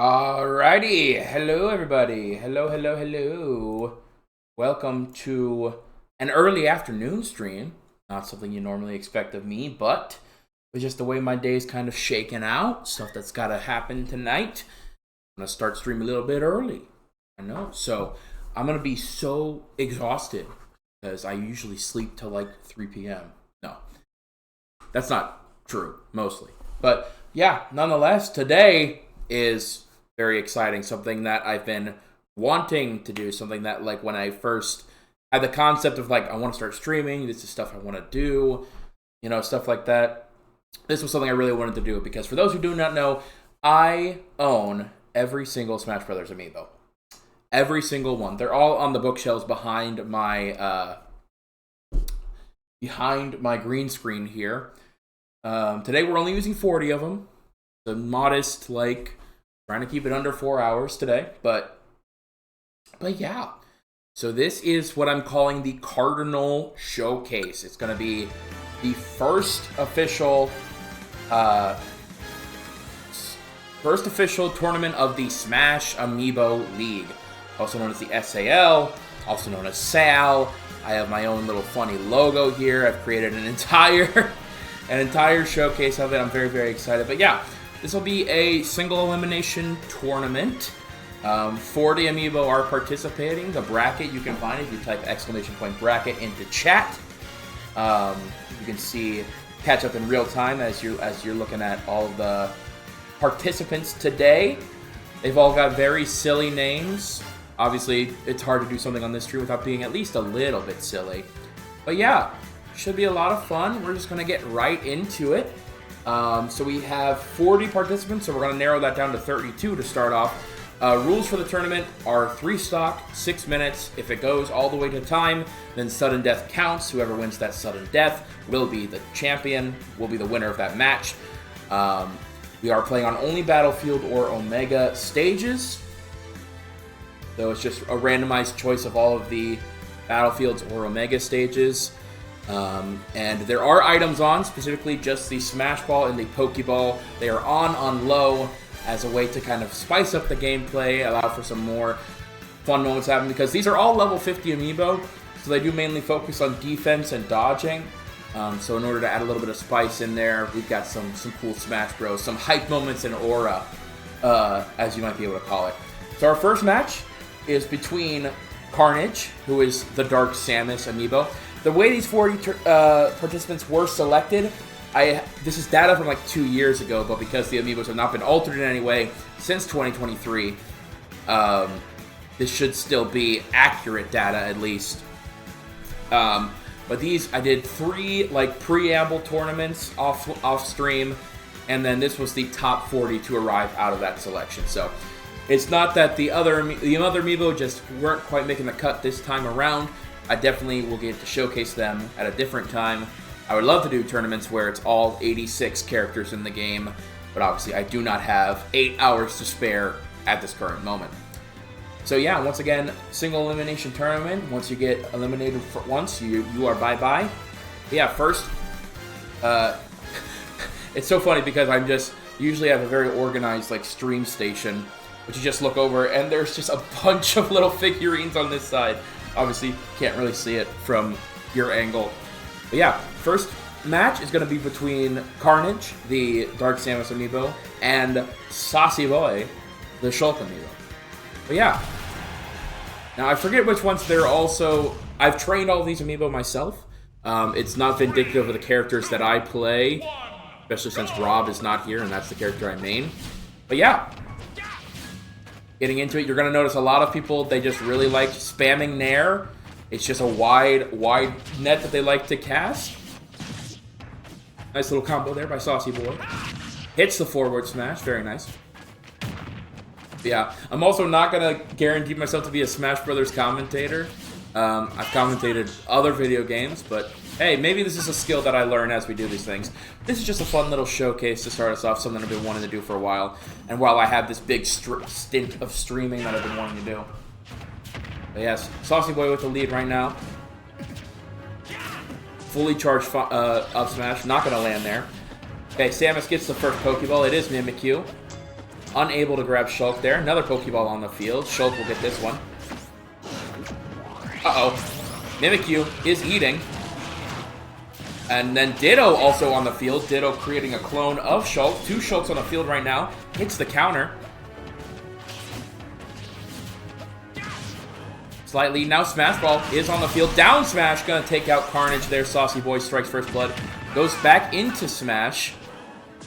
Alrighty, hello everybody. Hello. Welcome to an early afternoon stream. Not something you normally expect of me, but it's just the way my day's kind of shaking out. Stuff that's gotta happen tonight. I'm gonna start streaming a little bit early. I know. So I'm gonna be so exhausted because I usually sleep till like 3 p.m. No, that's not true, mostly. But yeah, nonetheless, today is very exciting. Something that I've been wanting to do. Something that, like, when I first had the concept of, like, I want to start streaming, this is stuff I want to do, stuff like that. This was something I really wanted to do because, for those who do not know, I own every single Smash Brothers amiibo. Every single one. They're all on the bookshelves behind my green screen here. Today we're only using 40 of them. The modest, trying to keep it under 4 hours today, but yeah. So this is what I'm calling the Cardinal Showcase. It's going to be the first official tournament of the Smash Amiibo League, also known as the SAL, also known as SAL. I have my own little funny logo here. I've created an entire showcase of it. I'm very, very excited. But yeah, this will be a single elimination tournament. 40 amiibo are participating. The bracket you can find if you type !bracket into chat. You can catch up in real time as you're looking at all of the participants today. They've all got very silly names. Obviously, it's hard to do something on this stream without being at least a little bit silly. But yeah, should be a lot of fun. We're just going to get right into it. So we have 40 participants, so we're going to narrow that down to 32 to start off. Rules for the tournament are 3 stock, 6 minutes. If it goes all the way to time, then sudden death counts. Whoever wins that sudden death will be the champion, will be the winner of that match. We are playing on only Battlefield or Omega stages. So it's just a randomized choice of all of the Battlefields or Omega stages. And there are items on, specifically just the Smash Ball and the Pokeball. They are on low as a way to kind of spice up the gameplay, allow for some more fun moments to happen, because these are all level 50 amiibo, so they do mainly focus on defense and dodging. So in order to add a little bit of spice in there, we've got some cool Smash Bros, some hype moments in aura, as you might be able to call it. So our first match is between Carnage, who is the Dark Samus amiibo. The way these 40 participants were selected, this is data from like 2 years ago, but because the amiibos have not been altered in any way since 2023, this should still be accurate data at least. But these, I did 3 preamble tournaments off stream, and then this was the top 40 to arrive out of that selection. So it's not that the other amiibo just weren't quite making the cut this time around. I definitely will get to showcase them at a different time. I would love to do tournaments where it's all 86 characters in the game, but obviously I do not have 8 hours to spare at this current moment. So yeah, once again, single elimination tournament. Once you get eliminated once, you are bye-bye. But yeah, first, it's so funny because usually have a very organized stream station, but you just look over and there's just a bunch of little figurines on this side. Obviously, can't really see it from your angle. But yeah, first match is going to be between Carnage, the Dark Samus amiibo, and Saucy Boy, the Shulk amiibo. But yeah. Now, I forget which ones they're also... I've trained all these amiibo myself. It's not vindictive of the characters that I play, especially since Rob is not here, and that's the character I main. But yeah. Getting into it, you're going to notice a lot of people, they just really like spamming Nair. It's just a wide net that they like to cast. Nice little combo there by Saucy Boy. Hits the forward smash, very nice. But yeah, I'm also not going to guarantee myself to be a Smash Brothers commentator. I've commentated other video games, but hey, maybe this is a skill that I learn as we do these things. This is just a fun little showcase to start us off, something I've been wanting to do for a while. And while I have this big stint of streaming that I've been wanting to do. But yes, Saucy Boy with the lead right now. Fully charged up smash, not going to land there. Okay, Samus gets the first Pokeball. It is Mimikyu. Unable to grab Shulk there. Another Pokeball on the field. Shulk will get this one. Uh-oh. Mimikyu is eating. And then Ditto also on the field. Ditto creating a clone of Shulk. 2 Shulks on the field right now. Hits the counter. Slight lead now. Smash Ball is on the field. Down smash. Gonna take out Carnage there. Saucy Boy strikes first blood. Goes back into Smash.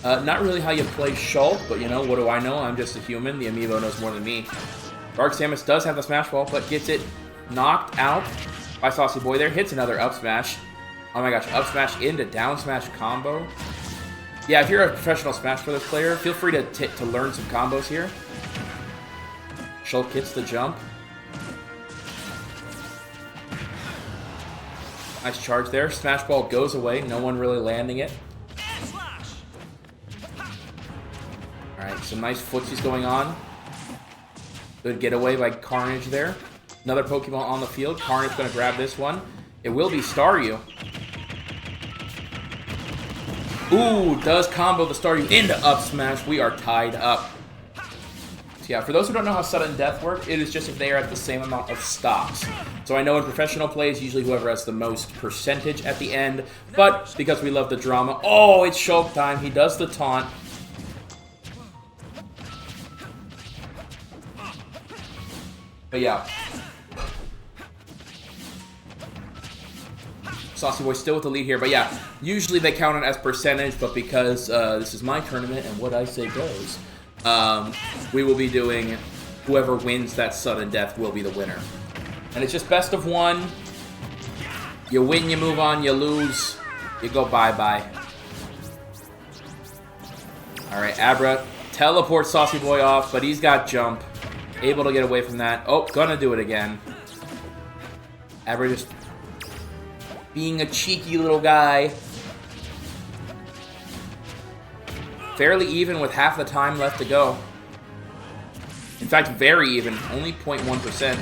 Not really how you play Shulk, but you know, what do I know? I'm just a human. The Amiibo knows more than me. Dark Samus does have the Smash Ball, but gets it knocked out by Saucy Boy there. Hits another up smash. Oh my gosh, up smash into down smash combo. Yeah, if you're a professional Smash Brothers player, feel free to learn some combos here. Shulk hits the jump. Nice charge there. Smash Ball goes away. No one really landing it. Alright, some nice footsies going on. Good getaway by Carnage there. Another Pokemon on the field. Carnage going to grab this one. It will be Staryu. Ooh, does combo the Staryu into up smash. We are tied up. So yeah, for those who don't know how sudden death works, it is just if they are at the same amount of stocks. So I know in professional plays, usually whoever has the most percentage at the end. But because we love the drama, oh, it's Shulk time. He does the taunt. But yeah. Saucy Boy still with the lead here. But yeah, usually they count it as percentage. But because this is my tournament and what I say goes, we will be doing whoever wins that sudden death will be the winner. And it's just best of 1. You win, you move on. You lose, you go bye-bye. Alright, Abra teleports Saucy Boy off, but he's got jump. Able to get away from that. Oh, gonna do it again. Abra just being a cheeky little guy. Fairly even with half the time left to go. In fact, very even. Only 0.1%.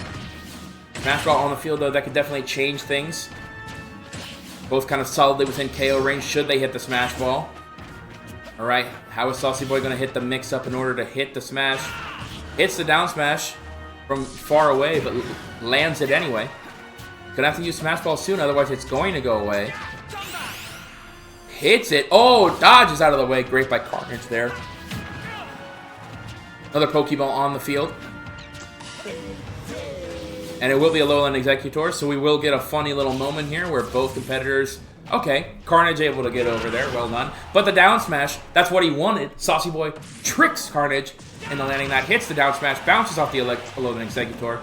Smash Ball on the field, though, that could definitely change things. Both kind of solidly within KO range should they hit the Smash Ball. Alright, how is Saucy Boy going to hit the mix-up in order to hit the smash? Hits the down smash from far away, but lands it anyway. Gonna have to use Smash Ball soon, otherwise it's going to go away. Hits it. Oh, dodges out of the way. Great by Carnage there. Another Pokeball on the field. And it will be a low-end Executor, so we will get a funny little moment here where both competitors... Okay, Carnage able to get over there. Well done. But the down smash, that's what he wanted. Saucy Boy tricks Carnage into landing that. Hits the down smash. Bounces off the low-end Executor.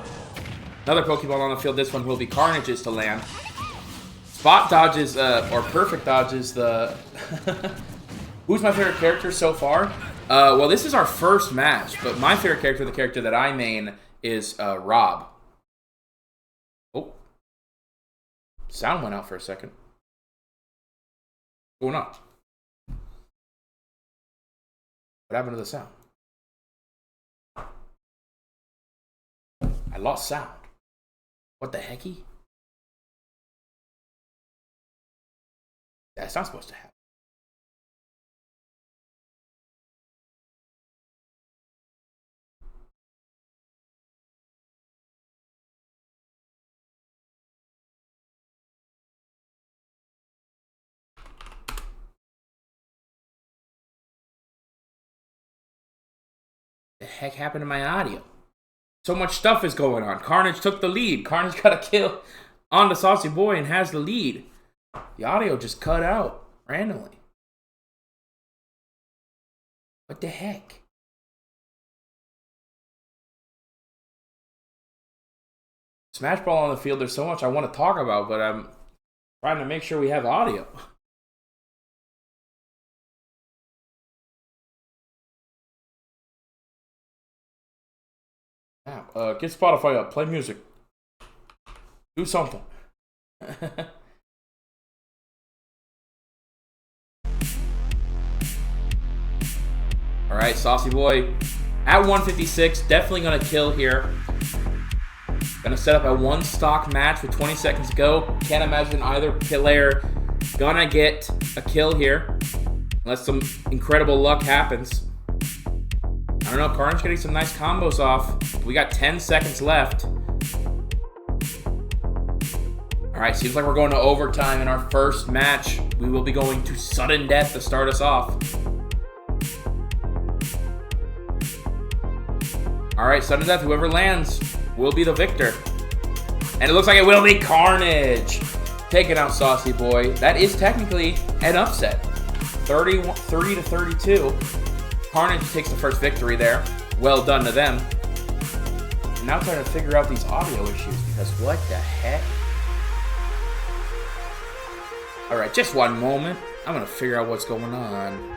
Another Pokeball on the field. This one will be Carnage's to land. Spot dodges, or perfect dodges, the... Who's my favorite character so far? Well, this is our first match, but my favorite character, the character that I main, is Rob. Oh. Sound went out for a second. What's going on? What happened to the sound? I lost sound. What the hecky? That's not supposed to happen. The heck happened to my audio? So much stuff is going on. Carnage took the lead. Carnage got a kill on the Saucy Boy and has the lead. The audio just cut out randomly. What the heck? Smash Ball on the field, there's so much I want to talk about, but I'm trying to make sure we have audio. Get Spotify up. Play music. Do something. Alright, Saucy Boy at 156. Definitely going to kill here. Going to set up a one stock match with 20 seconds to go. Can't imagine either player going to get a kill here. Unless some incredible luck happens. I don't know, Cardinal's getting some nice combos off. We got 10 seconds left. Alright, seems like we're going to overtime in our first match. We will be going to sudden death to start us off. Alright, sudden death, whoever lands will be the victor. And it looks like it will be Carnage taking out Saucy Boy. That is technically an upset. 30 to 32. Carnage takes the first victory there. Well done to them. I'm now trying to figure out these audio issues because what the heck? Alright, just one moment. I'm gonna figure out what's going on.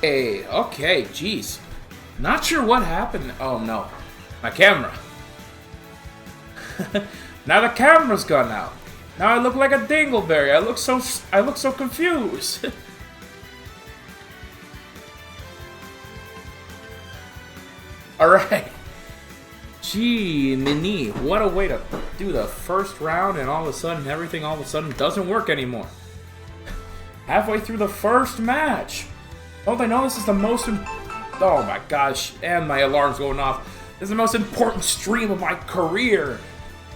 Hey, okay, jeez. Not sure what happened. Oh no, my camera. Now the camera's gone out. Now I look like a dingleberry. I look so confused. Alright. Gee, Mini, what a way to do the first round and all of a sudden everything doesn't work anymore. Halfway through the first match. Don't they know this is the most oh my gosh, and my alarm's going off. This is the most important stream of my career.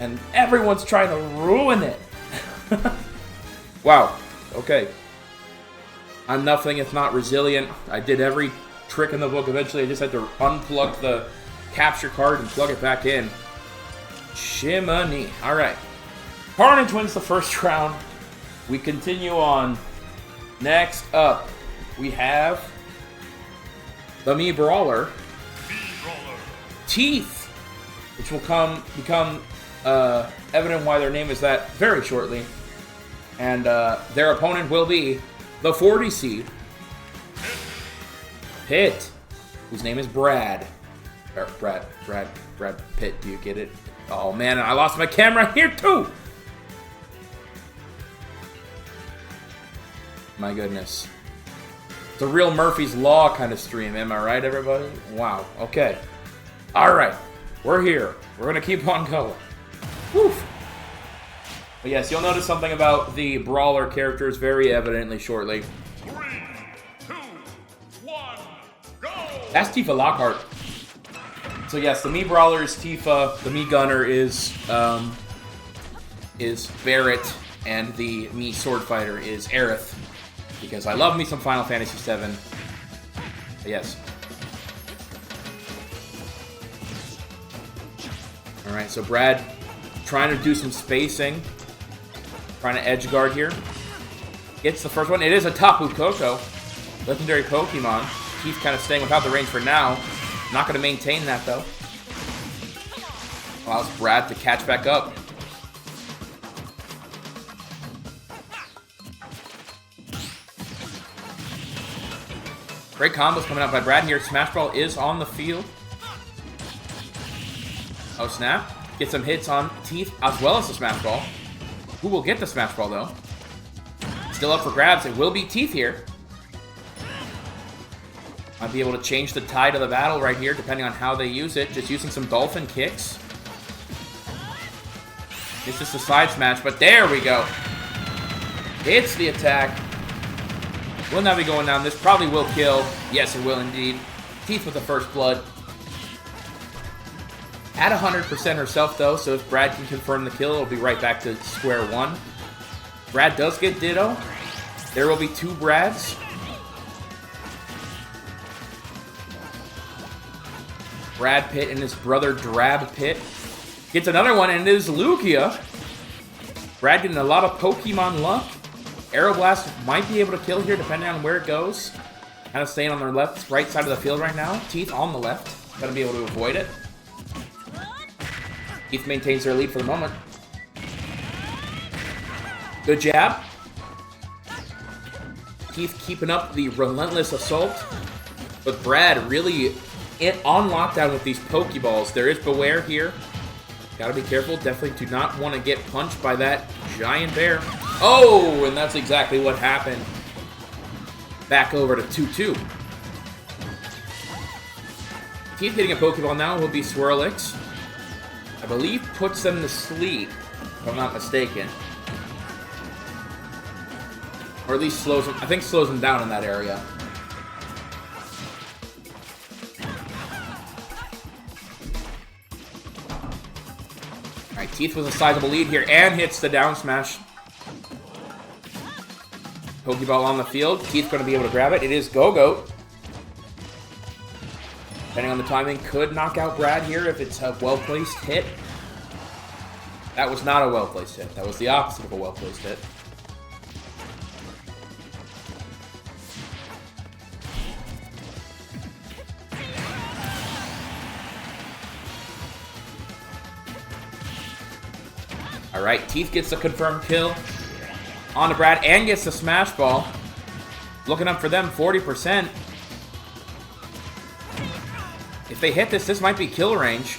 And everyone's trying to ruin it. Wow. Okay. I'm nothing if not resilient. I did every trick in the book. Eventually, I just had to unplug the capture card and plug it back in. Shimony. All right. Carnage wins the first round. We continue on. Next up, we have the Mii Brawler. Teeth, which will become evident why their name is that very shortly. And their opponent will be the 40 seed Pitt, whose name is Brad. Or Brad Pitt, do you get it? Oh man, I lost my camera here too! My goodness. It's a real Murphy's Law kind of stream, am I right, everybody? Wow, okay. Alright, we're here. We're gonna keep on going. Woof! But yes, you'll notice something about the Brawler characters very evidently shortly. 3, 2, 1, go! That's Tifa Lockhart. So yes, the Mii Brawler is Tifa, the Mii Gunner is Barrett, and the Mii Sword Fighter is Aerith. Because I love me some Final Fantasy VII. But yes. Alright, so Brad trying to do some spacing. Trying to edge guard here. Gets the first one. It is a Tapu Koko. Legendary Pokemon. He's kind of staying without the range for now. Not going to maintain that, though. Allows Brad to catch back up. Great combos coming out by Brad here. Smash Ball is on the field. Oh, snap. Get some hits on Teeth as well as the Smash Ball. Who will get the Smash Ball, though? Still up for grabs. It will be Teeth here. Might be able to change the tide of the battle right here, depending on how they use it. Just using some Dolphin Kicks. It's just a side smash, but there we go. Hits the attack. Will not be going down. This probably will kill. Yes, it will indeed. Teeth with the first blood. At 100% herself, though, so if Brad can confirm the kill, it'll be right back to square one. Brad does get Ditto. There will be two Brads. Brad Pitt and his brother Drab Pitt. Gets another one, and it is Lugia. Brad getting a lot of Pokemon luck. Aeroblast might be able to kill here, depending on where it goes. Kind of staying on their right side of the field right now. Teeth on the left. Gotta be able to avoid it. Teeth maintains their lead for the moment. Good jab. Teeth keeping up the relentless assault. But Brad really on lockdown with these Pokeballs. There is Beware here. Gotta be careful. Definitely do not want to get punched by that giant bear. Oh, and that's exactly what happened. Back over to 2-2. Teeth getting a Pokeball now will be Swirlix. I believe puts them to sleep, if I'm not mistaken. Or at least slows them, I think slows them down in that area. Alright, Teeth with a sizable lead here and hits the down smash. Pokeball on the field. Teeth going to be able to grab it. It is Go-Goat. Depending on the timing, could knock out Brad here if it's a well-placed hit. That was not a well-placed hit. That was the opposite of a well-placed hit. Alright, Teeth gets the confirmed kill on to Brad and gets the Smash Ball. Looking up for them, 40%. If they hit this, this might be kill range.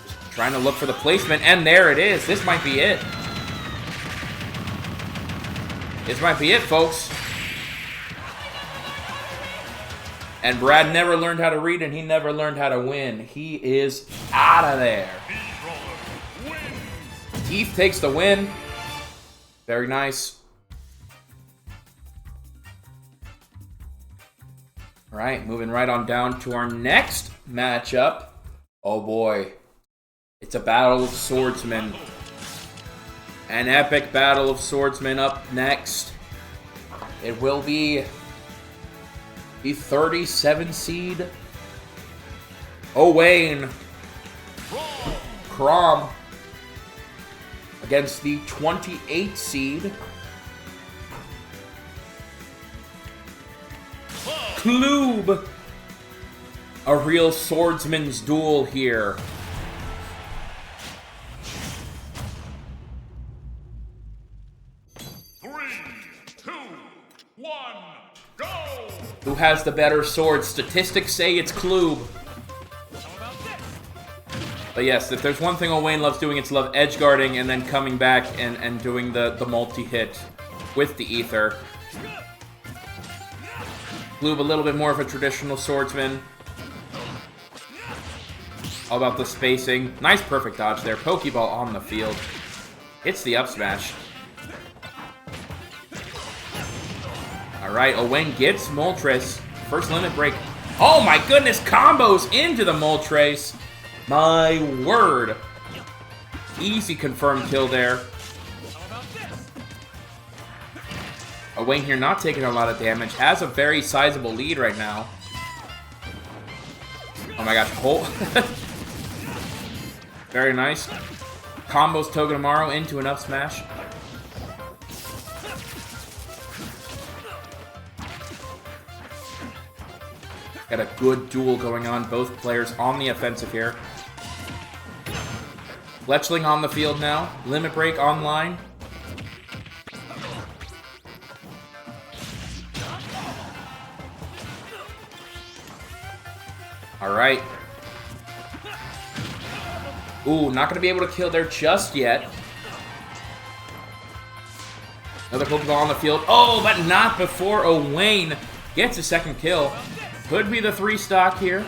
Just trying to look for the placement, and there it is. This might be it. This might be it, folks. And Brad never learned how to read, and he never learned how to win. He is out of there. Teeth takes the win. Very nice. All right, moving right on down to our next matchup. Oh boy. It's a battle of swordsmen. An epic battle of swordsmen up next. It will be the 37 seed Owain Crom against the 28 seed Kloob. A real swordsman's duel here. Who has the better sword? Statistics say it's Kloob. But yes, if there's one thing Owain loves doing, it's love edge guarding and then coming back and doing the multi-hit with the ether. Kloob a little bit more of a traditional swordsman. All about the spacing. Nice perfect dodge there. Pokeball on the field. Hits the up smash. Alright, Owain gets Moltres. First limit break. Oh my goodness, combos into the Moltres. My word. Easy confirmed kill there. Owain here not taking a lot of damage. Has a very sizable lead right now. Oh my gosh. Very nice. Combos Togedemaru into an up smash. Got a good duel going on. Both players on the offensive here. Fletchling on the field now. Limit break online. Alright. Ooh, not going to be able to kill there just yet. Another Pokeball on the field. Oh, but not before Owain gets a second kill. Could be the 3 stock here.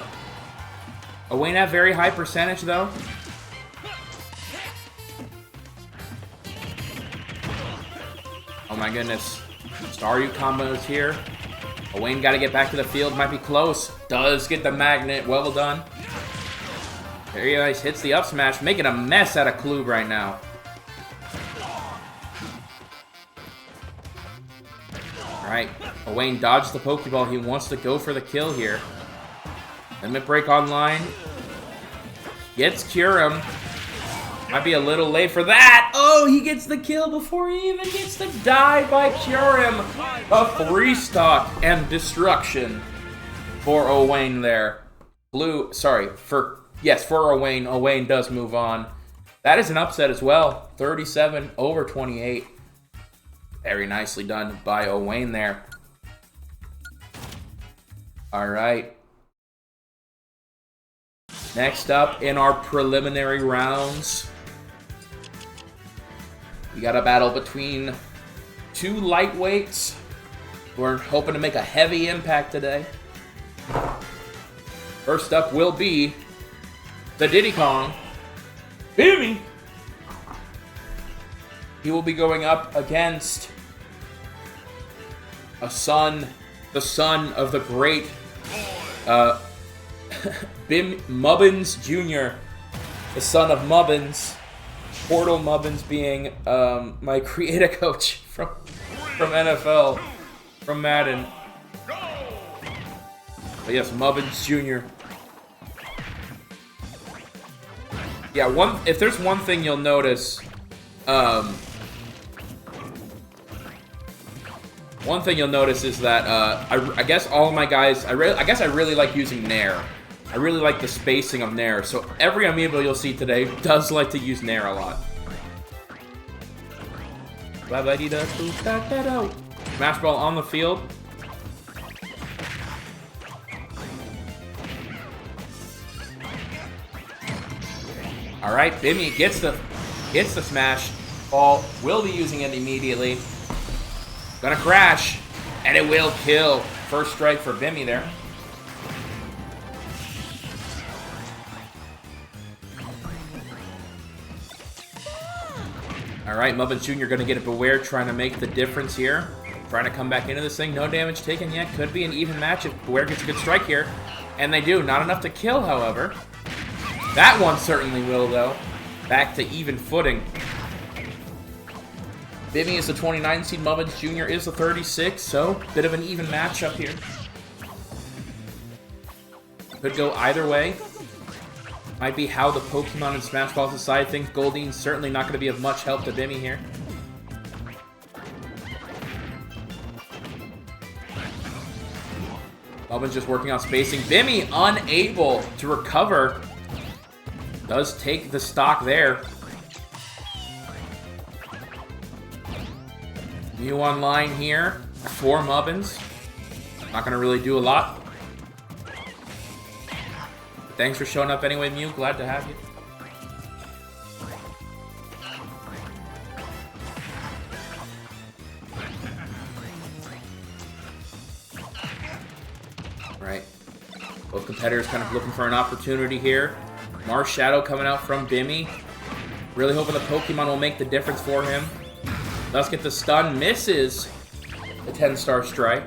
Owain have very high percentage, though. Oh my goodness. Staryu combos here. Owain got to get back to the field. Might be close. Does get the magnet. Well done. Very nice. Hits the up smash. Making a mess out of Kloob right now. Alright. Owain dodges the Pokeball. He wants to go for the kill here. Limit break online. Gets Kyurem. Might be a little late for that. Oh, he gets the kill before he even gets the die by Kyurem. A 3-stock and destruction for Owain there. For Owain. Owain does move on. That is an upset as well. 37/28. Very nicely done by Owain there. All right. Next up in our preliminary rounds, we got a battle between 2 lightweights. We're hoping to make a heavy impact today. First up will be the Diddy Kong, Bimmy. He will be going up against the son of the great Mubbins Jr., the son of Mubbins. Portal Mubbins being my creator coach from NFL, from Madden. But yes, Mubbins Jr. Yeah, if there's one thing you'll notice, is that I guess all of my guys, I really like using Nair. I really like the spacing of Nair, so every Amiibo you'll see today does like to use Nair a lot. Smash Ball on the field. Alright, Bimmy gets the smash ball. Will be using it immediately. Gonna crash, and it will kill. First strike for Bimmy there. Alright, Mubbins Jr. gonna get a Beware, trying to make the difference here. Trying to come back into this thing. No damage taken yet. Could be an even match if Beware gets a good strike here. And they do. Not enough to kill, however. That one certainly will, though. Back to even footing. Bimmy is the 29 seed, Mubbins Jr. is the 36, so bit of an even matchup here. Could go either way. Might be how the Pokemon and Smash Bros. Decide things. Goldine's certainly not going to be of much help to Bimmy here. Mubbins just working on spacing. Bimmy unable to recover. Does take the stock there. Mew online here for Mubbins. Not going to really do a lot. But thanks for showing up anyway, Mew. Glad to have you. Right. Both competitors kind of looking for an opportunity here. Mars Shadow coming out from Bimmy. Really hoping the Pokemon will make the difference for him. Does get the stun, misses the 10-star strike.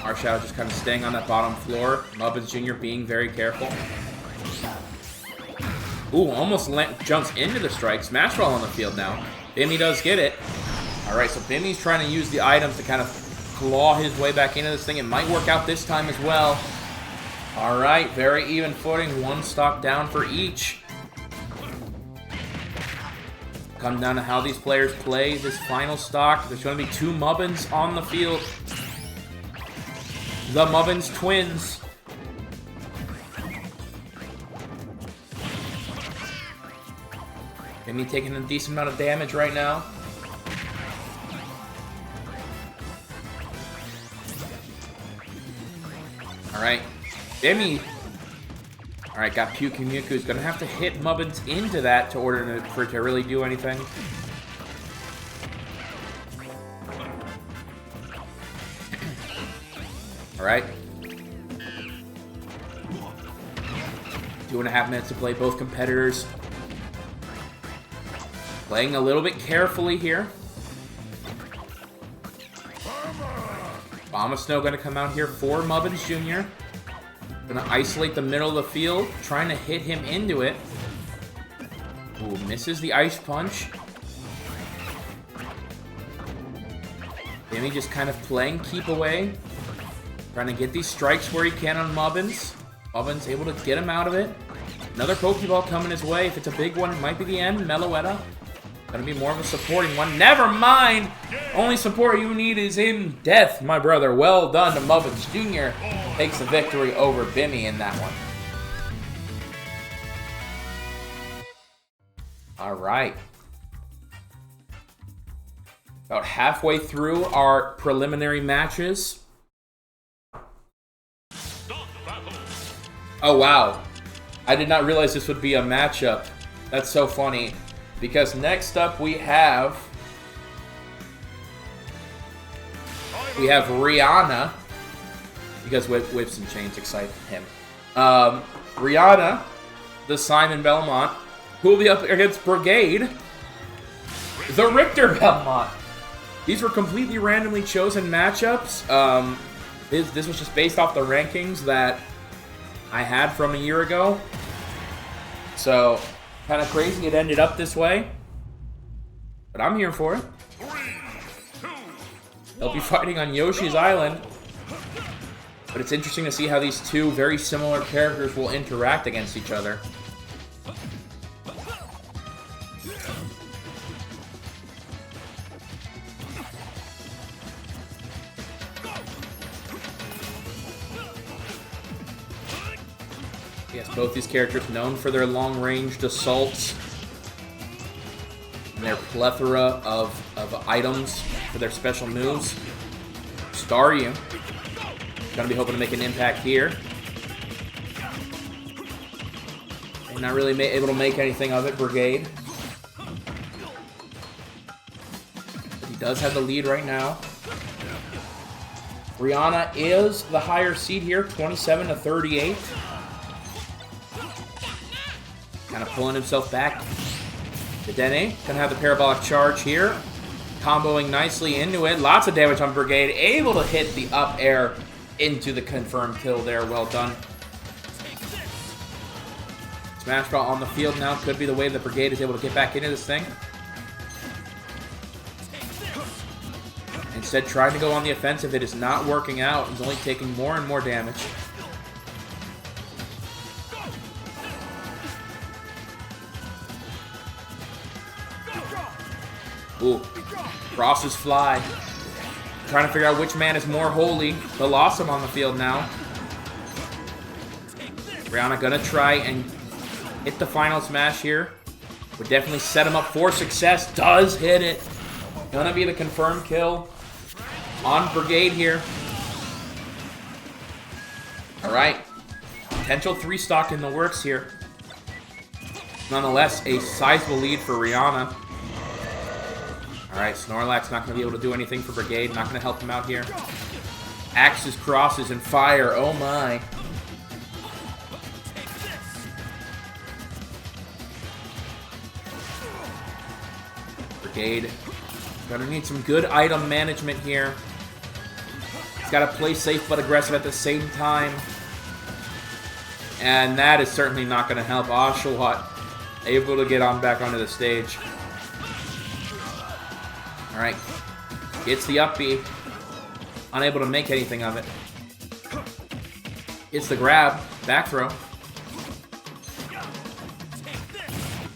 Mars Shadow just kind of staying on that bottom floor. Mubbins Jr. being very careful. Ooh, almost jumps into the strike. Smash Ball on the field now. Bimmy does get it. Alright, so Bimmy's trying to use the items to kind of claw his way back into this thing. It might work out this time as well. Alright, very even footing. One stock down for each. Come down to how these players play this final stock. There's going to be two Mubbins on the field. The Mubbins twins. Bimmy taking a decent amount of damage right now. Alright, Bimmy. Alright, got Mewtwo's gonna have to hit Mubbins into that to order for it to really do anything. Alright. 2.5 minutes to play, both competitors playing a little bit carefully here. Abomasnow gonna come out here for Mubbins Jr. Gonna isolate the middle of the field, trying to hit him into it. Ooh, misses the Ice Punch. Bimmy just kind of playing keep away. Trying to get these strikes where he can on Mubbins. Mubbins able to get him out of it. Another Pokeball coming his way. If it's a big one, it might be the end. Meloetta. Gonna be more of a supporting one. Never mind! Only support you need is in death, my brother. Well done to Mubbins Jr. Takes the victory over Bimmy in that one. Alright. About halfway through our preliminary matches. Oh, wow. I did not realize this would be a matchup. That's so funny. Because next up we have Rihanna. Because whips and chains excite him. Rihanna, the Simon Belmont, who will be up against Brigade, the Richter Belmont. These were completely randomly chosen matchups. This was just based off the rankings that I had from a year ago. So, kind of crazy it ended up this way. But I'm here for it. They'll be fighting on Yoshi's Island. But it's interesting to see how these two very similar characters will interact against each other. Yes, both these characters known for their long-ranged assaults and their plethora of items for their special moves. Staryu gonna be hoping to make an impact here. And not really able to make anything of it, Brigade. But he does have the lead right now. Rihanna is the higher seed here, 27-38. Kind of pulling himself back. Dedenne gonna have the parabolic charge here. Comboing nicely into it. Lots of damage on Brigade. Able to hit the up air into the confirmed kill there. Well done. Smash Ball on the field now. Could be the way the Brigade is able to get back into this thing. Instead, trying to go on the offensive. It is not working out. He's only taking more and more damage. Ooh. Crosses fly. Trying to figure out which man is more holy. They'll lost him on the field now. Rihanna gonna try and hit the final smash here. Would definitely set him up for success. Does hit it. Gonna be the confirmed kill on Brigade here. Alright. Potential 3-stock in the works here. Nonetheless, a sizable lead for Rihanna. Alright, Snorlax not going to be able to do anything for Brigade. Not going to help him out here. Axes, crosses, and fire. Oh my. Brigade. Gonna need some good item management here. He's got to play safe but aggressive at the same time. And that is certainly not going to help. Oshawott able to get on back onto the stage. Alright. Gets the up B. Unable to make anything of it. It's the grab. Back throw.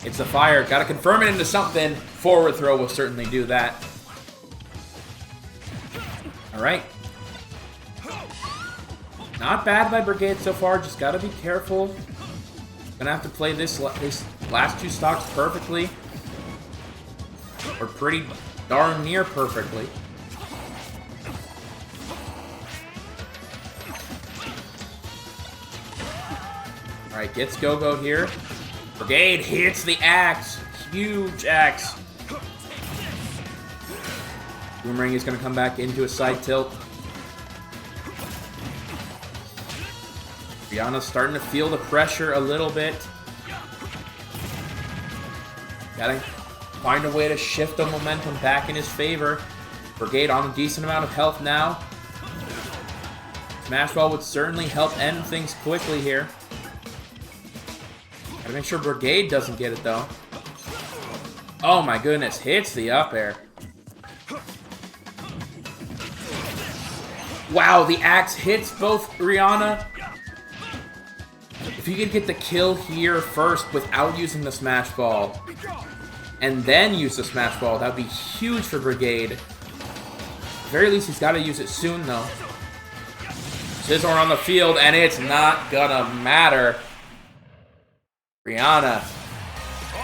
It's the fire. Gotta confirm it into something. Forward throw will certainly do that. Alright. Not bad by Brigade so far. Just gotta be careful. Gonna have to play this last 2 stocks perfectly. Or pretty darn near perfectly. Alright, gets Go-Go here. Brigade hits the axe. Huge axe. Boomerang is going to come back into a side tilt. Rihanna's starting to feel the pressure a little bit. Gotta find a way to shift the momentum back in his favor. Brigade on a decent amount of health now. Smash Ball would certainly help end things quickly here. Gotta make sure Brigade doesn't get it though. Oh my goodness, hits the up air. Wow, the axe hits both Rihanna. If you could get the kill here first without using the Smash Ball, and then use the Smash Ball, that would be huge for Brigade. At the very least, he's got to use it soon, though. Scizor on the field, and it's not gonna matter. Rihanna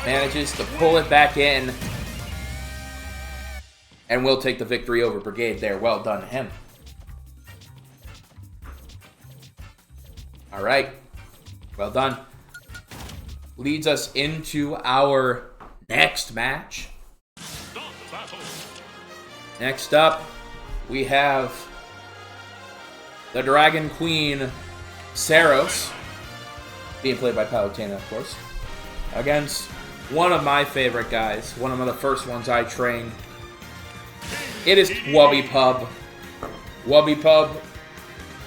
manages to pull it back in, and will take the victory over Brigade there. Well done to him. All right. Well done. Leads us into our next match. Next up, we have the Dragon Queen, Saros, being played by Palutena, of course, against one of my favorite guys, one of the first ones I trained. It is Wubbypub. Wubbypub,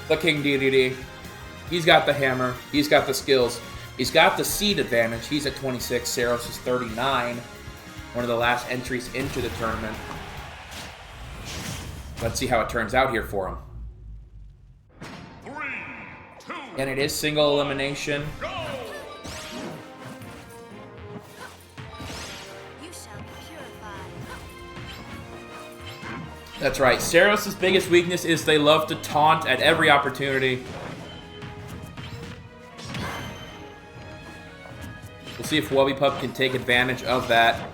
the King DDD. He's got the hammer. He's got the skills. He's got the seed advantage. He's at 26. Saros is 39. One of the last entries into the tournament. Let's see how it turns out here for him. 3, 2, And it is single elimination. go! You shall be purified. That's right. Saros' biggest weakness is they love to taunt at every opportunity. We'll see if Wubbypub can take advantage of that.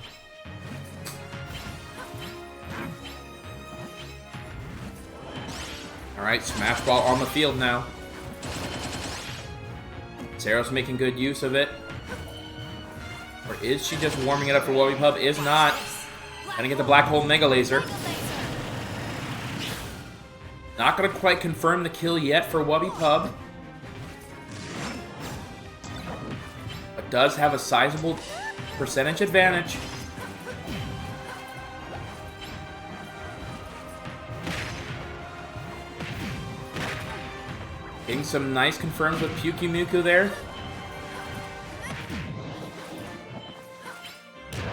Alright, Smash Ball on the field now. Saros making good use of it. Or is she just warming it up for Wubbypub? Is not. Gonna get the Black Hole Mega Laser. Not gonna quite confirm the kill yet for Wubbypub. But does have a sizable percentage advantage. Getting some nice confirms with Pyukimuku there.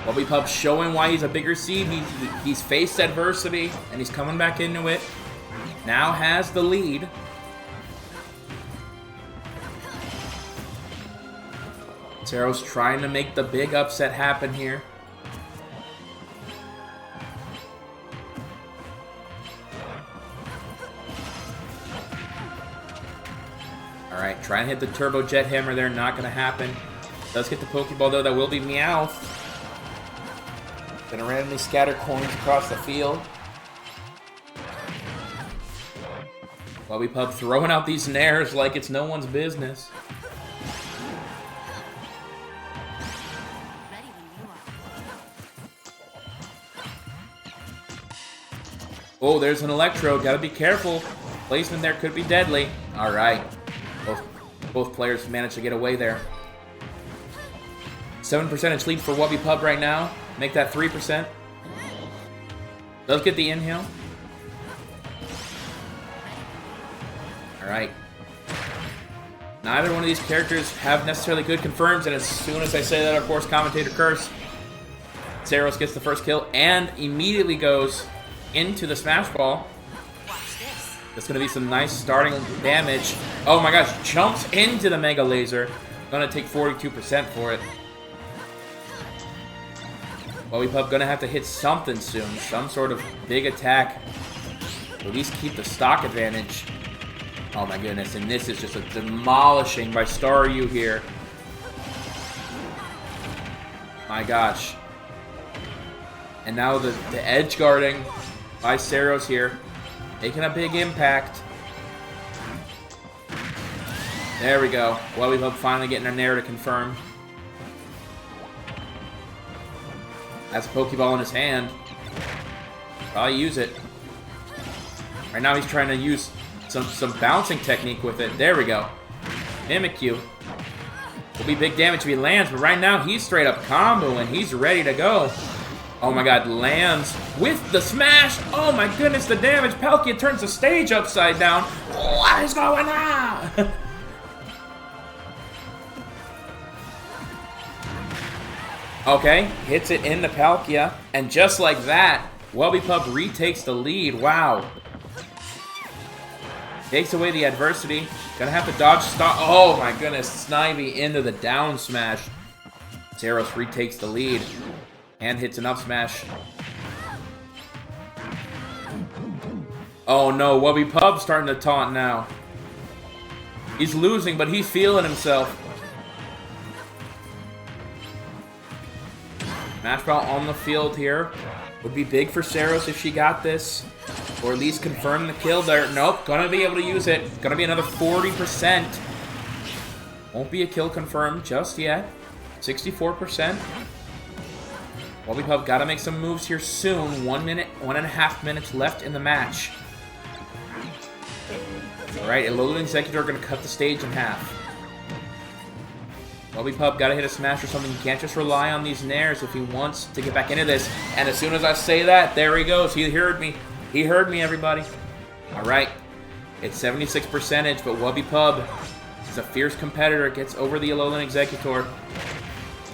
Wubbypup showing why he's a bigger seed. He's faced adversity, and he's coming back into it. Now has the lead. Zero's trying to make the big upset happen here. Alright, try and hit the Turbo Jet Hammer there. Not going to happen. Does get the Pokeball, though. That will be Meowth. Gonna randomly scatter coins across the field. Wubbypup throwing out these Nairs like it's no one's business. Ready when you are. Oh, there's an Electro. Gotta be careful. Placement there could be deadly. Alright. Both players managed to get away there. 7% lead for Wubbypup right now. Make that 3%. Does get the inhale. Alright. Neither one of these characters have necessarily good confirms, and as soon as I say that, of course, commentator curse. Zeros gets the first kill and immediately goes into the Smash Ball. Watch this. That's going to be some nice starting damage. Oh my gosh, jumps into the Mega Laser. Gonna take 42% for it. Wubbypup gonna have to hit something soon. Some sort of big attack. At least keep the stock advantage. Oh my goodness, and this is just a demolishing by Staryu here. My gosh. And now the edge guarding by Zeros here. Making a big impact. There we go. Wubbypup finally getting a Nair to confirm. Has a Pokeball in his hand. Probably use it. Right now he's trying to use some bouncing technique with it. There we go. Mimikyu. Will be big damage if he lands, but right now he's straight up comboing. He's ready to go. Oh my god, lands with the smash. Oh my goodness, the damage. Palkia turns the stage upside down. What is going on? Okay, hits it in the Palkia, and just like that, Wubbypup retakes the lead. Wow. Takes away the adversity. Gonna have to dodge stop. Oh my goodness, Snivy into the down smash. Zeros retakes the lead and hits an up smash. Oh no, Wubbypup starting to taunt now. He's losing, but he's feeling himself. Smash Ball on the field here. Would be big for Zeros if she got this. Or at least confirm the kill there. Nope, gonna be able to use it. Gonna be another 40%. Won't be a kill confirmed just yet. 64%. Wubbypup gotta make some moves here soon. 1 minute, 1.5 minutes left in the match. Alright, Alolan Executor gonna cut the stage in half. Wubbypup gotta hit a smash or something. He can't just rely on these Nairs if he wants to get back into this. And as soon as I say that, there he goes. He heard me. He heard me, everybody. Alright. It's 76%, but Wubbypup is a fierce competitor. Gets over the Alolan Executor.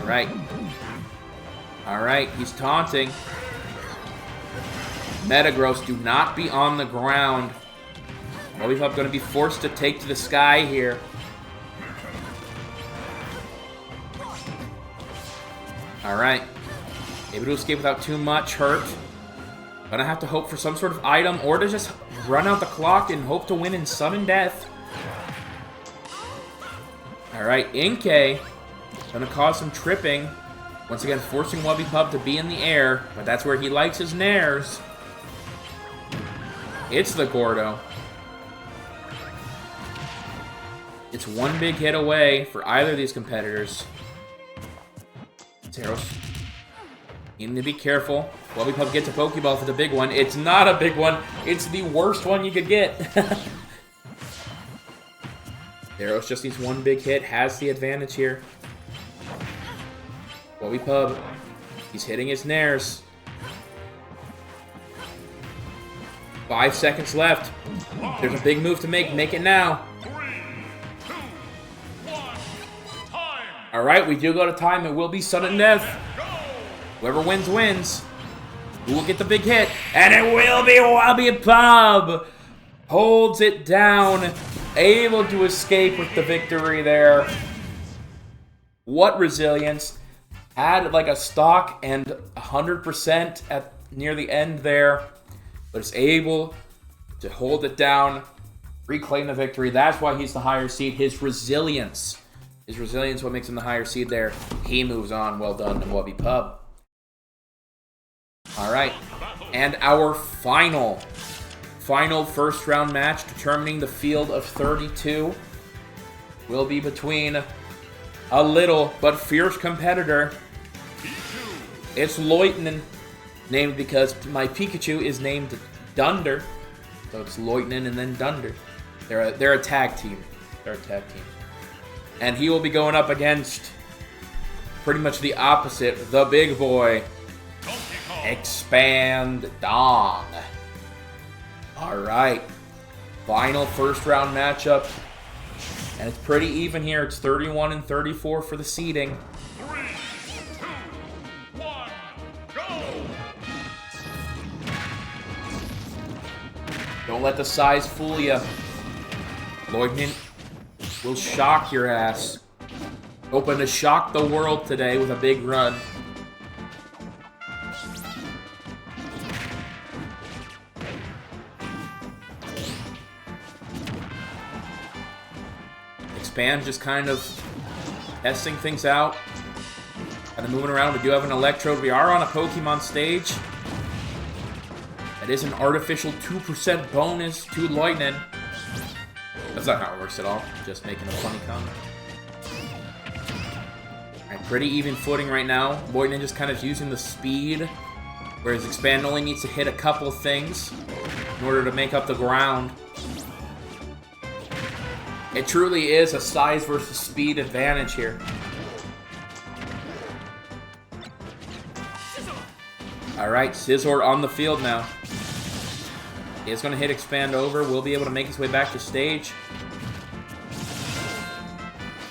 Alright. Alright, he's taunting. Metagross, do not be on the ground. Wubbypup gonna be forced to take to the sky here. Alright. Able to escape without too much hurt. Gonna have to hope for some sort of item or to just run out the clock and hope to win in sudden death. Alright, Inkay. Gonna cause some tripping. Once again, forcing Wubbypup to be in the air, but that's where he likes his Nairs. It's the Gordo. It's one big hit away for either of these competitors. Zeros. You need to be careful. Wubbypup gets a Pokeball for the big one. It's not a big one. It's the worst one you could get. Zeros just needs one big hit. Has the advantage here. Wubbypup. He's hitting his Nairs. 5 seconds left. There's a big move to make. Make it now. 3, All right, we do go to time. It will be sudden death. Whoever wins, wins. Who will get the big hit? And it will be Wabi Pub. Holds it down. Able to escape with the victory there. What resilience. Had like a stock and 100% at near the end there. But is able to hold it down. Reclaim the victory. That's why he's the higher seed. His resilience. His resilience what makes him the higher seed there. He moves on. Well done to Wabi Pub. All right. And our final first round match determining the field of 32 will be between a little but fierce competitor. It's Leutnant, named because my Pikachu is named Dunder. So it's Leutnant and then Dunder. They're a tag team. And he will be going up against pretty much the opposite, the big boy, Expand Dong. Alright. Final first round matchup. And it's pretty even here. It's 31 and 34 for the seeding. 3, 2, 1, go! Don't let the size fool you. Leutnant will shock your ass. Hoping to shock the world today with a big run. Expand just kind of testing things out. Kind of moving around. We do have an Electrode. We are on a Pokemon stage. That is an artificial 2% bonus to Leutnant. That's not how it works at all. Just making a funny comment. Alright, pretty even footing right now. Leutnant just kind of using the speed. Whereas Expand only needs to hit a couple things in order to make up the ground. It truly is a size versus speed advantage here. Alright, Scizor on the field now. He is going to hit Expand over. Will be able to make his way back to stage.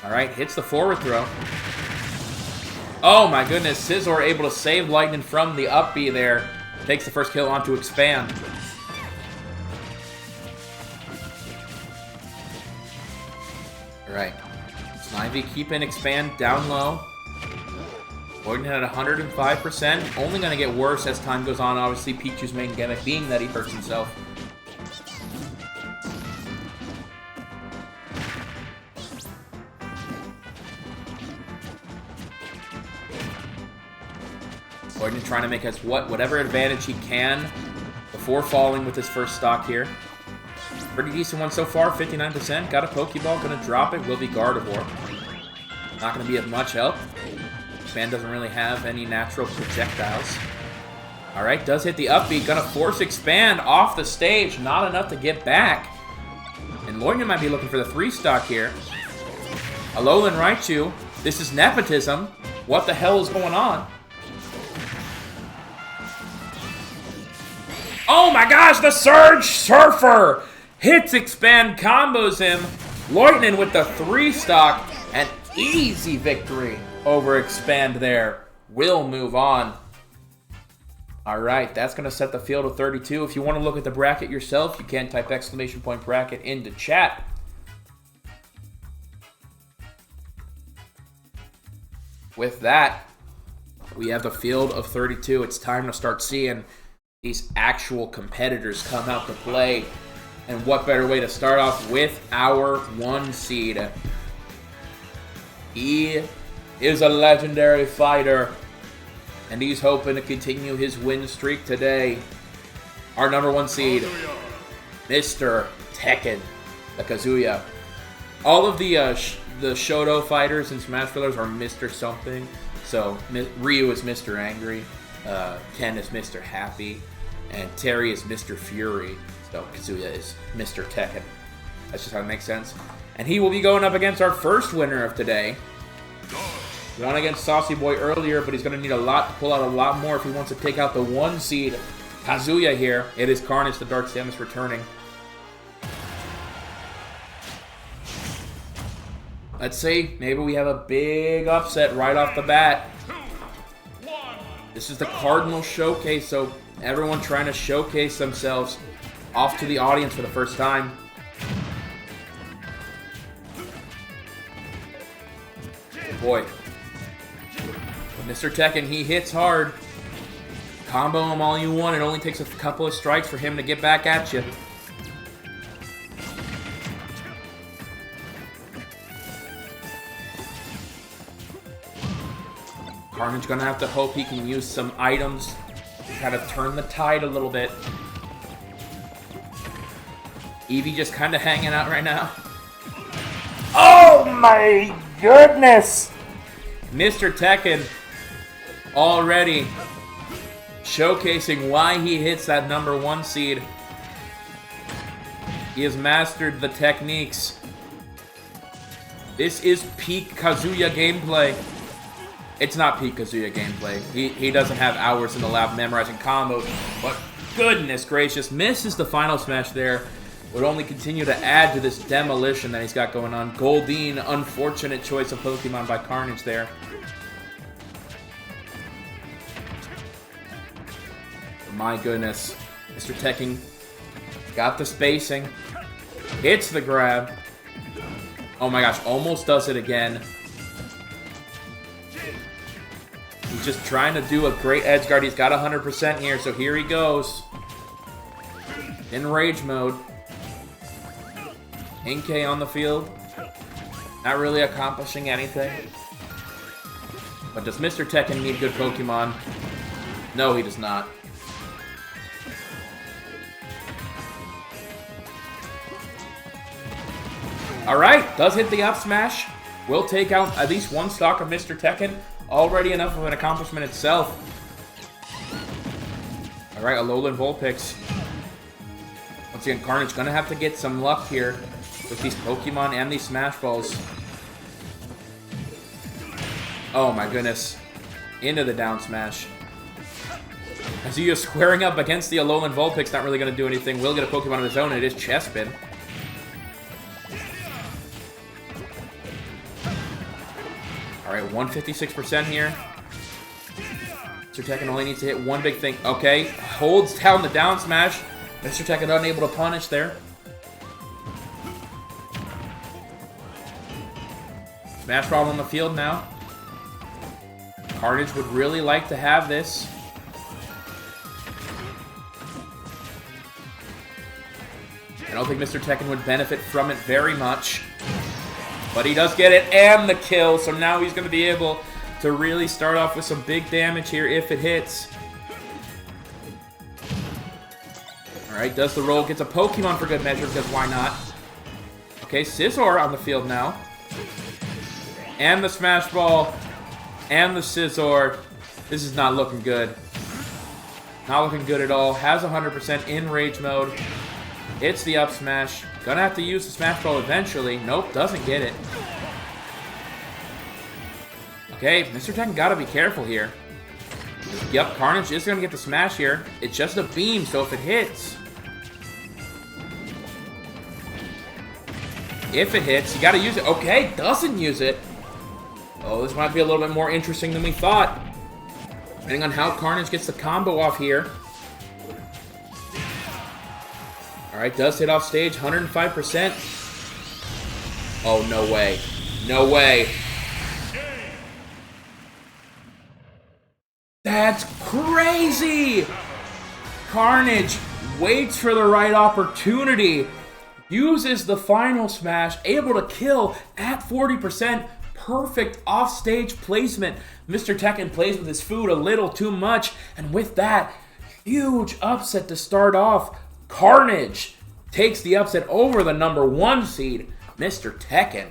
Alright, hits the forward throw. Oh my goodness, Scizor able to save Leutnant from the up B there. Takes the first kill onto Expand. Alright. Snivy keeping Expand down low. Leutnant at 105%. Only going to get worse as time goes on. Obviously, Pikachu's main gimmick being that he hurts himself. Leutnant trying to make us whatever advantage he can before falling with his first stock here. Pretty decent one so far, 59%. Got a Pokeball, gonna drop it, will be Gardevoir. Not gonna be of much help. Expand doesn't really have any natural projectiles. Alright, does hit the up B, gonna force Expand off the stage, not enough to get back. And Leutnant might be looking for the 3-stock here. Alolan Raichu, this is nepotism. What the hell is going on? Oh my gosh, the Surge Surfer! Hits Expand, combos him. Leutnant with the 3-stock. An easy victory over Expand there. Will move on. Alright, that's going to set the field of 32. If you want to look at the bracket yourself, you can type !bracket into chat. With that, we have the field of 32. It's time to start seeing these actual competitors come out to play. And what better way to start off with our 1 seed. He is a legendary fighter, and he's hoping to continue his win streak today. Our number 1 seed, Mr. Tekken, the Kazuya. All of the Shoto fighters in Smash Bros. Are Mr. something. So Ryu is Mr. Angry, Ken is Mr. Happy, and Terry is Mr. Fury. So Kazuya is Mr. Tekken. That's just how it makes sense. And he will be going up against our first winner of today. Won against Saucy Boy earlier, but he's going to need to pull out a lot more if he wants to take out the 1 seed. Kazuya here. It is Carnage, the Dark Samus, returning. Let's see. Maybe we have a big upset right off the bat. This is the Cardinal showcase, so everyone trying to showcase themselves off to the audience for the first time. Boy. Mr. Tekken, he hits hard. Combo him all you want. It only takes a couple of strikes for him to get back at you. Carnage gonna have to hope he can use some items to kind of turn the tide a little bit. Eevee just kind of hanging out right now. Oh my goodness! Mr. Tekken already showcasing why he hits that #1 seed. He has mastered the techniques. This is peak Kazuya gameplay. It's not peak Kazuya gameplay. He doesn't have hours in the lab memorizing combos, but goodness gracious, misses the final smash there. Would only continue to add to this demolition that he's got going on. Goldeen, unfortunate choice of Pokemon by Carnage there. My goodness. Mr. Tekken got the spacing. Hits the grab. Oh my gosh, almost does it again. He's just trying to do a great edge guard. He's got 100% here, so here he goes. In rage mode. Inkay on the field. Not really accomplishing anything. But does Mr. Tekken need good Pokemon? No, he does not. Alright, does hit the up smash. Will take out at least one stock of Mr. Tekken. Already enough of an accomplishment itself. Alright, Alolan Vulpix. Once again, Carnage gonna have to get some luck here with these Pokemon and these Smash Balls. Oh my goodness. Into the down smash. Kazuya squaring up against the Alolan Vulpix, not really gonna do anything. Will get a Pokemon of his own, and it is Chespin. Alright, 156% here. Mr. Tekken only needs to hit one big thing. Okay, holds down the down smash. Mr. Tekken unable to punish there. Smash Ball on the field now. Carnage would really like to have this. I don't think Mr. Tekken would benefit from it very much. But he does get it and the kill, so now he's going to be able to really start off with some big damage here if it hits. Alright, does the roll, gets a Pokemon for good measure, because why not? Okay, Scizor on the field now. And the Smash Ball, and the Scizor. This is not looking good. Not looking good at all. Has 100% in rage mode. It's the up smash. Gonna have to use the Smash Ball eventually. Nope, doesn't get it. Okay, Mr. Tekken gotta be careful here. Yep, Carnage is gonna get the smash here. It's just a beam, so if it hits... If it hits, you gotta use it. Okay, doesn't use it. Oh, this might be a little bit more interesting than we thought. Depending on how Carnage gets the combo off here. Alright, does hit off stage, 105%. Oh, no way. No way. That's crazy! Carnage waits for the right opportunity. Uses the final smash, able to kill at 40%. Perfect offstage placement. Mr. Tekken plays with his food a little too much. And with that, huge upset to start off. Carnage takes the upset over the #1 seed, Mr. Tekken.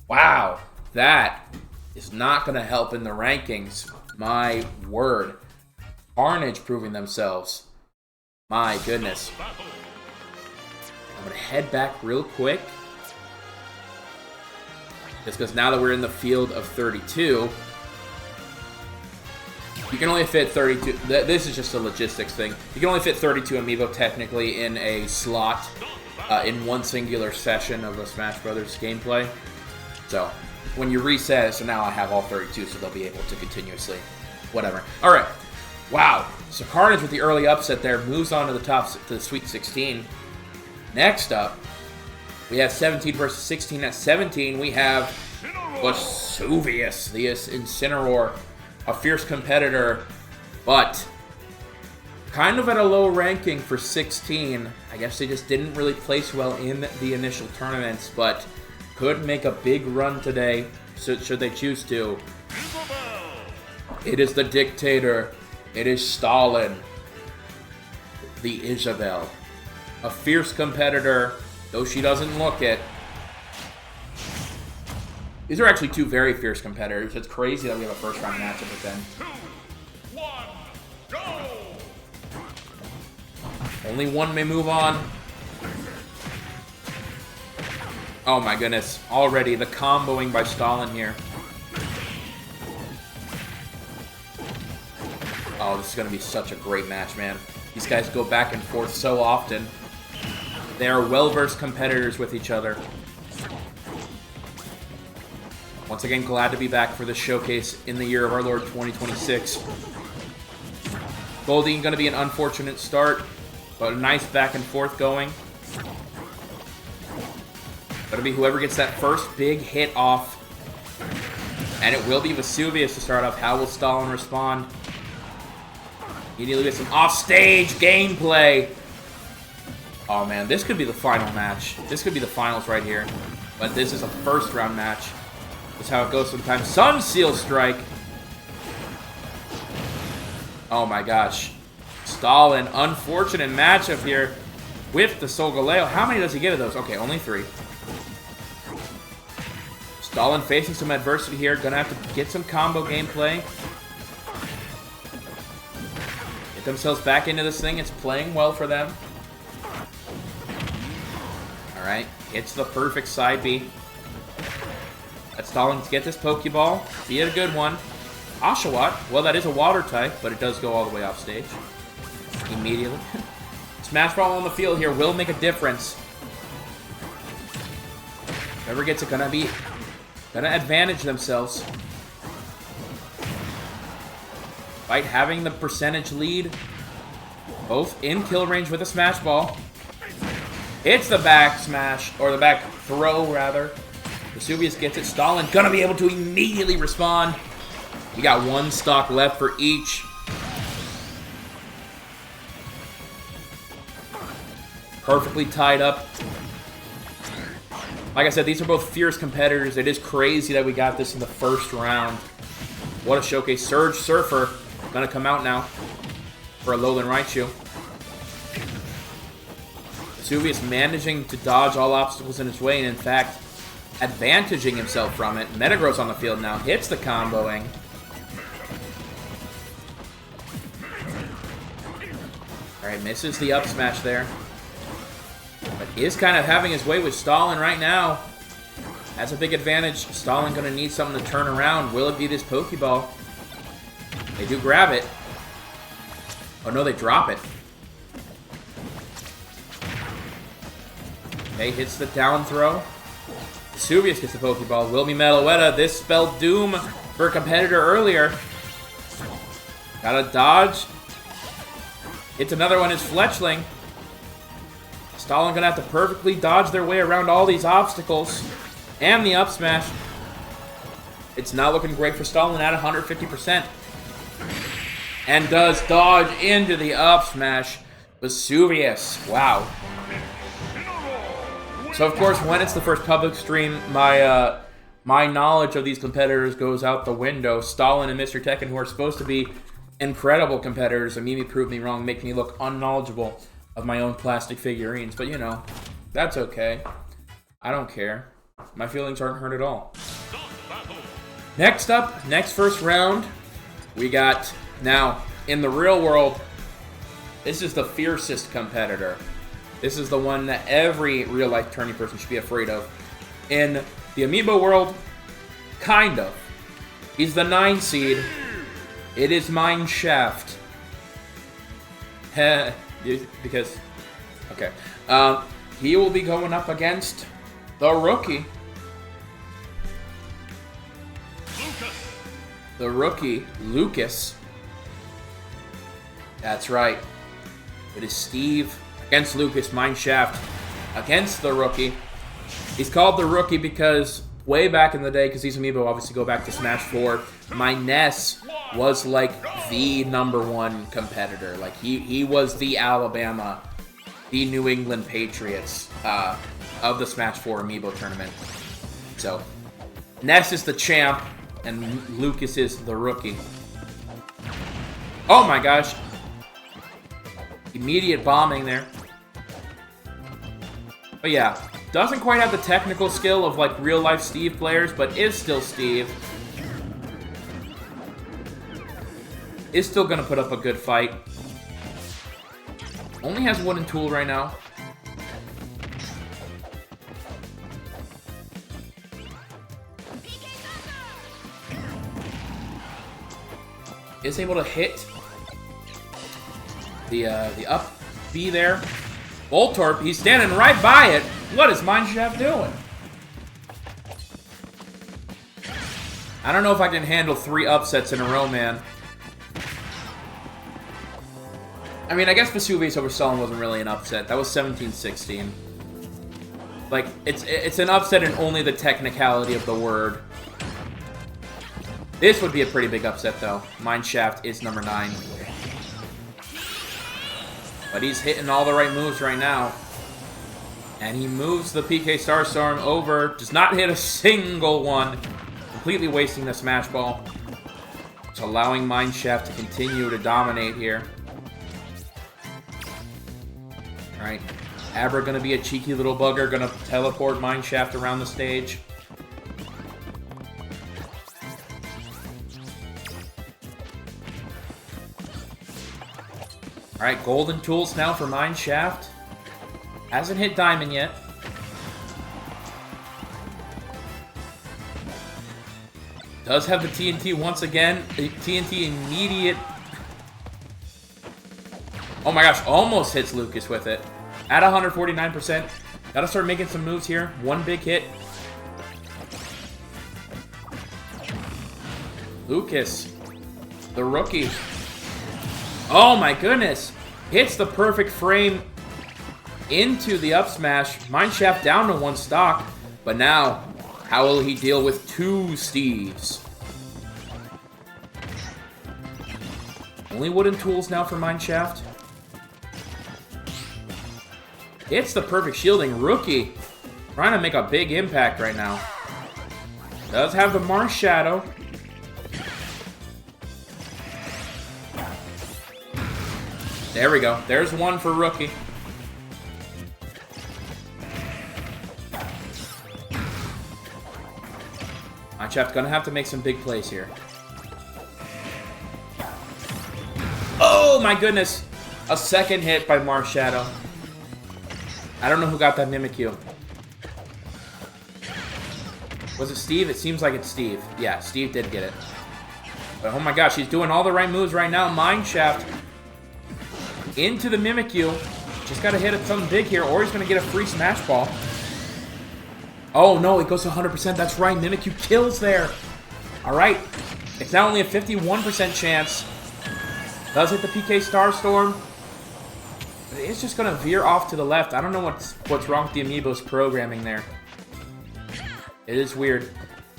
Wow, that is not going to help in the rankings. My word. Carnage proving themselves. My goodness. I'm going to head back real quick. Just because now that we're in the field of 32, you can only fit 32. This is just a logistics thing. You can only fit 32 Amiibo technically in a slot in one singular session of a Smash Brothers gameplay. So when you reset it, so now I have all 32, so they'll be able to continuously, whatever. All right, wow. So Carnage with the early upset there moves on to the Sweet 16. Next up, we have 17 versus 16. At 17, we have Vesuvius, the Incineroar, a fierce competitor, but kind of at a low ranking for 16. I guess they just didn't really place well in the initial tournaments, but could make a big run today, should they choose to. It is the Dictator. It is Stalin, the Isabel. A fierce competitor, though she doesn't look it. These are actually two very fierce competitors. It's crazy that we have a first round matchup with them. 2, 1, go! Only one may move on. Oh my goodness. Already the comboing by Stalin here. Oh, this is going to be such a great match, man. These guys go back and forth so often. They are well-versed competitors with each other. Once again, glad to be back for this showcase in the year of our Lord 2026. Goldie going to be an unfortunate start, but a nice back and forth going. Going to be whoever gets that first big hit off. And it will be Vesuvius to start off. How will Stalin respond? Immediately get some offstage gameplay. Oh man, this could be the final match. This could be the finals right here. But this is a first round match. That's how it goes sometimes. Sun Seal Strike. Oh my gosh. Stalin, unfortunate matchup here with the Solgaleo. How many does he get of those? Okay, only 3. Stalin facing some adversity here. Gonna have to get some combo gameplay. Get themselves back into this thing. It's playing well for them. Alright, hits the perfect side B. Let Stalin get this Pokeball. Be it a good one. Oshawott, well that is a water type, but it does go all the way off stage. Immediately. Smash Ball on the field here will make a difference. Whoever gets it gonna advantage themselves. Despite having the percentage lead, both in kill range with a Smash Ball. It's the back smash, or the back throw rather. Vesuvius gets it. Stalin gonna be able to immediately respond. We got 1 stock left for each. Perfectly tied up. Like I said, these are both fierce competitors. It is crazy that we got this in the first round. What a showcase. Surge Surfer gonna come out now for a Alolan Raichu. Vesuvius managing to dodge all obstacles in his way, and in fact, advantaging himself from it. Metagross on the field now. Hits the comboing. Alright, misses the up smash there. But is kind of having his way with Stalin right now. That's a big advantage. Stalin going to need something to turn around. Will it be this Pokeball? They do grab it. Oh no, they drop it. Okay, hits the down throw. Vesuvius gets the Pokeball. Will be Metaletta. This spelled doom for a competitor earlier. Gotta dodge. Hits another one. Is Fletchling. Stalin gonna have to perfectly dodge their way around all these obstacles. And the up smash. It's not looking great for Stalin at 150%. And does dodge into the up smash. Vesuvius. Wow. So of course, when it's the first public stream, my knowledge of these competitors goes out the window. Stalin and Mr. Tekken, who are supposed to be incredible competitors, immediately proved me wrong, making me look unknowledgeable of my own plastic figurines. But you know, that's okay. I don't care. My feelings aren't hurt at all. Next up, next first round, we got, now, in the real world, this is the fiercest competitor. This is the one that every real-life tourney person should be afraid of. In the Amiibo world, kind of. He's the 9 seed. It is Mine Shaft. Because, okay. He will be going up against the rookie. the rookie, Lucas. That's right. It is Steve against Lucas, Mineshaft against the rookie. He's called the rookie because way back in the day, because these Amiibo obviously go back to Smash 4, my Ness was like the #1 competitor. Like he was the Alabama, the New England Patriots of the Smash 4 Amiibo tournament. So Ness is the champ and Lucas is the rookie. Oh my gosh. Immediate bombing there. But yeah, doesn't quite have the technical skill of like real life Steve players, but is still Steve. Is still gonna put up a good fight. Only has wooden tool right now. Is able to hit the up B there. Voltorb, he's standing right by it. What is Mineshaft doing? I don't know if I can handle 3 upsets in a row, man. I mean, I guess Vesuvius over Sullen wasn't really an upset. That was 17-16. Like, it's an upset in only the technicality of the word. This would be a pretty big upset, though. Mineshaft is number 9. But he's hitting all the right moves right now. And he moves the PK Starstorm over. Does not hit a single one. Completely wasting the Smash Ball. It's allowing Mineshaft to continue to dominate here. Alright. Abra gonna be a cheeky little bugger. Gonna teleport Mineshaft around the stage. Alright, golden tools now for Mineshaft. Hasn't hit diamond yet. Does have the TNT once again. The TNT immediate. Oh my gosh, almost hits Lucas with it. At 149%. Gotta start making some moves here. One big hit. Lucas, the rookie. Oh my goodness. Hits the perfect frame into the up smash. Mineshaft down to 1 stock. But now, how will he deal with 2 Steves? Only wooden tools now for Mineshaft. It's the perfect shielding. Rookie trying to make a big impact right now. Does have the Mars Shadow. There we go. There's one for Rookie. Mineshaft's gonna have to make some big plays here. Oh my goodness! A second hit by Mars Shadow. I don't know who got that Mimikyu. Was it Steve? It seems like it's Steve. Yeah, Steve did get it. But oh my gosh, he's doing all the right moves right now. Mineshaft into the Mimikyu. Just gotta hit something big here, or he's gonna get a free Smash Ball. Oh no, it goes to 100%. That's right, Mimikyu kills there. Alright, it's now only a 51% chance. Does hit the PK Starstorm. But it's just gonna veer off to the left. I don't know what's wrong with the Amiibo's programming there. It is weird.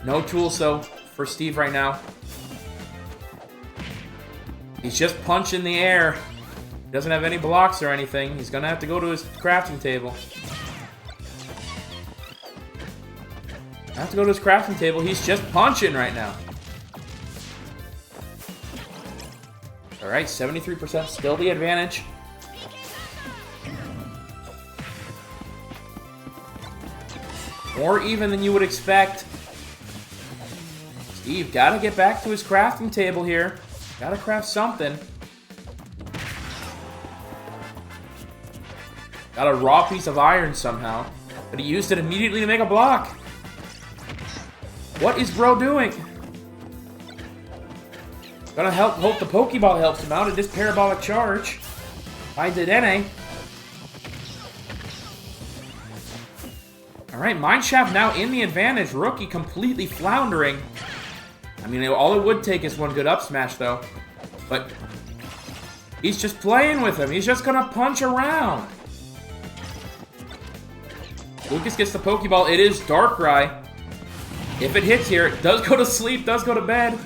No tools though for Steve right now. He's just punching the air. He doesn't have any blocks or anything. He's gonna have to go to his crafting table. I have to go to his crafting table. He's just punching right now. Alright, 73%. Still the advantage. More even than you would expect. Steve, gotta get back to his crafting table here. Gotta craft something. Got a raw piece of iron somehow. But he used it immediately to make a block. What is bro doing? Gonna hope the Pokeball helps him out at this parabolic charge. By Dedenne. Alright, Mineshaft now in the advantage. Rookie completely floundering. I mean, all it would take is one good up smash, though. But he's just playing with him. He's just gonna punch around. Lucas gets the Pokeball. It is Darkrai. If it hits here, it does go to sleep, does go to bed.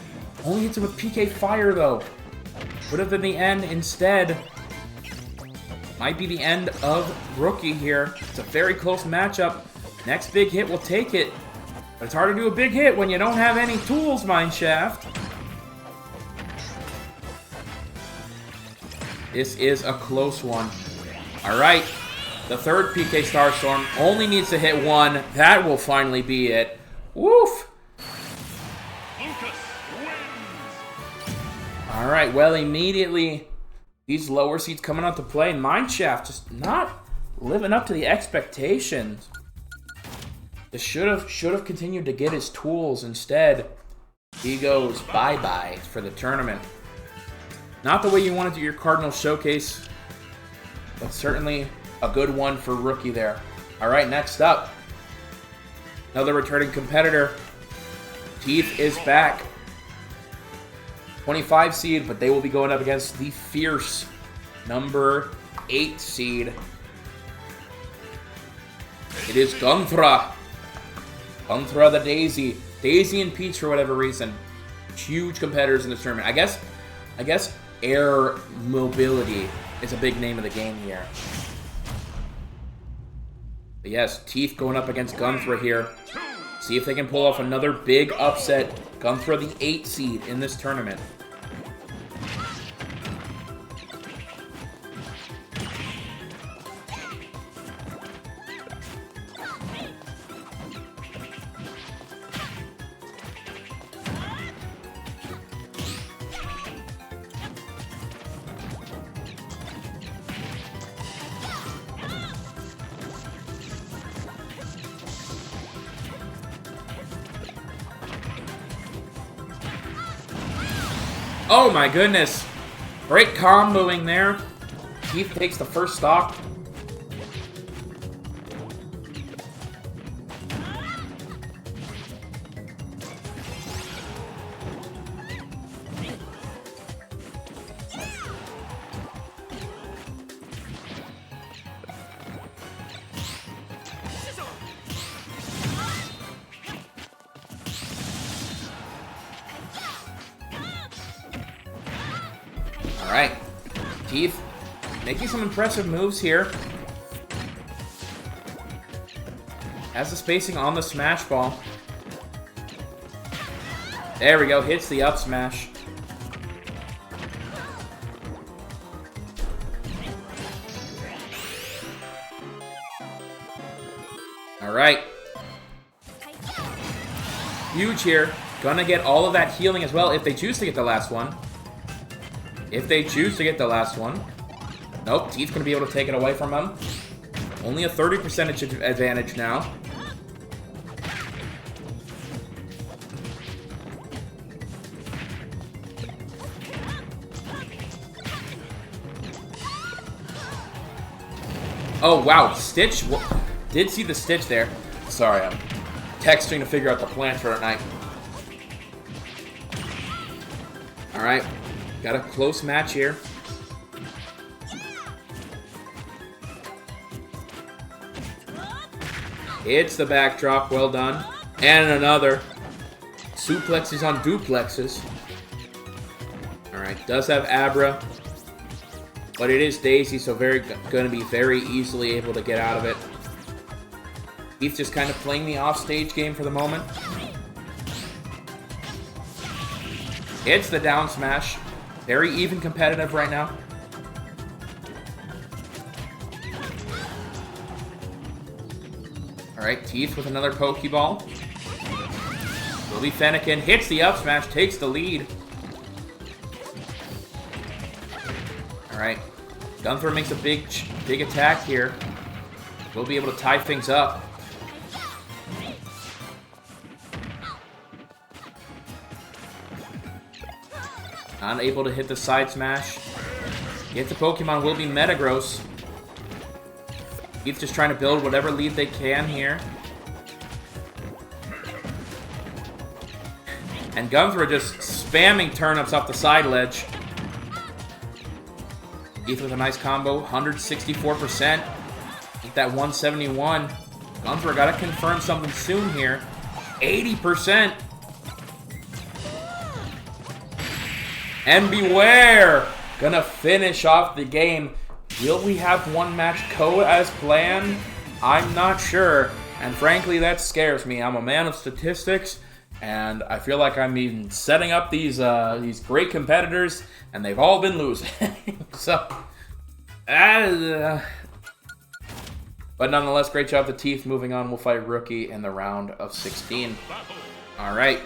Only hits him with PK Fire, though. Would have been the end instead. Might be the end of Rookie here. It's a very close matchup. Next big hit will take it. But it's hard to do a big hit when you don't have any tools, Mineshaft. This is a close one. Alright. The third PK Starstorm only needs to hit one. That will finally be it. Woof! Alright, well, immediately, these lower seeds coming out to play. Mineshaft just not living up to the expectations. Just should have continued to get his tools. Instead, he goes bye-bye for the tournament. Not the way you want to do your Cardinal showcase, but certainly a good one for Rookie there. Alright, next up, another returning competitor. Teeth is back. 25 seed, but they will be going up against the fierce number 8 seed. It is Gunthra. Gunthra the Daisy. Daisy and Peach, for whatever reason, huge competitors in this tournament. I guess air mobility is a big name of the game here. But yes, Teeth going up against Gunthra here. See if they can pull off another big upset. Gunthra the 8 seed in this tournament. Oh my goodness. Great comboing there. Teeth takes the first stock. Alright. Teeth making some impressive moves here. Has the spacing on the smash ball. There we go. Hits the up smash. Alright. Huge here. Gonna get all of that healing as well if they choose to get the last one. If they choose to get the last one. Nope, Teeth's going to be able to take it away from him. Only a 30% advantage now. Oh, wow. Stitch? Did see the Stitch there. Sorry, I'm texting to figure out the plans for tonight. Alright. Got a close match here. It's the backdrop. Well done. And another. Suplexes on duplexes. Alright, does have Abra. But it is Daisy, so going to be very easily able to get out of it. He's just kind of playing the offstage game for the moment. It's the down smash. Very even competitive right now. Alright, Teeth with another Pokeball. Will be Fennekin. Hits the up smash, takes the lead. Alright. Gunthra makes a big attack here. We'll be able to tie things up. Unable to hit the side smash. Get the Pokemon will be Metagross. He's just trying to build whatever lead they can here. And Gunther just spamming turnips off the side ledge. Ether with a nice combo, 164%. Get that 171. Gunther gotta confirm something soon here. 80%. And beware! Gonna finish off the game. Will we have one match code as planned? I'm not sure. And frankly, that scares me. I'm a man of statistics, and I feel like I'm even setting up these great competitors, and they've all been losing. So, but nonetheless, great job to Teeth. Moving on, we'll fight Rookie in the round of 16. All right.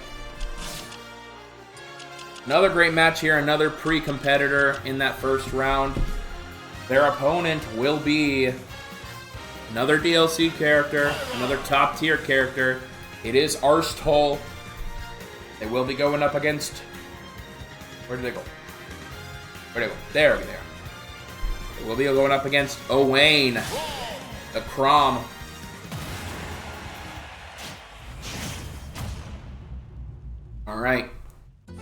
Another great match here, another pre-competitor in that first round. Their opponent will be another DLC character, another top-tier character. It is Arsthol. They will be going up against... Where did they go? Where did they go? There, there. They will be going up against Owain, the Crom. All right.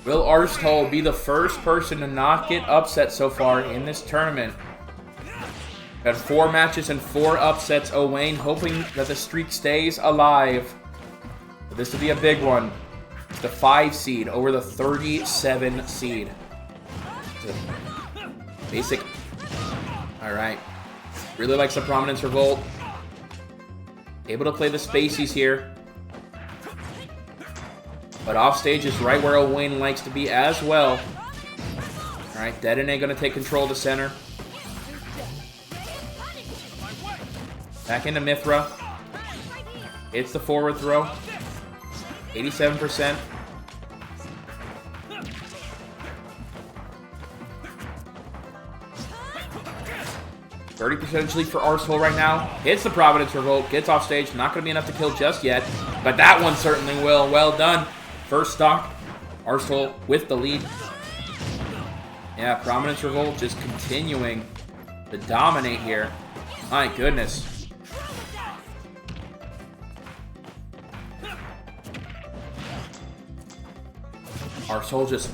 Will Arsthol be the first person to not get upset so far in this tournament? Got 4 matches and 4 upsets. Owain hoping that the streak stays alive. But this will be a big one. It's the 5 seed over the 37 seed. Basic. Alright. Really likes the Prominence Revolt. Able to play the Spaceys here. But offstage is right where Owain likes to be as well. Alright, Dedenne gonna take control of the center. Back into Mithra. Hits the forward throw. 87%. %30 lead for Arsthol right now. Hits the Providence Revolt. Gets off stage. Not going to be enough to kill just yet. But that one certainly will. Well done. First stock. Arsthol with the lead. Yeah, Prominence Revolt just continuing to dominate here. My goodness. Arsthol just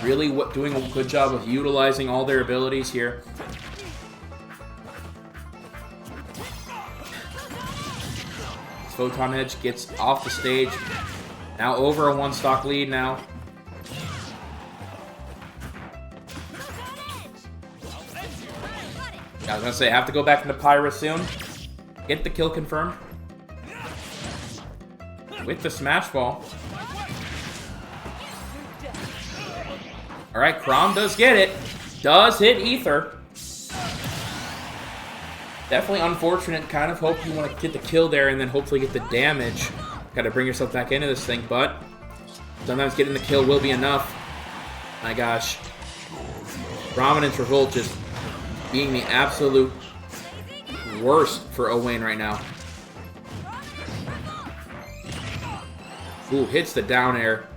really doing a good job of utilizing all their abilities here. Photon Edge gets off the stage. Now over a 1-stock lead now. I was gonna say, I have to go back into Pyra soon. Get the kill confirmed. With the Smash Ball. Alright, Crom does get it. Does hit Ether. Definitely unfortunate. Kind of hope you want to get the kill there and then hopefully get the damage. Got to bring yourself back into this thing, but sometimes getting the kill will be enough. My gosh. Prominence Revolt just being the absolute worst for Owain right now. Ooh, hits the down air.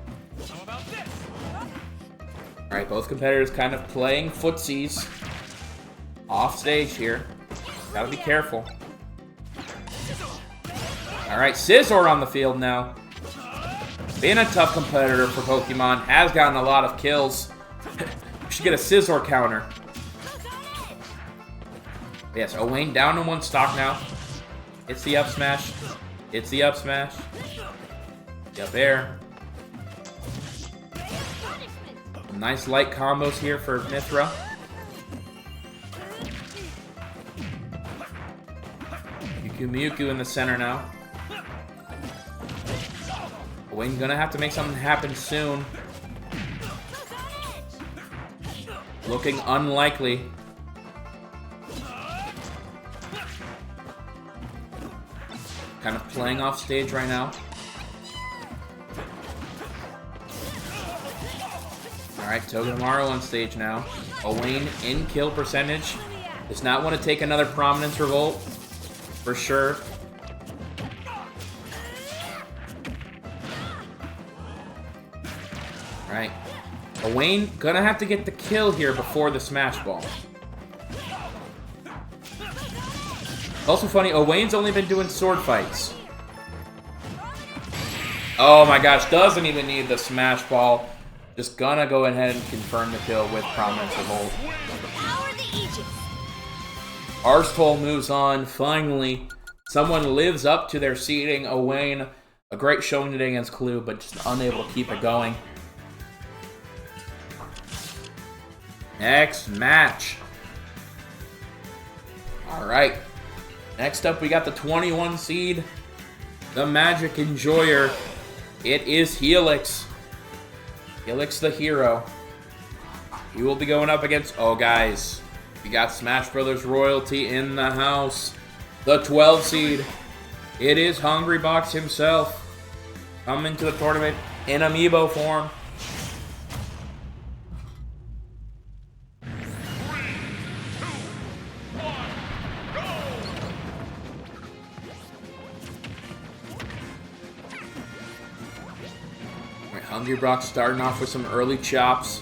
Alright, both competitors kind of playing footsies. Off stage here. Gotta be careful. Alright, Scizor on the field now. Being a tough competitor for Pokemon. Has gotten a lot of kills. We should get a Scizor counter. Yes, Owain down to 1 stock now. It's the up smash. It's the up smash. The up air. Nice light combos here for Mithra. Mewtwo in the center now. Owain gonna have to make something happen soon. Looking unlikely. Kind of playing off stage right now. Alright, Togedemaru on stage now. Owain in kill percentage. Does not want to take another Prominence Revolt. For sure. Right. Owain gonna have to get the kill here before the Smash Ball. Also funny, Owain's only been doing sword fights. Oh my gosh, doesn't even need the smash ball. Just gonna go ahead and confirm the kill with Prominence of Hold. Power the Aegis. Arseful moves on. Finally, someone lives up to their seeding. Owain, a great showing today against Clue, but just unable to keep it going. Next match. Alright. Next up, we got the 21 seed. The Magic Enjoyer. It is Helix. Helix the hero. He will be going up against... Oh, guys. We got Smash Brothers royalty in the house. The 12 seed. It is Hungrybox himself. Coming to the tournament in Amiibo form. Hungrybox starting off with some early chops.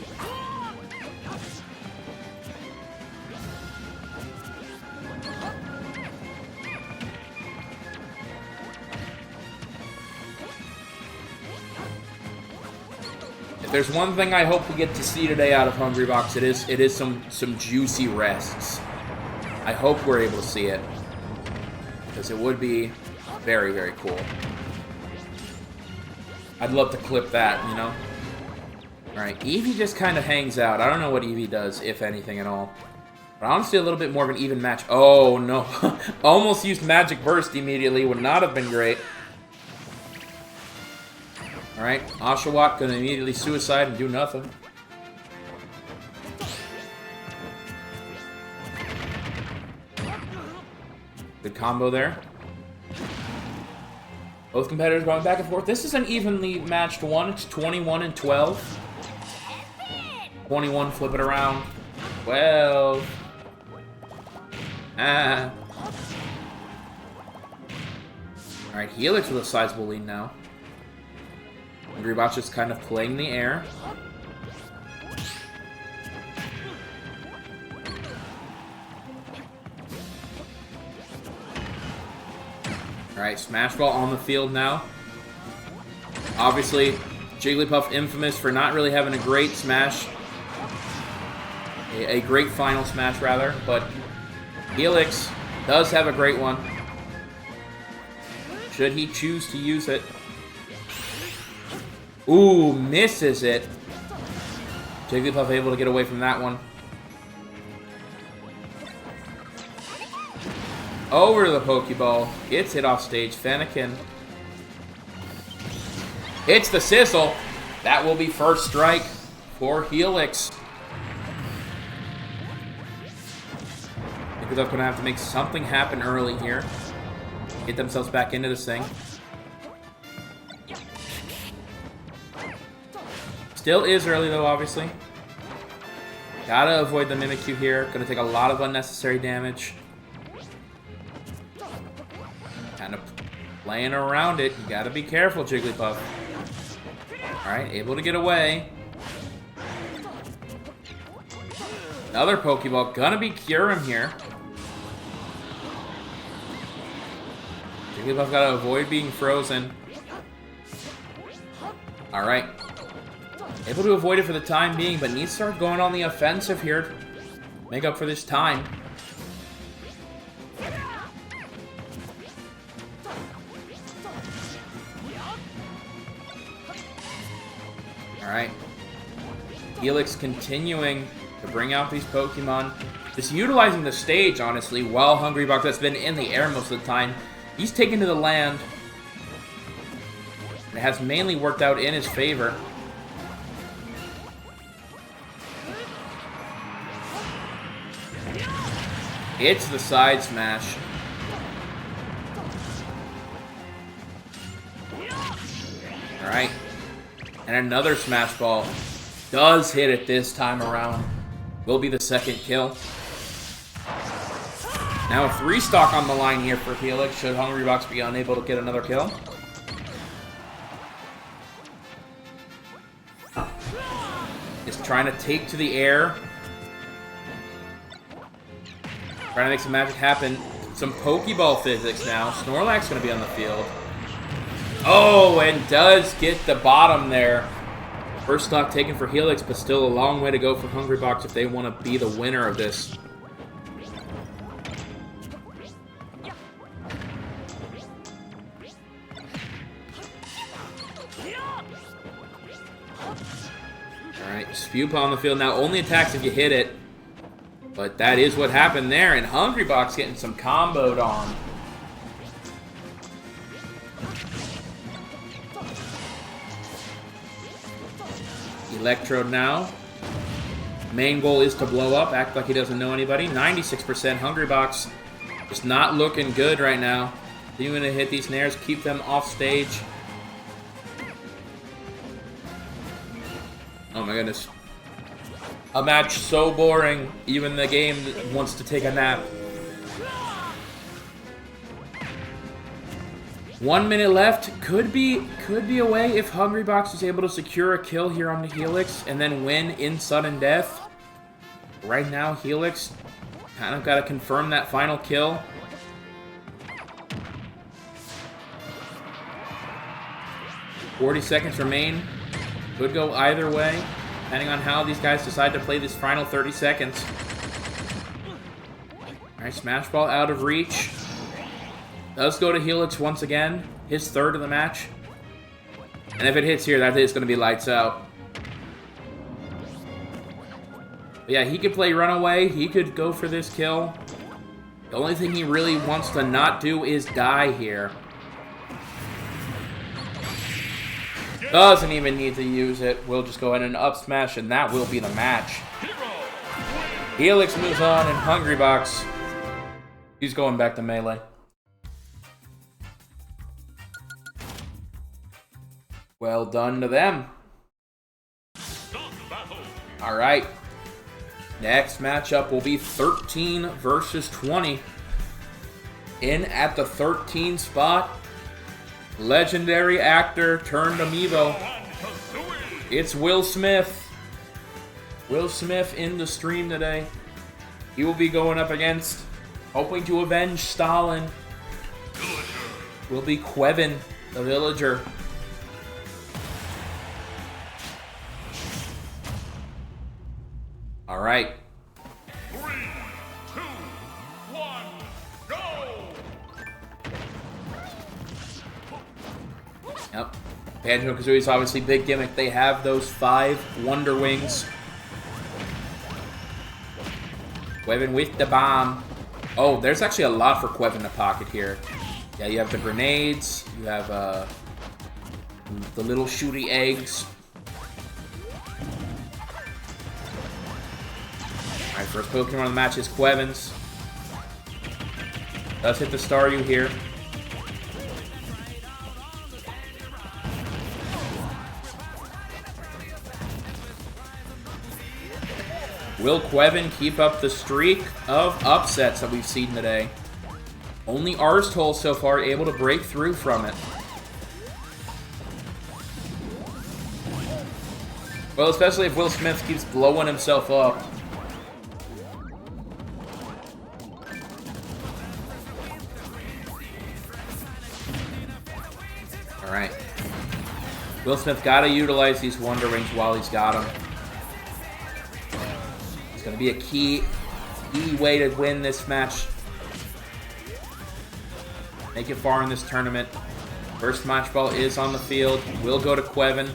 If there's one thing I hope we get to see today out of Hungrybox, it is some juicy rests. I hope we're able to see it, because it would be very, very cool. I'd love to clip that, you know? Alright, Eevee just kind of hangs out. I don't know what Eevee does, if anything at all. But honestly, a little bit more of an even match. Oh, no. Almost used Magic Burst immediately. Would not have been great. Alright, Oshawott gonna immediately suicide and do nothing. Good combo there. Both competitors going back and forth. This is an evenly matched one. It's 21 and 12. 21, flip it around. 12. Ah. Alright, Helix with a sizable lead now. Hungrybox just kind of playing the air. Alright, Smash Ball on the field now. Obviously, Jigglypuff infamous for not really having a great smash. A great final smash, rather. But Helix does have a great one. Should he choose to use it. Ooh, misses it. Jigglypuff able to get away from that one. Over to the Pokeball. Gets hit off stage. Fennekin. Hits the Sizzle. That will be first strike for Helix. Jigglypuff going to have to make something happen early here. Get themselves back into this thing. Still is early though, obviously. Gotta avoid the Mimikyu here. Gonna take a lot of unnecessary damage. Kind of playing around it. You gotta be careful, Jigglypuff. Alright, able to get away. Another Pokeball. Gonna be Kyurem here. Jigglypuff gotta avoid being frozen. Alright. Able to avoid it for the time being, but needs to start going on the offensive here. Make up for this time. Alright. Helix continuing to bring out these Pokemon. Just utilizing the stage, honestly, while Hungrybox has been in the air most of the time. He's taken to the land. And it has mainly worked out in his favor. It's the side smash. Alright. And another smash ball. Does hit it this time around. Will be the second kill. Now a 3-stock on the line here for Helix. Should Hungrybox be unable to get another kill. Just trying to take to the air. Trying to make some magic happen. Some Pokeball physics now. Snorlax going to be on the field. Oh, and does get the bottom there. First stock taken for Helix, but still a long way to go for Hungrybox if they want to be the winner of this. Alright, Spupa on the field now. Only attacks if you hit it. But that is what happened there, and Hungrybox getting some comboed on. Electrode now. Main goal is to blow up, act like he doesn't know anybody. 96% Hungrybox. Just not looking good right now. You're going to hit these snares, keep them off stage. Oh my goodness. A match so boring, even the game wants to take a nap. 1 minute left. Could be a way if Hungrybox is able to secure a kill here on the Helix and then win in sudden death. Right now, Helix kind of got to confirm that final kill. $40 seconds remain. Could go either way, depending on how these guys decide to play this final 30 seconds. Alright, Smash Ball out of reach. Does go to Helix once again. His third of the match. And if it hits here, that is going to be lights out. But yeah, he could play Runaway. He could go for this kill. The only thing he really wants to not do is die here. Doesn't even need to use it. We'll just go ahead and up smash, and that will be the match. Helix moves on, and Hungrybox, he's going back to Melee. Well done to them. Alright. Next matchup will be 13 versus 20. In at the 13 spot, legendary actor turned Amiibo. It's Will Smith. Will Smith in the stream today. He will be going up against, hoping to avenge Stalin, will be Quevin, the villager. All right. 3, 2, 1, go! Yep. Banjo-Kazooie's obviously big gimmick. They have those 5 Wonder Wings. Quevin with the bomb. Oh, there's actually a lot for Quevin to pocket here. Yeah, you have the grenades. You have the little shooty eggs. Alright, first Pokemon of the match is Quevin's. Does hit the Staryu here. Will Quevin keep up the streak of upsets that we've seen today? Only Arsetoll so far able to break through from it. Well, especially if Will Smith keeps blowing himself up. Alright. Will Smith gotta utilize these Wonder Rings while he's got them. It's gonna be a key way to win this match. Make it far in this tournament. First Smash Ball is on the field. Will go to Quevin.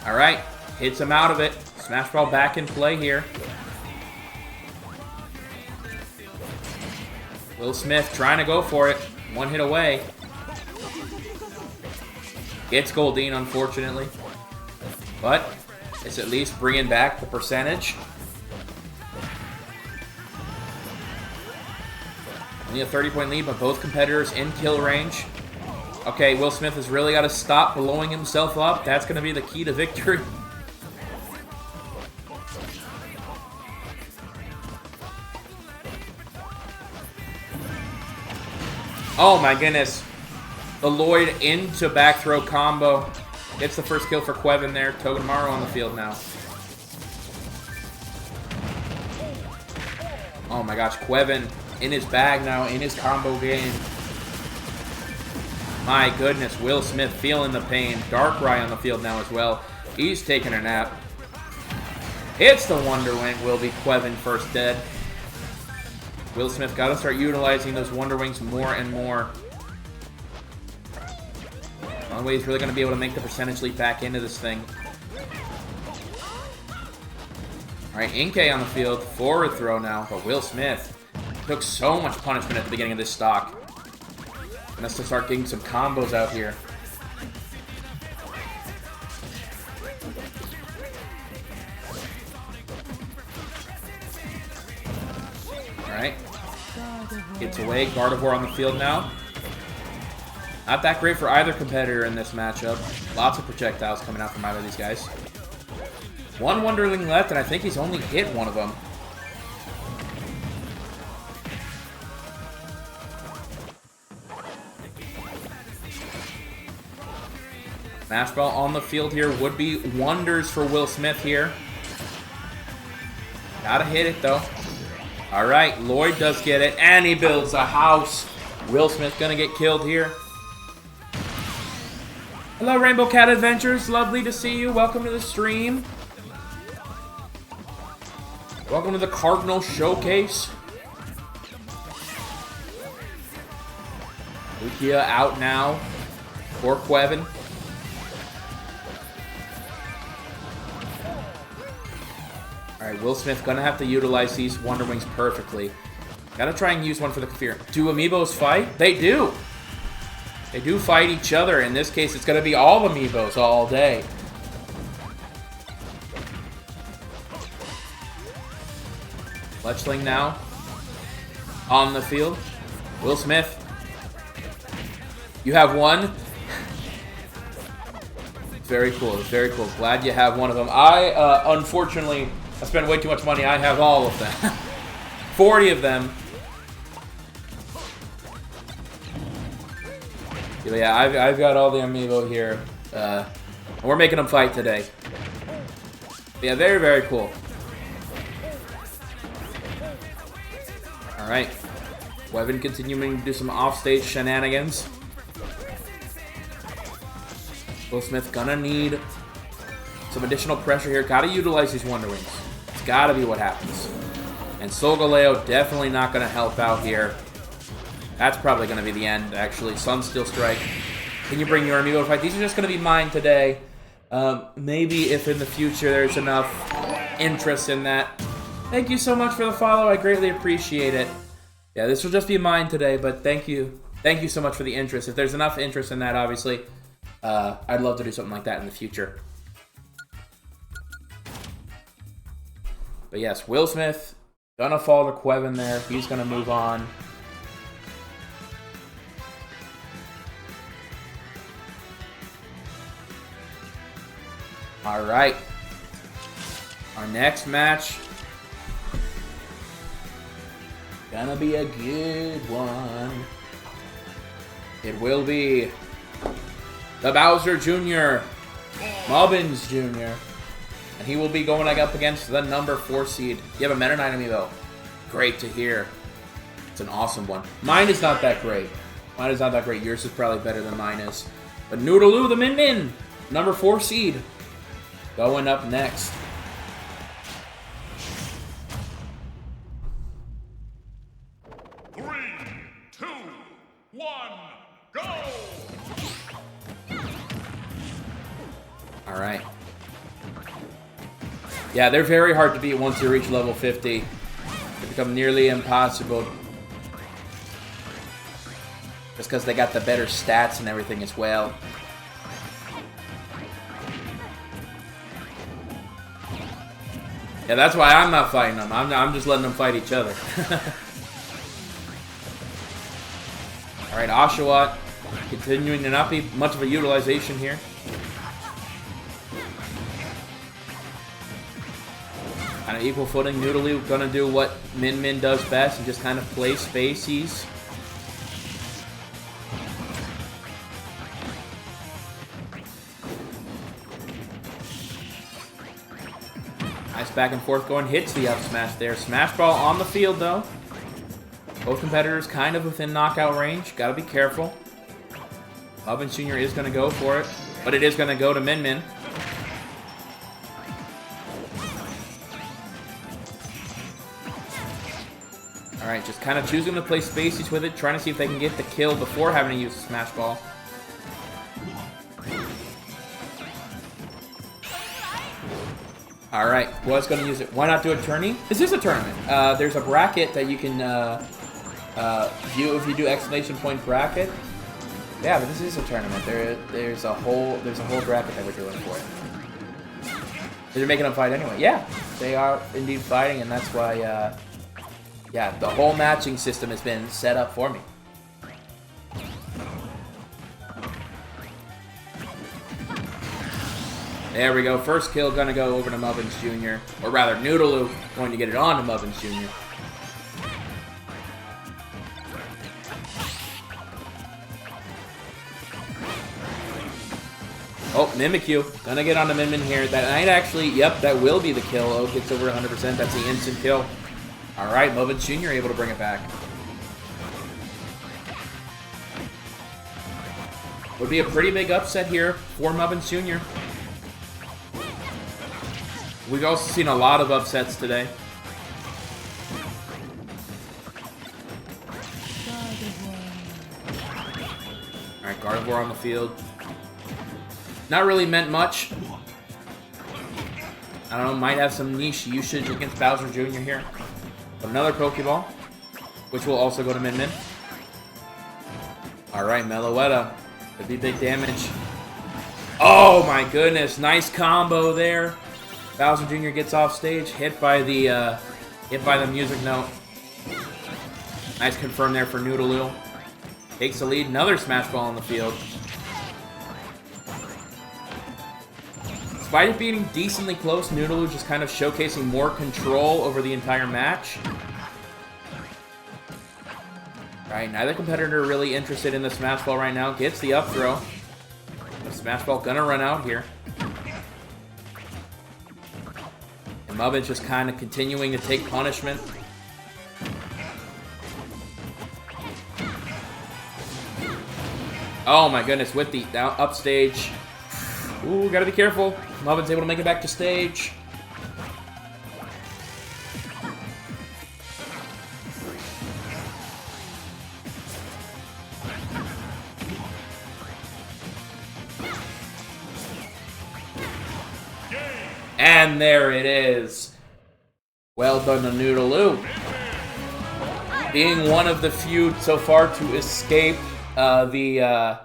Alright, hits him out of it. Smash Ball back in play here. Will Smith trying to go for it. One hit away. Gets Goldeen, unfortunately. But it's at least bringing back the percentage. Only a 30-point lead, but both competitors in kill range. Okay, Will Smith has really got to stop blowing himself up. That's going to be the key to victory. Oh my goodness. The Lloyd into back throw combo. Gets the first kill for Quevin there. Togedemaru on the field now. Oh my gosh, Quevin in his bag now, in his combo game. My goodness, Will Smith feeling the pain. Darkrai on the field now as well. He's taking a nap. Hits the Wonder Wing. Will be Quevin first dead. Will Smith got to start utilizing those Wonder Wings more and more. The only way he's really going to be able to make the percentage leap back into this thing. Alright, Inkay on the field. Forward throw now. But Will Smith took so much punishment at the beginning of this stock. And has to start getting some combos out here. Alright. Gets away. Gardevoir on the field now. Not that great for either competitor in this matchup. Lots of projectiles coming out from either of these guys. One Wonderling left, and I think he's only hit one of them. Smash Ball on the field here would be wonders for Will Smith here. Gotta hit it, though. Alright, Lloyd does get it, and he builds a house. Will Smith gonna get killed here. Hello, Rainbow Cat Adventures. Lovely to see you. Welcome to the stream. Welcome to the Cardinal Showcase. Lugia out now for Quevin. Alright, Will Smith gonna have to utilize these Wonder Wings perfectly. Gotta try and use one for the Kafir. Do Amiibos fight? They do! They do fight each other. In this case, it's gonna be all Amiibos all day. Fletchling now on the field. Will Smith, you have one. Very cool, very cool. Glad you have one of them. Unfortunately, I spent way too much money. I have all of them. 40 of them. Yeah, I've got all the Amiibo here. And we're making them fight today. Yeah, very, very cool. Alright. Quevin continuing to do some offstage shenanigans. Will Smith gonna need some additional pressure here. Gotta utilize these Wonder Wings. It's gotta be what happens. And Solgaleo definitely not gonna help out here. That's probably gonna be the end, actually. Sunsteel Strike. Can you bring your Amiibo to fight? These are just gonna be mine today. Maybe if in the future there's enough interest in that. Thank you so much for the follow. I greatly appreciate it. Yeah, this will just be mine today, but thank you. Thank you so much for the interest. If there's enough interest in that, obviously, I'd love to do something like that in the future. But yes, Will Smith, gonna fall to Quevin there. He's gonna move on. Alright. Our next match. Gonna be a good one. It will be the Bowser Jr. Mubbins Jr. And he will be going up against the number 4 seed. You have a Meta Knight Amiibo. Great to hear. It's an awesome one. Mine is not that great. Mine is not that great. Yours is probably better than mine is. But Noodaloo, the Min Min, number 4 seed, going up next. Alright. Yeah, they're very hard to beat once you reach level 50. They become nearly impossible. Just because they got the better stats and everything as well. Yeah, that's why I'm not fighting them. I'm just letting them fight each other. Alright, Oshawott continuing to not be much of a utilization here. Kind of equal footing. Noodaloo gonna do what Min Min does best and just kind of play spaceys. Nice back and forth going. Hits the up smash there. Smash Ball on the field though. Both competitors kind of within knockout range. Gotta be careful. Mubbins Jr. is gonna go for it, but it is gonna go to Min Min. Alright, just kind of choosing to play spacies with it, trying to see if they can get the kill before having to use the Smash Ball. Alright, was going to use it. Why not do a tourney? This is a tournament. There's a bracket that you can view if you do exclamation point bracket. Yeah, but this is a tournament. There's a whole bracket that we're doing for it. They're making them fight anyway. Yeah, they are indeed fighting, and that's why, yeah, the whole matching system has been set up for me. There we go. First kill gonna go over to Mubbins Jr. Or rather, Noodaloo going to get it on to Mubbins Jr. Oh, Mimikyu. Gonna get on to Min Min here. That might actually, yep, that will be the kill. Oh, gets over 100%. That's the instant kill. Alright, Mubbins Jr. able to bring it back. Would be a pretty big upset here for Mubbins Jr. We've also seen a lot of upsets today. Alright, Gardevoir on the field. Not really meant much. I don't know, might have some niche usage against Bowser Jr. here. But another Pokeball, which will also go to Min Min. Alright, Meloetta. Could be big damage. Oh my goodness, nice combo there. Bowser Jr. gets off stage, hit by the music note. Nice confirm there for Noodaloo. Takes the lead, another Smash Ball on the field. Despite it being decently close, Noodaloo just kind of showcasing more control over the entire match. Alright, neither competitor really interested in the Smash Ball right now. Gets the up throw. The Smash Ball gonna run out here. And Mubbins just kind of continuing to take punishment. Oh my goodness, with the down up stage. Ooh, gotta be careful. Mubbins able to make it back to stage. And there it is. Well done to Noodaloo. Being one of the few so far to escape the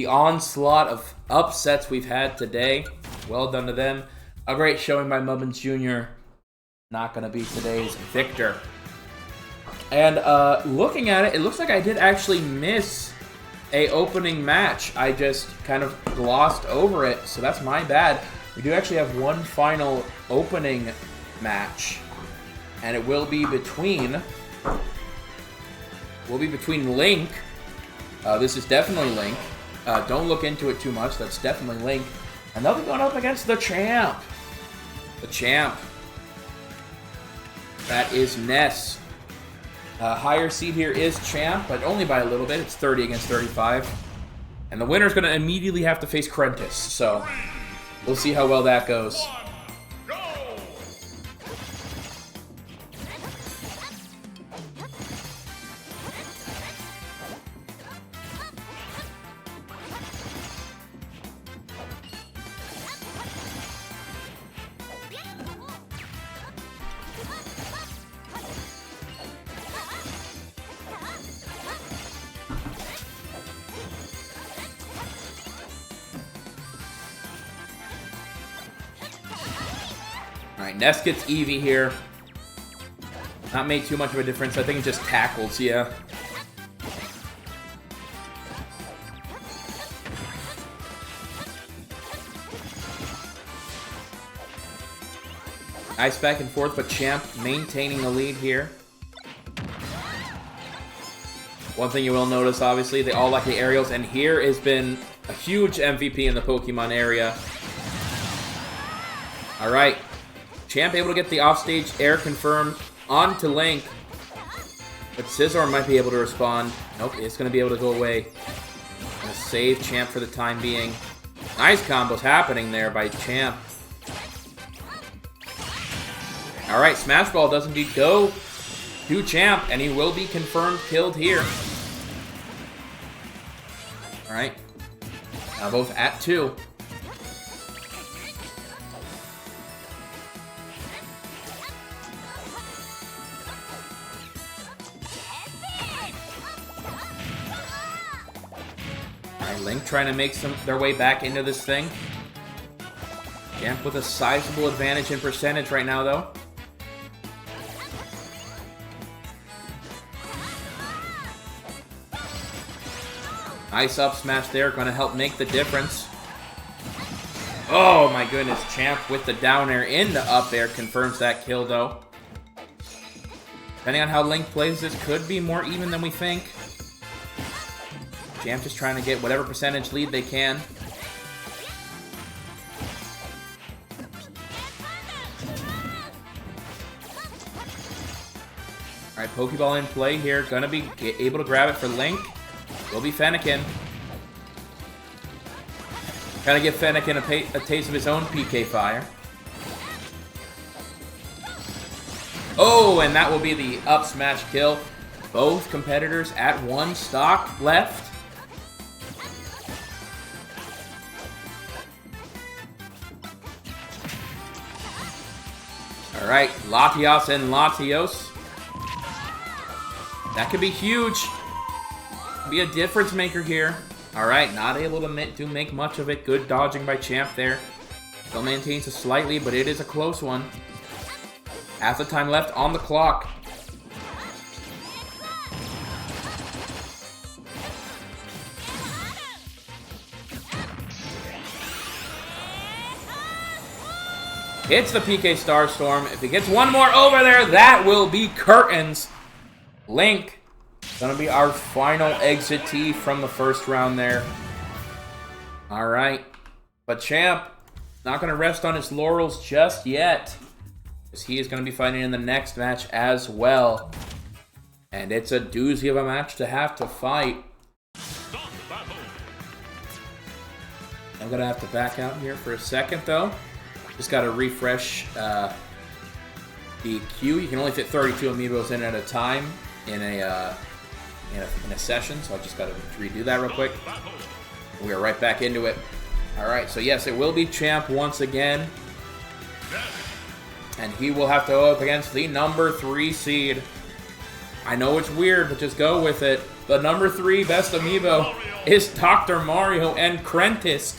onslaught of upsets we've had today. Well done to them. A great showing by Mubbins Jr. Not going to be today's victor. And looking at it, it looks like I did actually miss a opening match. I just kind of glossed over it, so that's my bad. We do actually have one final opening match, and it will be between Link. This is definitely Link. Don't look into it too much. That's definitely Link. And they'll be going up against the champ. The champ. That is Ness. Higher seed here is champ, but only by a little bit. It's 30 against 35. And the winner's going to immediately have to face Krentis. So we'll see how well that goes. Alright, Ness gets Eevee here. Not made too much of a difference. I think it just tackles, yeah. Nice back and forth, but Champ maintaining the lead here. One thing you will notice, obviously, they all like the aerials, and here has been a huge MVP in the Pokemon area. Alright. Champ able to get the offstage air confirmed onto Link. But Scizor might be able to respond. Nope, it's going to be able to go away. Gonna save Champ for the time being. Nice combos happening there by Champ. Alright, Smash Ball does indeed go to Champ, and he will be confirmed killed here. Alright. Now both at 2. Link trying to make their way back into this thing. Champ with a sizable advantage in percentage right now, though. Nice up smash there, going to help make the difference. Oh my goodness, Champ with the down air into up air confirms that kill, though. Depending on how Link plays this, could be more even than we think. Champ just trying to get whatever percentage lead they can. Alright, Pokeball in play here. Gonna be able to grab it for Link. Will be Fennekin. Gotta give Fennekin a taste of his own PK Fire. Oh, and that will be the up smash kill. Both competitors at 1 stock left. Alright, Latios and Latios. That could be huge. Be a difference maker here. Alright, not able to make much of it. Good dodging by Champ there. Still maintains it slightly, but it is a close one. Half the time left on the clock. Hits the PK Starstorm. If he gets one more over there, that will be curtains. Link, gonna be our final exit T from the first round there. Alright. But Champ, not gonna rest on his laurels just yet, because he is gonna be fighting in the next match as well. And it's a doozy of a match to have to fight. I'm gonna have to back out here for a second though. Just got to refresh the queue. You can only fit 32 amiibos in at a time in a session, so I just got to redo that real quick. We are right back into it. All right, so yes, it will be Champ once again, and he will have to go up against the number 3 seed. I know it's weird, but just go with it. The number 3 best amiibo is Dr. Mario and Krentis.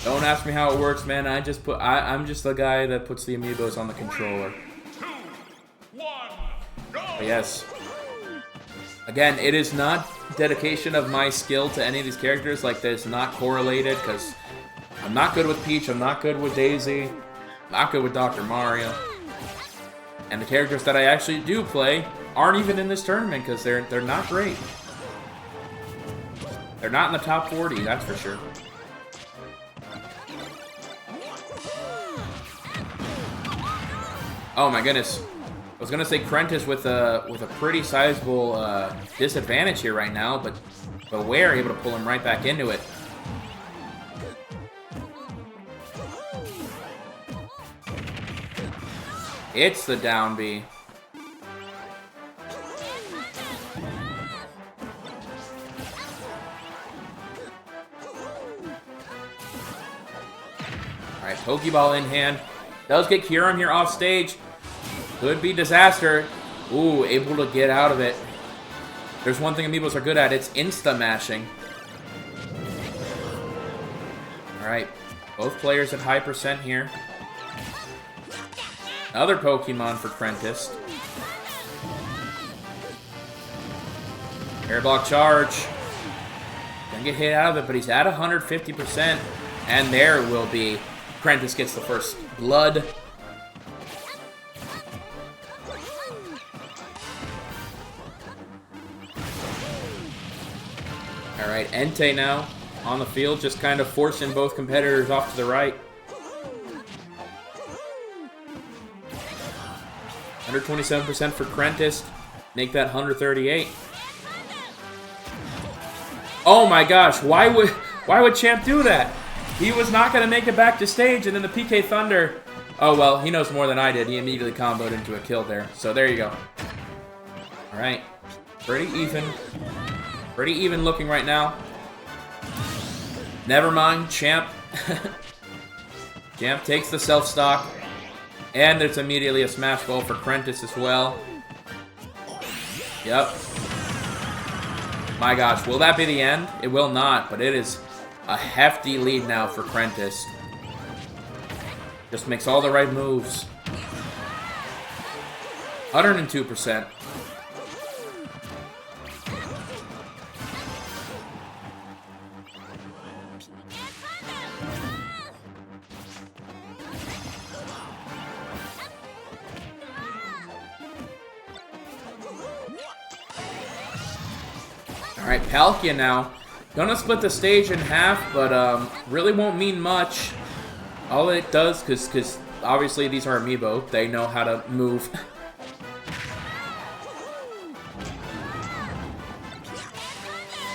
Don't ask me how it works, man. I'm just the guy that puts the amiibos on the controller. 3, 2, 1, go! But yes. Again, it is not dedication of my skill to any of these characters. Like, that's not correlated, because I'm not good with Peach, I'm not good with Daisy, I'm not good with Dr. Mario. And the characters that I actually do play aren't even in this tournament, because they're not great. They're not in the top 40, that's for sure. Oh my goodness. I was gonna say Krentis with a pretty sizable disadvantage here right now, but Beware able to pull him right back into it. It's the down B. Alright, Pokeball in hand. Does get Kieran here off stage. Could be disaster. Ooh, able to get out of it. There's one thing Amiibos are good at. It's insta-mashing. Alright. Both players at high percent here. Another Pokemon for Krentis. Air block charge. Gonna get hit out of it, but he's at 150%. And there will be... Krentis gets the first blood. Alright, Entei now on the field, just kind of forcing both competitors off to the right. 127% for Prentice. Make that 138. Oh my gosh, why would Champ do that? He was not going to make it back to stage, and then the PK Thunder... Oh, well, he knows more than I did. He immediately comboed into a kill there. So there you go. All right. Pretty even. Pretty even looking right now. Never mind, Champ. Champ takes the self-stock. And there's immediately a smash ball for Prentice as well. Yep. My gosh, will that be the end? It will not, but it is a hefty lead now for Prentice. Just makes all the right moves. 102%. Alright, Palkia now. Gonna split the stage in half, but really won't mean much. All it does, because obviously these are Amiibo, they know how to move.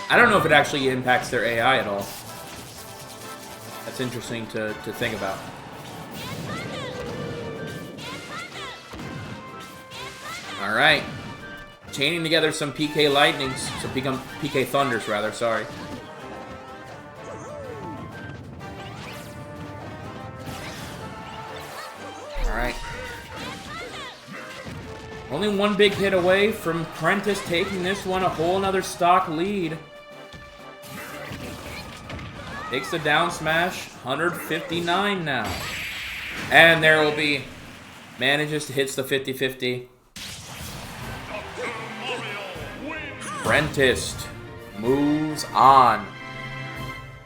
I don't know if it actually impacts their AI at all. That's interesting to think about. Alright. Chaining together some PK Lightnings, some PK Thunders, rather, sorry. Alright. Only one big hit away from Prentice taking this one a whole nother stock lead. Takes the down smash, 159 now. And there will be, manages to hit the 50-50. Prentice moves on.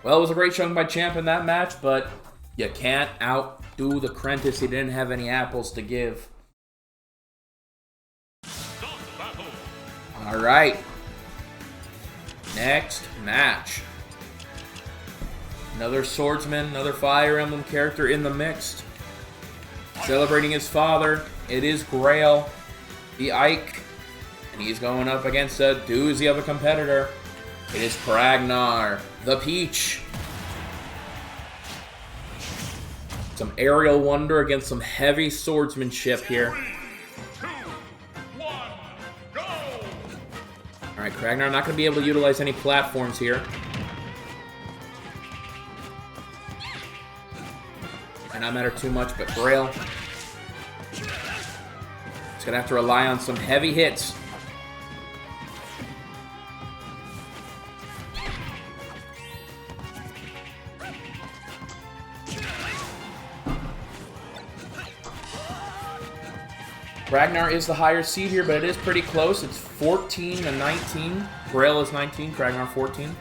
Well, it was a great showing by Champ in that match, but you can't outdo the Prentice. He didn't have any apples to give. All right. Next match. Another swordsman, another Fire Emblem character in the mix. Celebrating his father, it is Grail, the Ike. And he's going up against a doozy of a competitor. It is Ragnar, the Peach. Some aerial wonder against some heavy swordsmanship here. 3, 2, 1, go! Alright, Ragnar not going to be able to utilize any platforms here. Might not matter too much, but Grail. He's going to have to rely on some heavy hits. Ragnar is the higher seed here, but it is pretty close. It's 14 to 19. Grail is 19, Ragnar 14.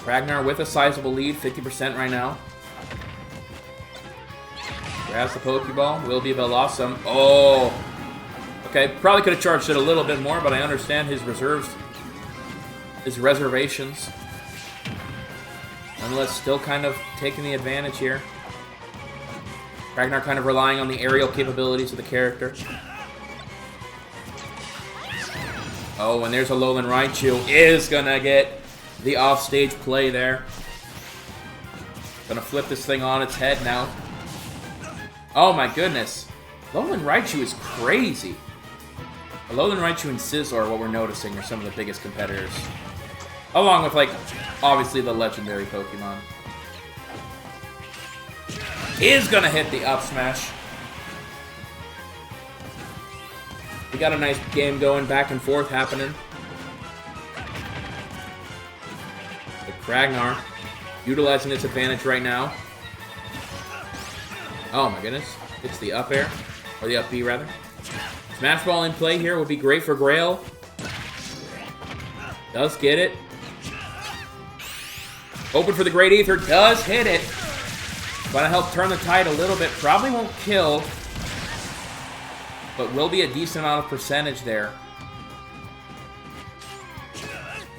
Ragnar with a sizable lead, 50% right now. Grabs the Pokeball, will be Velosum. Oh! Okay, probably could have charged it a little bit more, but I understand his reserves. His reservations. Nonetheless, still kind of taking the advantage here. Ragnar kind of relying on the aerial capabilities of the character. Oh, and there's a Alolan Raichu. Is gonna get the offstage play there. Gonna flip this thing on its head now. Oh my goodness. Alolan Raichu is crazy. Alolan Raichu and Scizor, what we're noticing, are some of the biggest competitors. Along with, like, obviously the legendary Pokemon. Is gonna hit the up smash. We got a nice game going, back and forth happening. With Ragnar utilizing its advantage right now. Oh my goodness. It's the up air. Or the up B, rather. Smash Ball in play here would be great for Grail. Does get it. Open for the Great Ether. Does hit it. Gonna help turn the tide a little bit. Probably won't kill. But will be a decent amount of percentage there.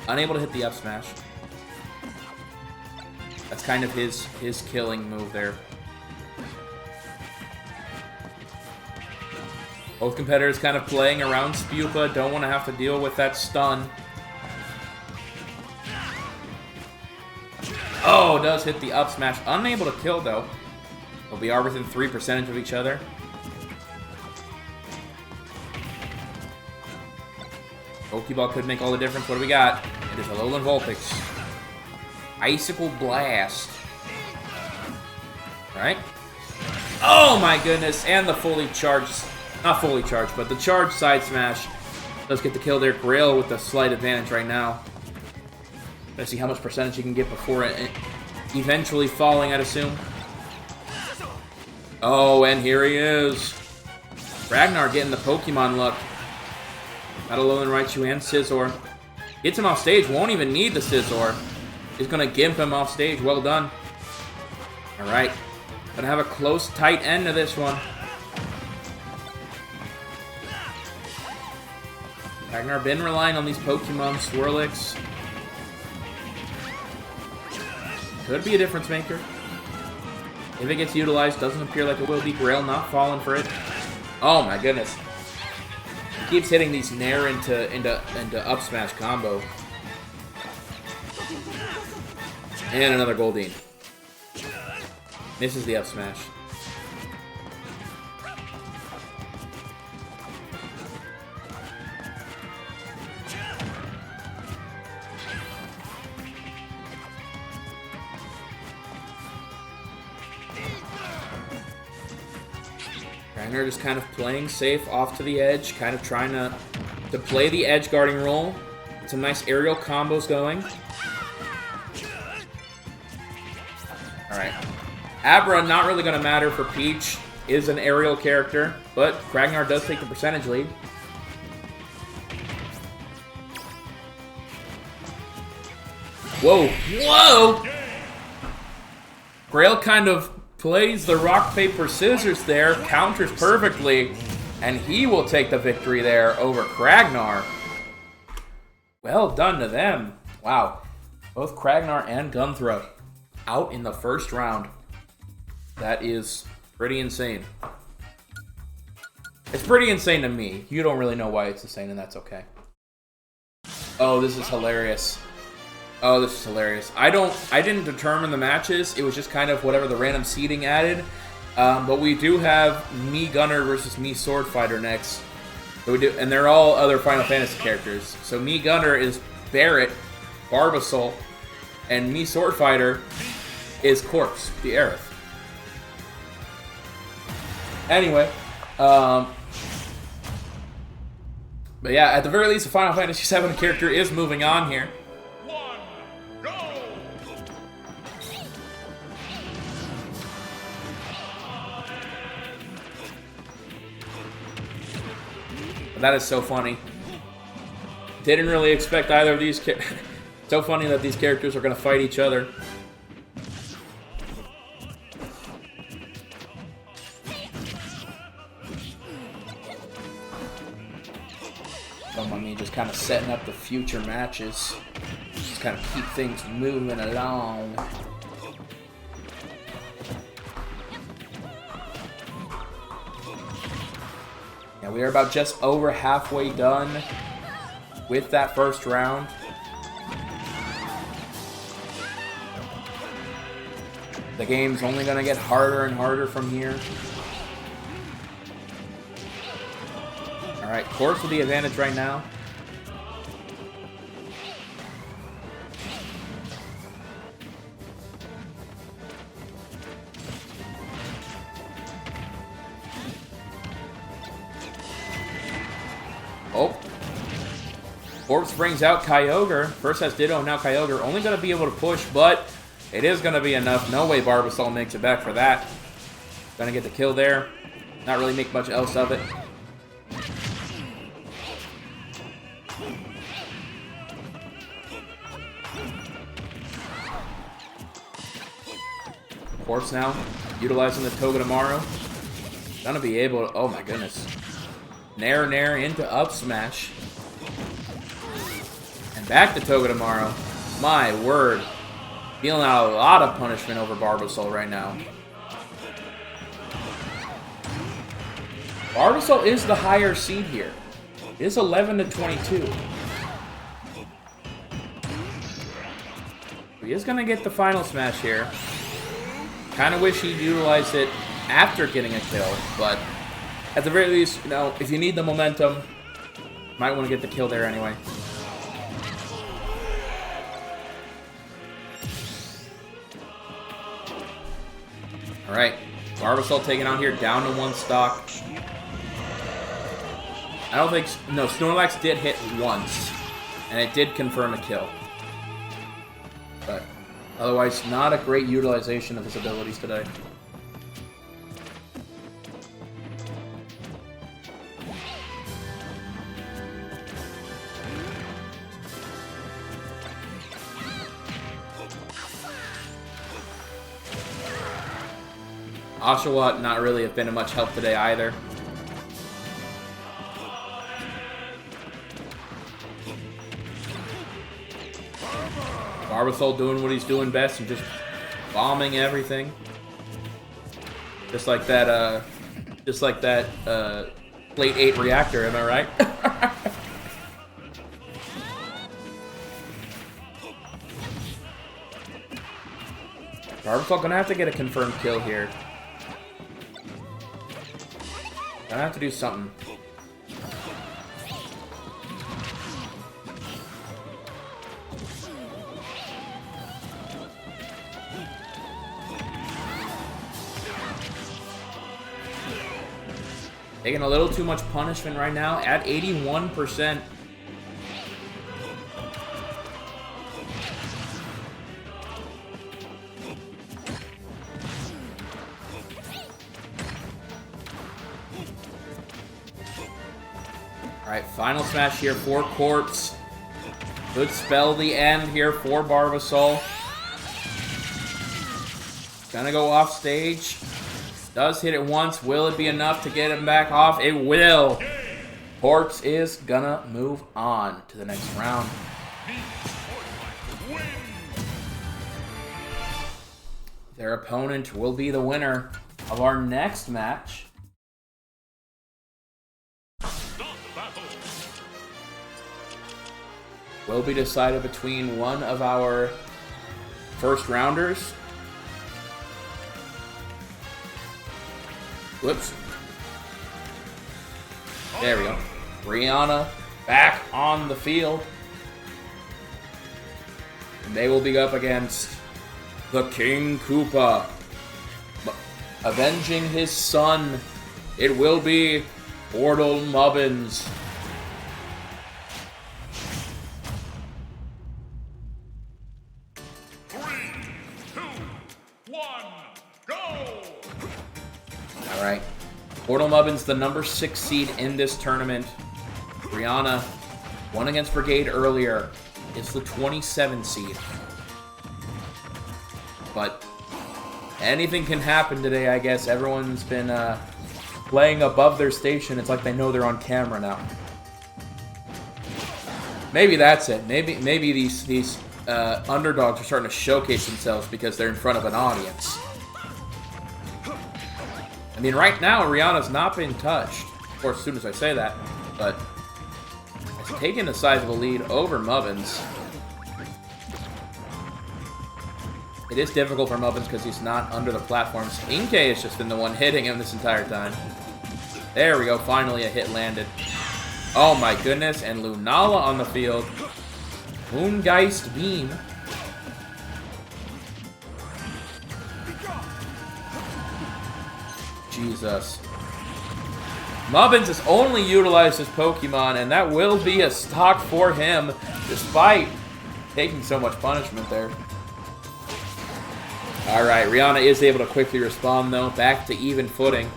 Unable to hit the up smash. That's kind of his killing move there. Both competitors kind of playing around Spupa. Don't want to have to deal with that stun. Oh, does hit the up smash. Unable to kill, though. We are within 3% of each other. Pokeball could make all the difference. What do we got? It is a Alolan Vulpix. Icicle Blast. Alright. Oh my goodness. And the fully charged... Not fully charged, but the charged side smash does get the kill there. Grail with the slight advantage right now. Let's see how much percentage he can get before it eventually falling, I'd assume. Oh, and here he is. Ragnar getting the Pokemon luck. Got Alolan Raichu and Scizor. Gets him off stage, won't even need the Scizor. He's gonna gimp him off stage, well done. Alright, gonna have a close, tight end to this one. Ragnar been relying on these Pokemon, Swirlix. Could be a difference maker. If it gets utilized, doesn't appear like it will be. Grail not falling for it. Oh my goodness. He keeps hitting these Nair into up smash combo. And another Goldeen. Misses the up smash. Ragnar just kind of playing safe off to the edge, kind of trying to play the edge guarding role. Some nice aerial combos going. Alright. Abra, not really going to matter for Peach, is an aerial character, but Ragnar does take the percentage lead. Whoa! Whoa! Grail kind of plays the rock, paper, scissors there, counters perfectly, and he will take the victory there over Ragnar. Well done to them. Wow. Both Ragnar and Gunthra out in the first round. That is pretty insane. It's pretty insane to me. You don't really know why it's insane, and that's okay. Oh, this is hilarious. Oh, this is hilarious. I didn't determine the matches. It was just kind of whatever the random seeding added. But we do have me Gunner versus me Sword Fighter next. So we do, and they're all other Final Fantasy characters. So me Gunner is Barrett, Barbasol, and me Sword Fighter is Corpse, the Aerith. Anyway, but yeah, at the very least, the Final Fantasy VII character is moving on here. That is so funny. Didn't really expect either of these. So funny that these characters are going to fight each other. Come on, me just kind of setting up the future matches. Just kind of keep things moving along. Yeah, we are about just over halfway done with that first round. The game's only going to get harder and harder from here. Alright, Corpse with the advantage right now. Oh. Corpse brings out Kyogre. First has Ditto, now Kyogre. Only going to be able to push, but it is going to be enough. No way Barbasol makes it back for that. Going to get the kill there. Not really make much else of it. Corpse now, utilizing the Togedemaru. Going to be able to... Oh my goodness. Nair into up smash. And Back to Togedemaru. My word. Feeling out a lot of punishment over Barbasol right now. Barbasol is the higher seed here. It is 11 to 22. He is going to get the final smash here. Kind of wish he utilized it after getting a kill, but at the very least, you know, if you need the momentum, might want to get the kill there anyway. Alright, Barbasol taking on here, down to 1 stock. I don't think... No, Snorlax did hit once, and it did confirm a kill. But otherwise, not a great utilization of his abilities today. Oshawott not really have been of much help today either. Barbasol doing what he's doing best and just bombing everything. Just like that Plate 8 reactor, am I right? Barbasol gonna have to get a confirmed kill here. Gonna have to do something. Taking a little too much punishment right now at 81%. Alright, final smash here for Corpse. Could spell the end here for Barbasol. Gonna go off stage. Does hit it once. Will it be enough to get him back off? It will. Corpse is gonna move on to the next round. Their opponent will be the winner of our next match. Will be decided between one of our first rounders. Whoops. There we go. Rihanna back on the field. And they will be up against the King Koopa. Avenging his son. It will be Portal Mubbins. Alright. Portal Mubbins, the number 6 seed in this tournament. Rihanna won against Brigade earlier. It's the 27 seed. But anything can happen today, I guess. Everyone's been playing above their station. It's like they know they're on camera now. Maybe that's it. Maybe these underdogs are starting to showcase themselves because they're in front of an audience. I mean, right now, Rihanna's not been touched. Of course, as soon as I say that. But it's taken a sizable lead over Mubbins. It is difficult for Mubbins because he's not under the platforms. Inkay has just been the one hitting him this entire time. There we go. Finally, a hit landed. Oh my goodness. And Lunala on the field. Moongeist Beam. Jesus. Mubbins has only utilized his Pokemon, and that will be a stock for him, despite taking so much punishment there. Alright, Rihanna is able to quickly respond, though. Back to even footing.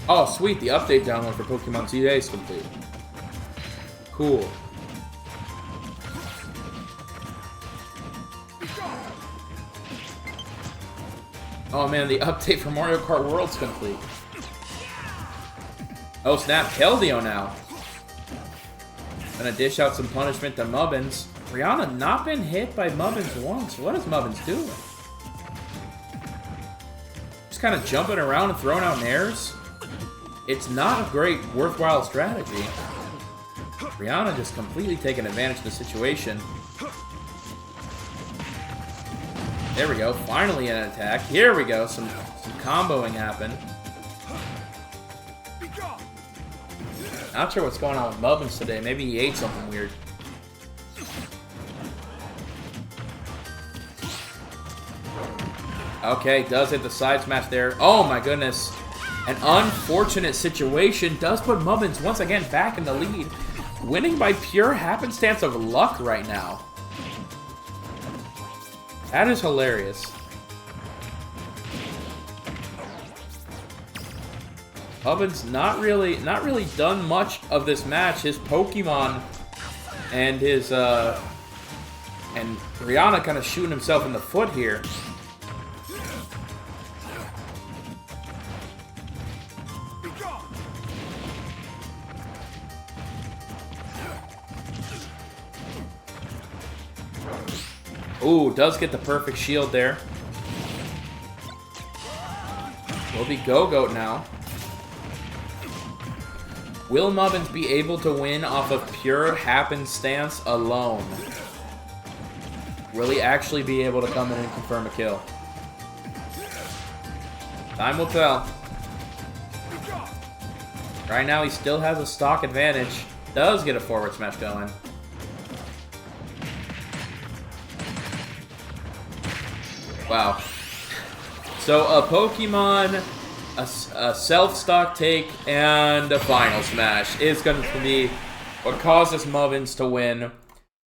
Oh, sweet. The update download for Pokemon ZA is complete. Cool. Oh man, the update for Mario Kart World's complete. Oh snap, Keldeo now. Gonna dish out some punishment to Mubbins. Rihanna not been hit by Mubbins once. What is Mubbins doing? Just kind of jumping around and throwing out nairs. It's not a great, worthwhile strategy. Rihanna just completely taking advantage of the situation. There we go. Finally an attack. Here we go. Some comboing happened. Not sure what's going on with Mubbins today. Maybe he ate something weird. Okay, does hit the side smash there. Oh my goodness. An unfortunate situation does put Mubbins once again back in the lead. Winning by pure happenstance of luck right now. That is hilarious. Mubbins not really done much of this match. His Pokemon and his and Rihanna kind of shooting himself in the foot here. Ooh, does get the perfect shield there. Will be Go-Goat now. Will Mubbins be able to win off of pure happenstance alone? Will he actually be able to come in and confirm a kill? Time will tell. Right now he still has a stock advantage. Does get a forward smash going. Wow. So a Pokemon, a self-stock take, and a final smash is going to be what causes Mubbins to win.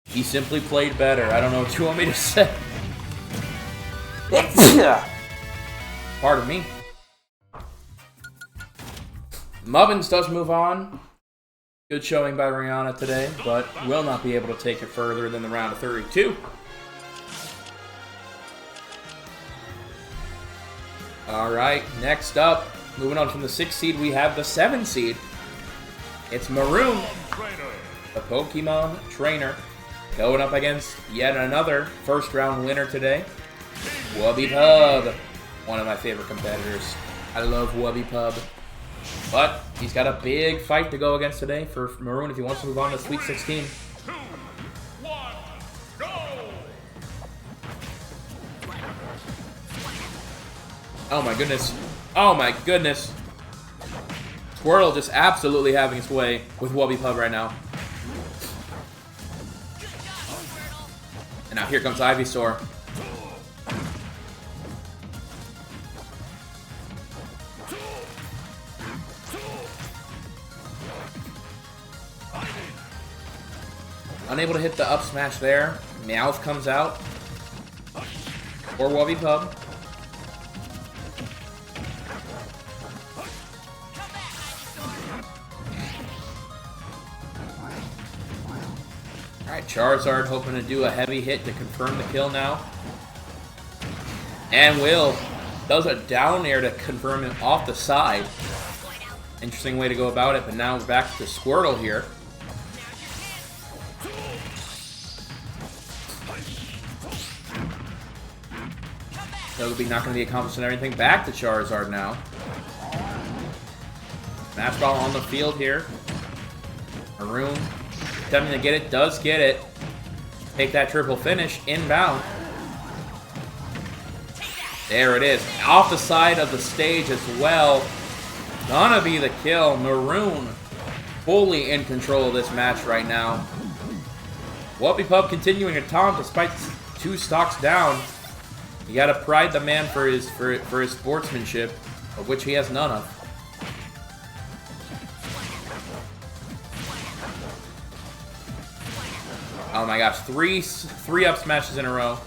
He simply played better. I don't know what you want me to say. Pardon me. Mubbins does move on. Good showing by Rihanna today, but will not be able to take it further than the round of 32. Alright, next up, moving on from the 6th seed, we have the 7th seed. It's Maroon, the Pokemon Trainer, going up against yet another first round winner today, Wubby Pub, one of my favorite competitors. I love Wubby Pub. But he's got a big fight to go against today for Maroon if he wants to move on to Sweet 16. 2, 1, go! Oh my goodness. Oh my goodness. Squirtle just absolutely having its way with Wubby Pub right now. And now here comes Ivysaur. Unable to hit the up smash there. Meowth comes out. Or Wubby Pub. Alright, Charizard hoping to do a heavy hit to confirm the kill now. And Will does a down air to confirm him off the side. Interesting way to go about it, but now we're back to Squirtle here. So it'll be not going to be accomplishing everything. Back to Charizard now. Smash Ball on the field here. Maroon attempting to get it, does get it. Take that triple finish, inbound. There it is. Off the side of the stage as well. Gonna be the kill. Maroon fully in control of this match right now. Wubby Pub continuing to taunt despite 2 stocks down. You gotta pride the man for his sportsmanship, of which he has none of. Oh my gosh, three up smashes in a row.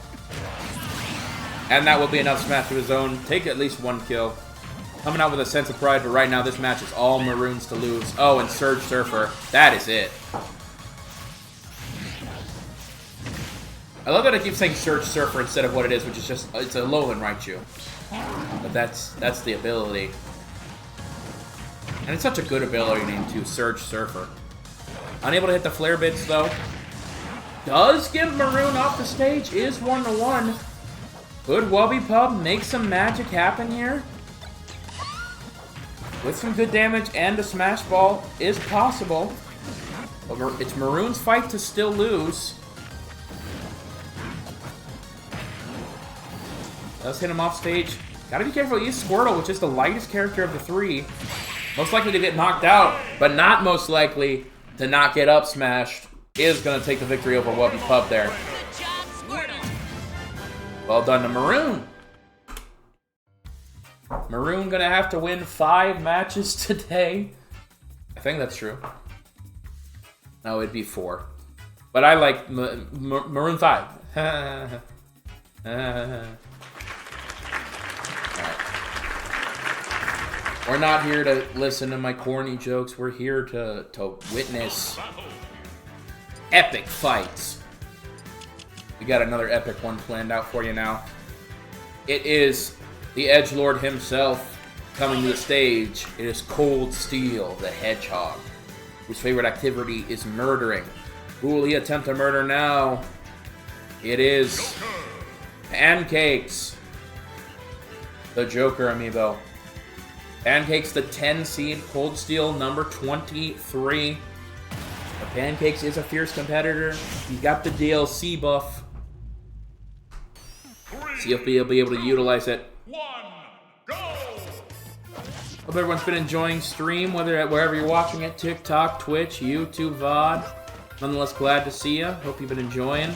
And that will be enough smash to his own. Take at least 1 kill. Coming out with a sense of pride, but right now this match is all Maroons to lose. Oh, and Surge Surfer. That is it. I love that I keep saying Surge Surfer instead of what it is, which is just, it's a Alolan Raichu. But that's the ability. And it's such a good ability name too, Surge Surfer. Unable to hit the flare bits, though. Does give Maroon off the stage. Is 1-1. Could Wubby Pub make some magic happen here? With some good damage and a Smash Ball is possible. But it's Maroon's fight to still lose. Does hit him off stage. Gotta be careful, use Squirtle, which is the lightest character of the three. Most likely to get knocked out, but not most likely to not get up smashed. Is gonna take the victory over Wubby Pub there. Good job, Squirtle. Well done to Maroon. Maroon gonna have to win 5 matches today. I think that's true. No, it'd be 4. But I like Maroon 5. Alright. We're not here to listen to my corny jokes. We're here to witness epic fights. We got another epic one planned out for you now. It is the Edgelord himself coming to the stage. It is Cold Steel, the Hedgehog, whose favorite activity is murdering. Who will he attempt to murder now? It is Pancakes, the Joker amiibo. Pancakes, the 10 seed, Cold Steel, number 23. But Pancakes is a fierce competitor. He got the DLC buff. See if he'll be able to utilize it. 1, go! Hope everyone's been enjoying stream, wherever you're watching it, TikTok, Twitch, YouTube, VOD. Nonetheless, glad to see you. Hope you've been enjoying.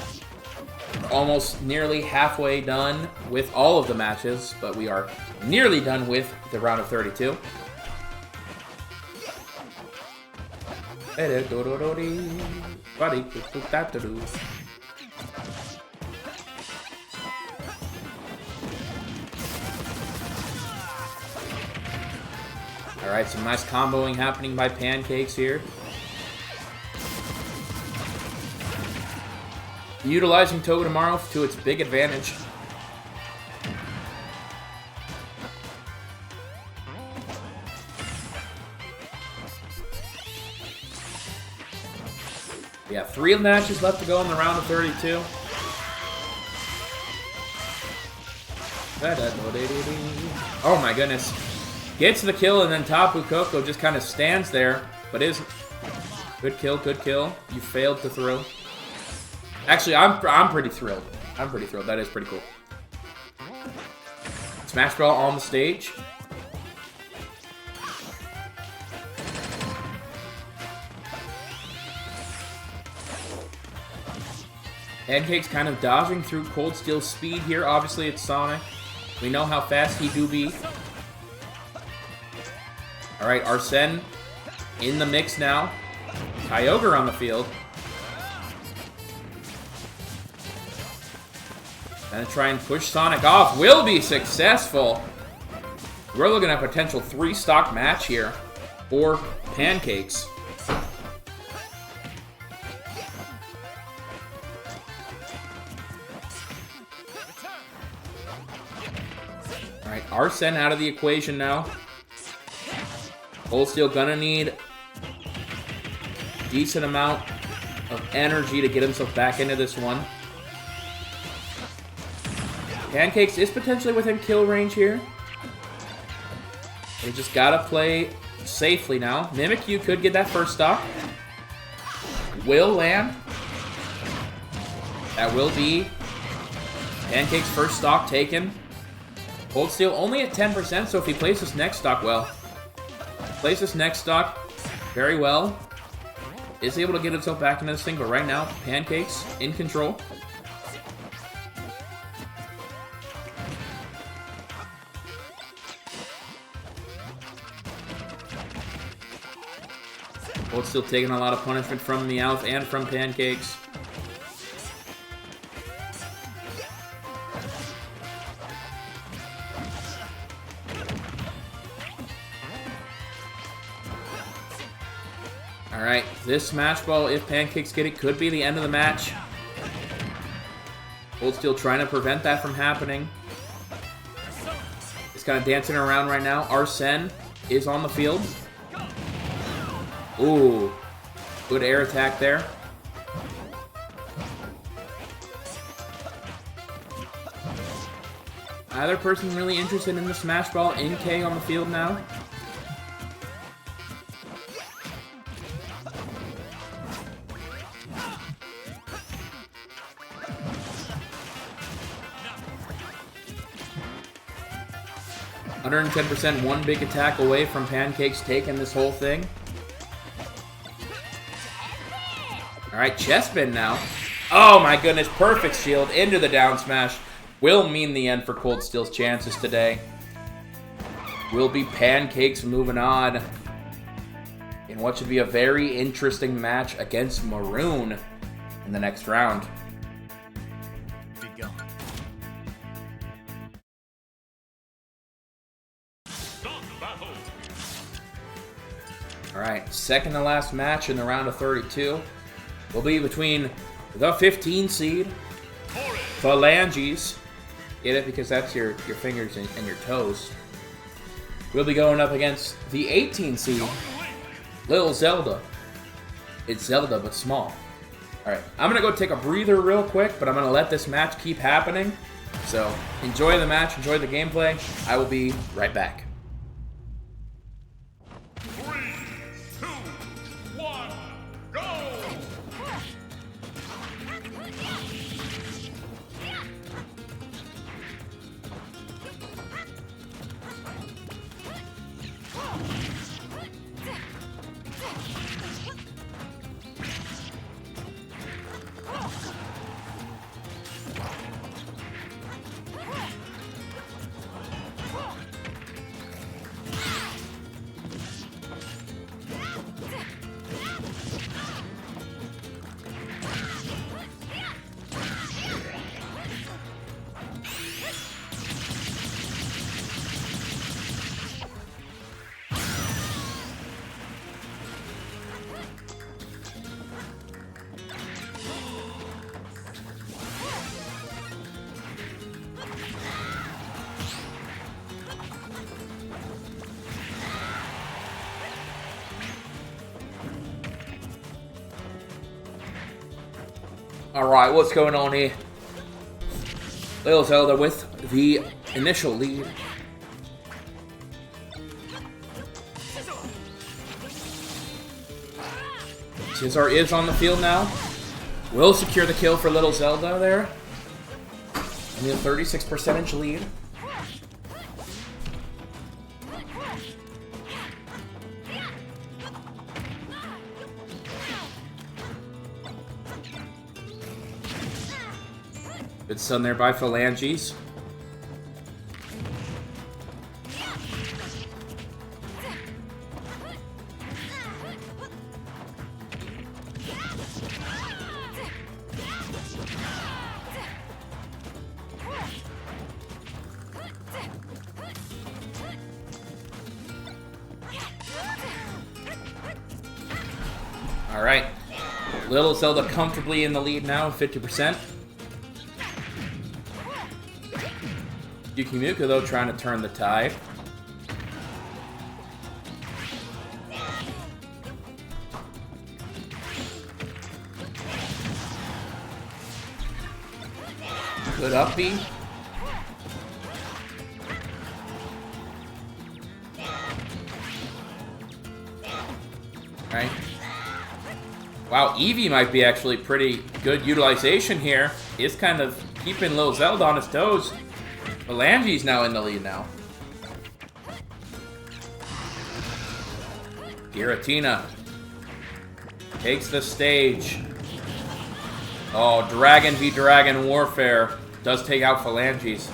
We're almost nearly halfway done with all of the matches, but we are nearly done with the round of 32. Alright, some nice comboing happening by Pancakes here. Utilizing Togedemaru to its big advantage. Yeah, 3 matches left to go in the round of 32. Oh my goodness. Gets the kill and then Tapu Koko just kind of stands there, but is good kill, good kill. You failed to throw. Actually, I'm pretty thrilled. I'm pretty thrilled. That is pretty cool. Smash Ball on the stage. Pancakes kind of dodging through Cold Steel's speed here. Obviously, it's Sonic. We know how fast he do be. Alright, Arsene in the mix now. Kyogre on the field. Gonna try and push Sonic off. Will be successful. We're looking at a potential 3-stock match here for Pancakes. Alright, Arsene out of the equation now. Cold Steel gonna need a decent amount of energy to get himself back into this one. Pancakes is potentially within kill range here. They just gotta play safely now. Mimikyu could get that first stock. Will land. That will be Pancakes' first stock taken. Cold Steel only at 10%, so if he plays this next stock well, plays this next stock very well, is able to get himself back into this thing, but right now, Pancakes in control. Cold Steel taking a lot of punishment from Meowth and from Pancakes. Alright, this Smash Ball, if Pancakes get it, could be the end of the match. Cold Steel trying to prevent that from happening. He's kind of dancing around right now. Arsene is on the field. Ooh. Good air attack there. Either person really interested in the Smash Ball in K on the field now? %, one big attack away from Pancake's taking this whole thing. Alright, chest spin now. Oh my goodness, perfect shield into the down smash. Will mean the end for Cold Steel's chances today. Will be Pancakes moving on in what should be a very interesting match against Maroon in the next round. Alright, second to last match in the round of 32 will be between the 15 seed, Phalanges. Get it? Because that's your fingers and your toes. We'll be going up against the 18 seed, Lil Zelda. It's Zelda, but small. Alright, I'm going to go take a breather real quick, but I'm going to let this match keep happening. So, enjoy the match, enjoy the gameplay. I will be right back. 3, 2, 1, go! Alright, what's going on here? Lil Zelda with the initial lead. Cesar is on the field now. Will secure the kill for Little Zelda there. Only a 36% lead. Good stun there by Phalanges. All right, Little Zelda comfortably in the lead now, 50%. Yukimika, though, trying to turn the tide. Good up B. Right. Wow, Eevee might be actually pretty good utilization here. He's kind of keeping Lil Zelda on his toes. Phalanges now in the lead now. Giratina takes the stage. Oh, Dragon v Dragon Warfare does take out Phalanges.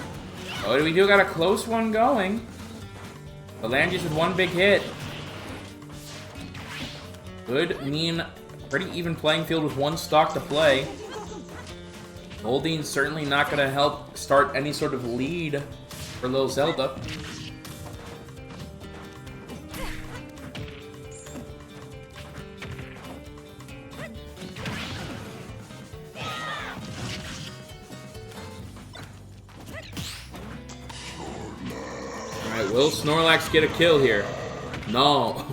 Oh, we do got a close one going. Phalanges with one big hit. Good, mean, pretty even playing field with one stock to play. Goldine's certainly not going to help start any sort of lead for Lil Zelda. Alright, will Snorlax get a kill here? No.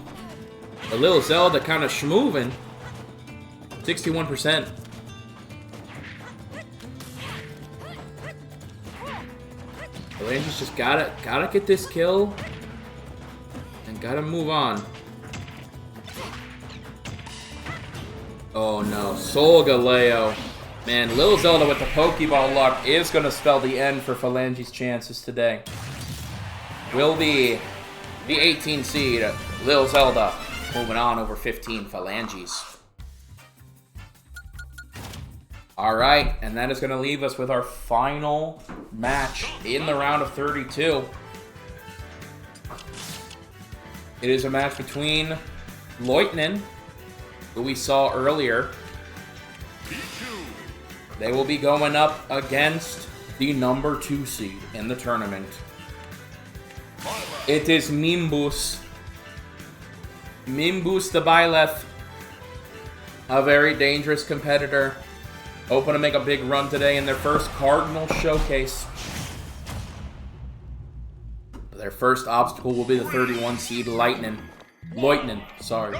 But Lil Zelda kind of schmoving. 61%. Phalanges just gotta get this kill. And gotta move on. Oh no, Soul Galeo. Man, Lil Zelda with the Pokeball luck is gonna spell the end for Phalange's chances today. Will be the 18 seed, Lil Zelda, moving on over 15 Phalanges. Alright, and that is going to leave us with our final match in the round of 32. It is a match between Leutnant, who we saw earlier. They will be going up against the number 2 seed in the tournament. It is Mimbus. Mimbus the Byleth, a very dangerous competitor. Hoping to make a big run today in their first Cardinal showcase. Their first obstacle will be the 31 seed Leutnant, sorry.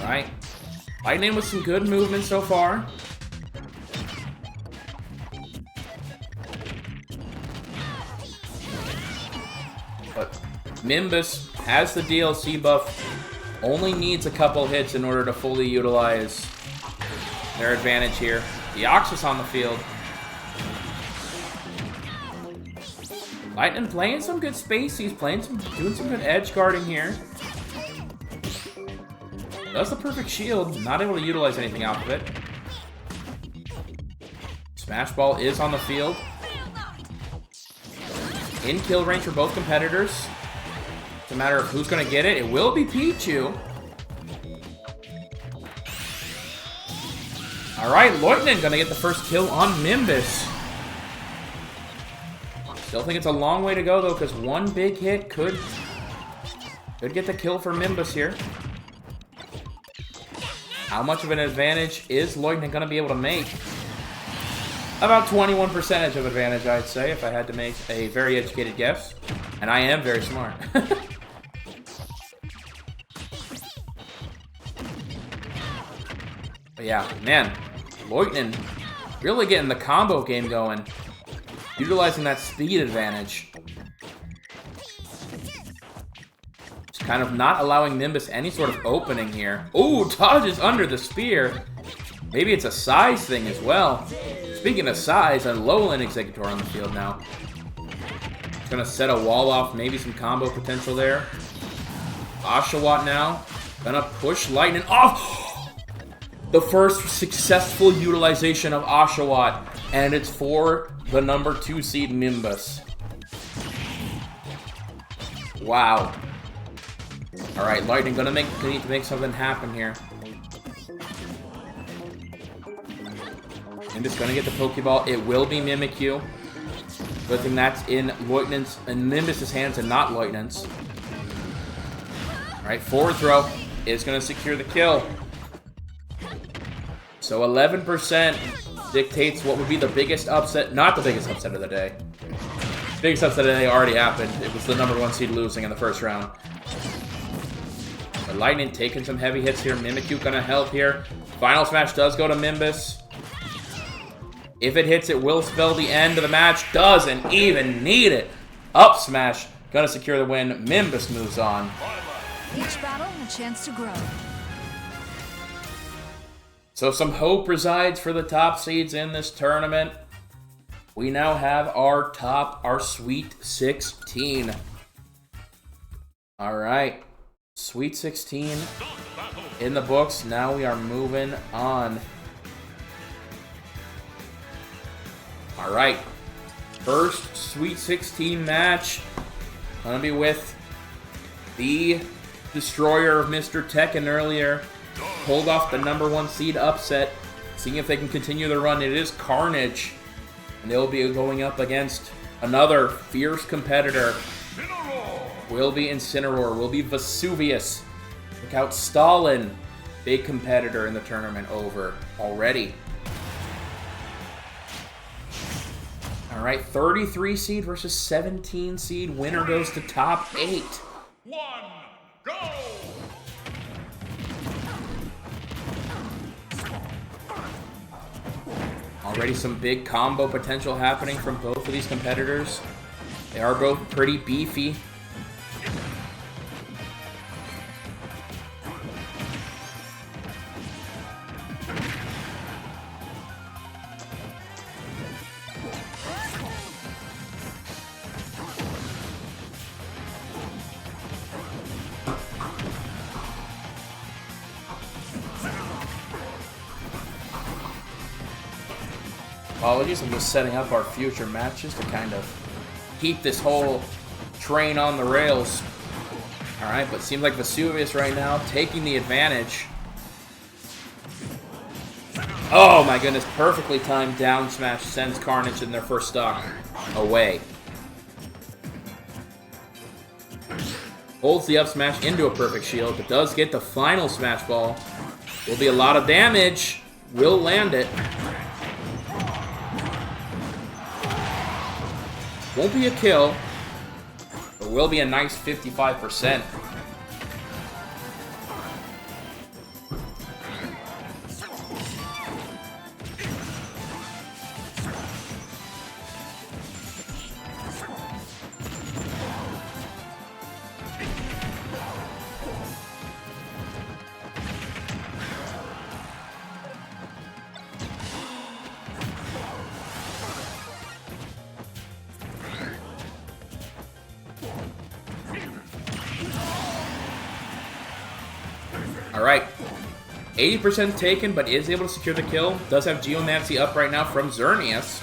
Alright. Leutnant with some good movement so far. But Mimbus has the DLC buff, only needs a couple hits in order to fully utilize their advantage here. Deoxys on the field. Leutnant playing some good space. He's doing some good edge guarding here. Does the perfect shield, not able to utilize anything out of it. Smash Ball is on the field. In kill range for both competitors. It's a matter of who's going to get it. It will be Pichu. Alright, Leutnant going to get the first kill on Mimbus. Still think it's a long way to go, though, because one big hit could get the kill for Mimbus here. How much of an advantage is Leutnant going to be able to make? About 21% of advantage, I'd say, if I had to make a very educated guess. And I am very smart. But yeah, man, Leutnant really getting the combo game going. Utilizing that speed advantage. Just kind of not allowing Mimbus any sort of opening here. Ooh, dodges under the spear. Maybe it's a size thing as well. Speaking of size, a Alolan Exeggutor on the field now. It's gonna set a wall off, maybe some combo potential there. Oshawott now. Gonna push Leutnant off. The first successful utilization of Oshawott, and it's for the number 2 seed Mimbus. Wow. Alright, Leutnant gonna need to make something happen here. Mimbus gonna get the Pokeball. It will be Mimikyu. Good thing that's in Leutnant's and Mimbus' hands and not Leutnant's. Alright, forward throw is gonna secure the kill. So 11% dictates what would be the biggest upset. Not the biggest upset of the day. The biggest upset of the day already happened. It was the number 1 seed losing in the first round. But Leutnant taking some heavy hits here. Mimikyu gonna help here. Final Smash does go to Mimbus. If it hits, it will spell the end of the match. Doesn't even need it. Up smash. Gonna secure the win. Mimbus moves on. Each battle, a chance to grow. So some hope resides for the top seeds in this tournament. We now have our Sweet 16. All right. Sweet 16 in the books. Now we are moving on. All right, first Sweet 16 match. Gonna be with the destroyer of Mr. Tekken earlier. Pulled off the number 1 seed upset. Seeing if they can continue the run. It is Carnage. And they'll be going up against another fierce competitor. Will be Incineroar. Will be Vesuvius. Look out, Stalin. Big competitor in the tournament over already. All right, 33 seed versus 17 seed. Winner goes to top 8. 1, go! Already some big combo potential happening from both of these competitors. They are both pretty beefy. Apologies, I'm just setting up our future matches to kind of keep this whole train on the rails. Alright, but seems like Vesuvius right now taking the advantage. Oh my goodness, perfectly timed down smash sends Carnage in their first stock away. Holds the up smash into a perfect shield, but does get the final smash ball. Will be a lot of damage. Will land it. Won't be a kill, but will be a nice 55%. Alright, 80% taken, but is able to secure the kill. Does have Geomancy up right now from Xerneas.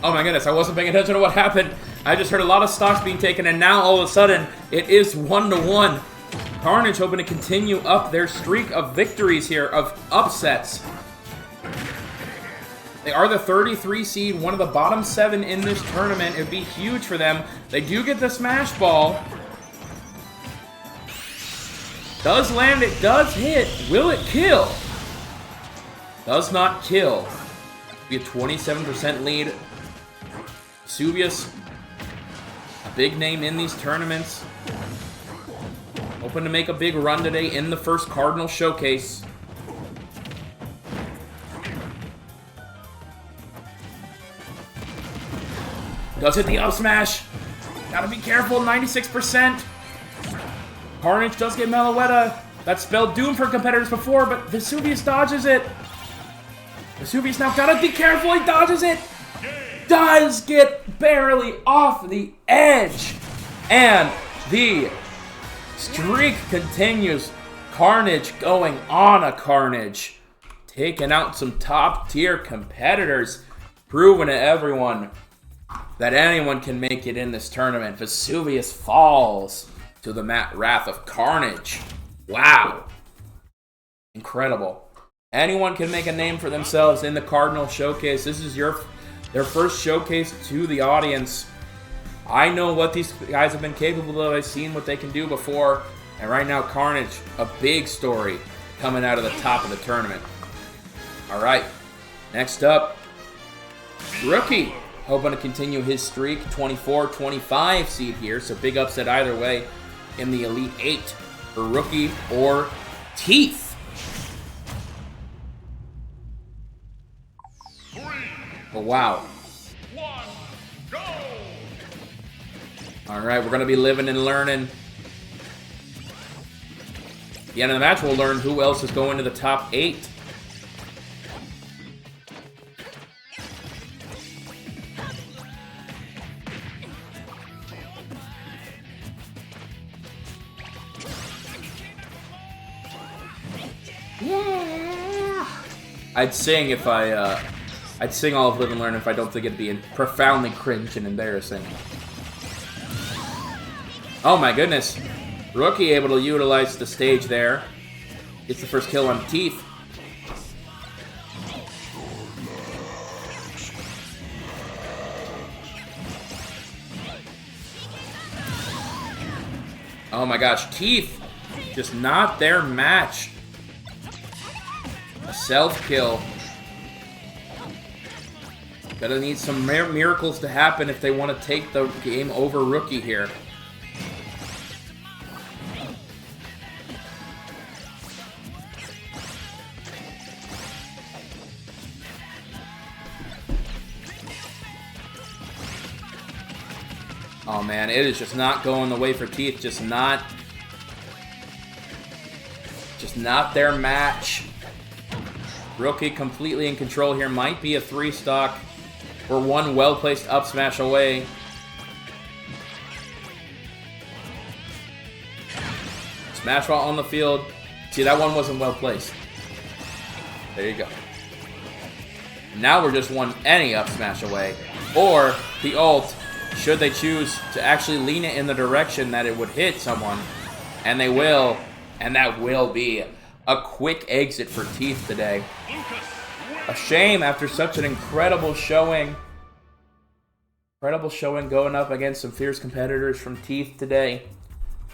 Oh my goodness, I wasn't paying attention to what happened. I just heard a lot of stocks being taken, and now all of a sudden, it is 1-1. Carnage hoping to continue up their streak of victories here, of upsets. They are the 33 seed, one of the bottom 7 in this tournament. It would be huge for them. They do get the smash ball. Does land, it does hit. Will it kill? Does not kill. Be a 27% lead. Vesuvius, a big name in these tournaments. Hoping to make a big run today in the first Cardinal Showcase. Does hit the up smash. Gotta be careful, 96%. Carnage does get Meloetta. That spelled doom for competitors before, but Vesuvius dodges it. Vesuvius now gotta be careful, he dodges it. Does get barely off the edge. And the streak continues. Carnage going on a carnage. Taking out some top tier competitors. Proving to everyone that anyone can make it in this tournament. Vesuvius falls to the wrath of Carnage. Wow. Incredible. Anyone can make a name for themselves in the Cardinal Showcase. This is their first showcase to the audience. I know what these guys have been capable of. I've seen what they can do before. And right now, Carnage, a big story coming out of the top of the tournament. All right, next up, Rookie. Hoping to continue his streak, 24-25 seed here. So big upset either way in the Elite 8 for Rookie or Teeth. 3, Oh, wow. 1, go! All right, we're going to be living and learning. At the end of the match, we'll learn who else is going to the top 8. Yeah. I'd sing if I'd sing all of Live and Learn if I don't think it'd be profoundly cringe and embarrassing. Oh my goodness. Rookie able to utilize the stage there. Gets the first kill on Teeth. Oh my gosh, Teeth, just not their match. A self-kill. Gonna need some miracles to happen if they want to take the game over Rookie here. Oh man, it is just not going the way for Teeth. Just not their match. Rookie completely in control here. Might be a 3-stock. We're one well-placed up smash away. Smash while on the field. See, that one wasn't well-placed. There you go. Now we're just one any up smash away. Or the ult, should they choose to actually lean it in the direction that it would hit someone. And they will. And that will be a quick exit for Teeth today. A shame after such an incredible showing. Incredible showing going up against some fierce competitors from Teeth today.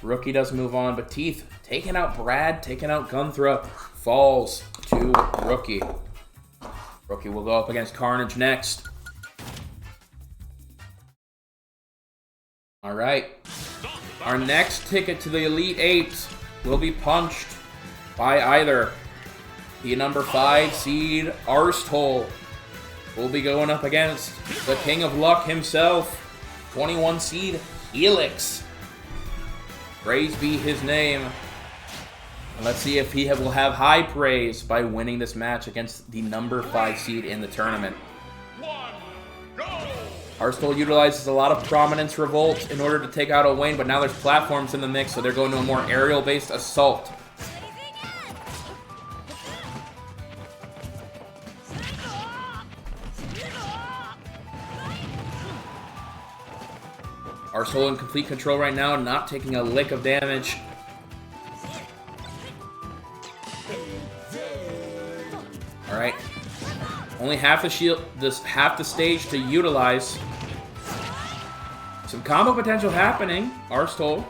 Rookie does move on, but Teeth taking out Brad, taking out Gunthra, falls to Rookie. Rookie will go up against Carnage next. Alright. Our next ticket to the Elite Eight will be punched by either the number 5 seed Arsthole. Will be going up against the King of Luck himself, 21 seed Helix. Praise be his name. And let's see if he will have high praise by winning this match against the number 5 seed in the tournament. Arsthole utilizes a lot of Prominence Revolt in order to take out Owain, but now there's platforms in the mix, so they're going to a more aerial-based assault. Arsthole in complete control right now, not taking a lick of damage. Alright. Only half the shield, half the stage to utilize. Some combo potential happening. Arsthole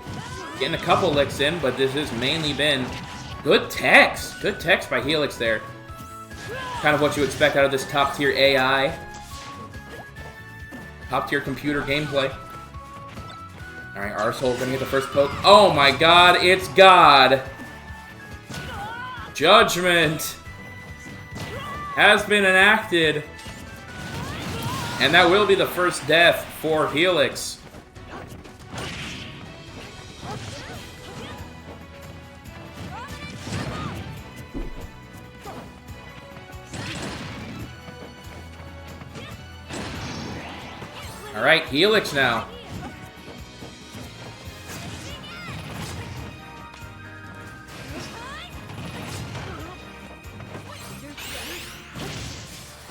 getting a couple licks in, but this has mainly been good text. Good text by Helix there. Kind of what you expect out of this top tier AI. Top tier computer gameplay. Alright, Arsthole gonna get the first poke. Oh my god, it's God! Judgment has been enacted. And that will be the first death for Helix. Alright, Helix now.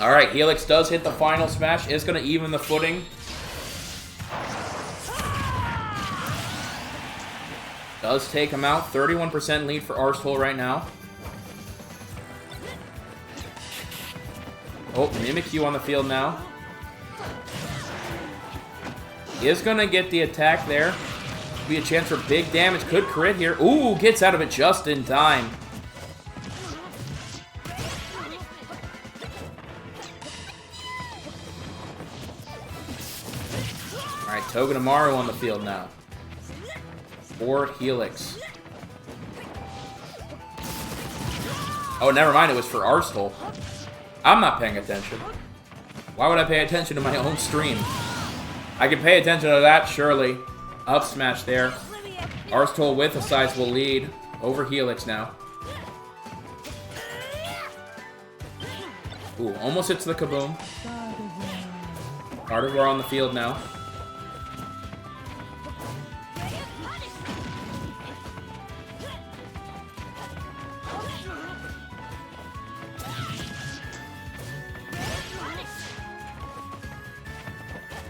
Alright, Helix does hit the final smash. It's going to even the footing. Does take him out. 31% lead for Arsthole right now. Oh, Mimikyu on the field now. Is going to get the attack there. Be a chance for big damage. Could crit here. Ooh, gets out of it just in time. Alright, Togedemaru on the field now. For Helix. Oh, never mind. It was for Arsthole. I'm not paying attention. Why would I pay attention to my own stream? I can pay attention to that, surely. Up smash there. Arsthole with a sizable lead over Helix now. Ooh, almost hits the kaboom. Cardinal on the field now.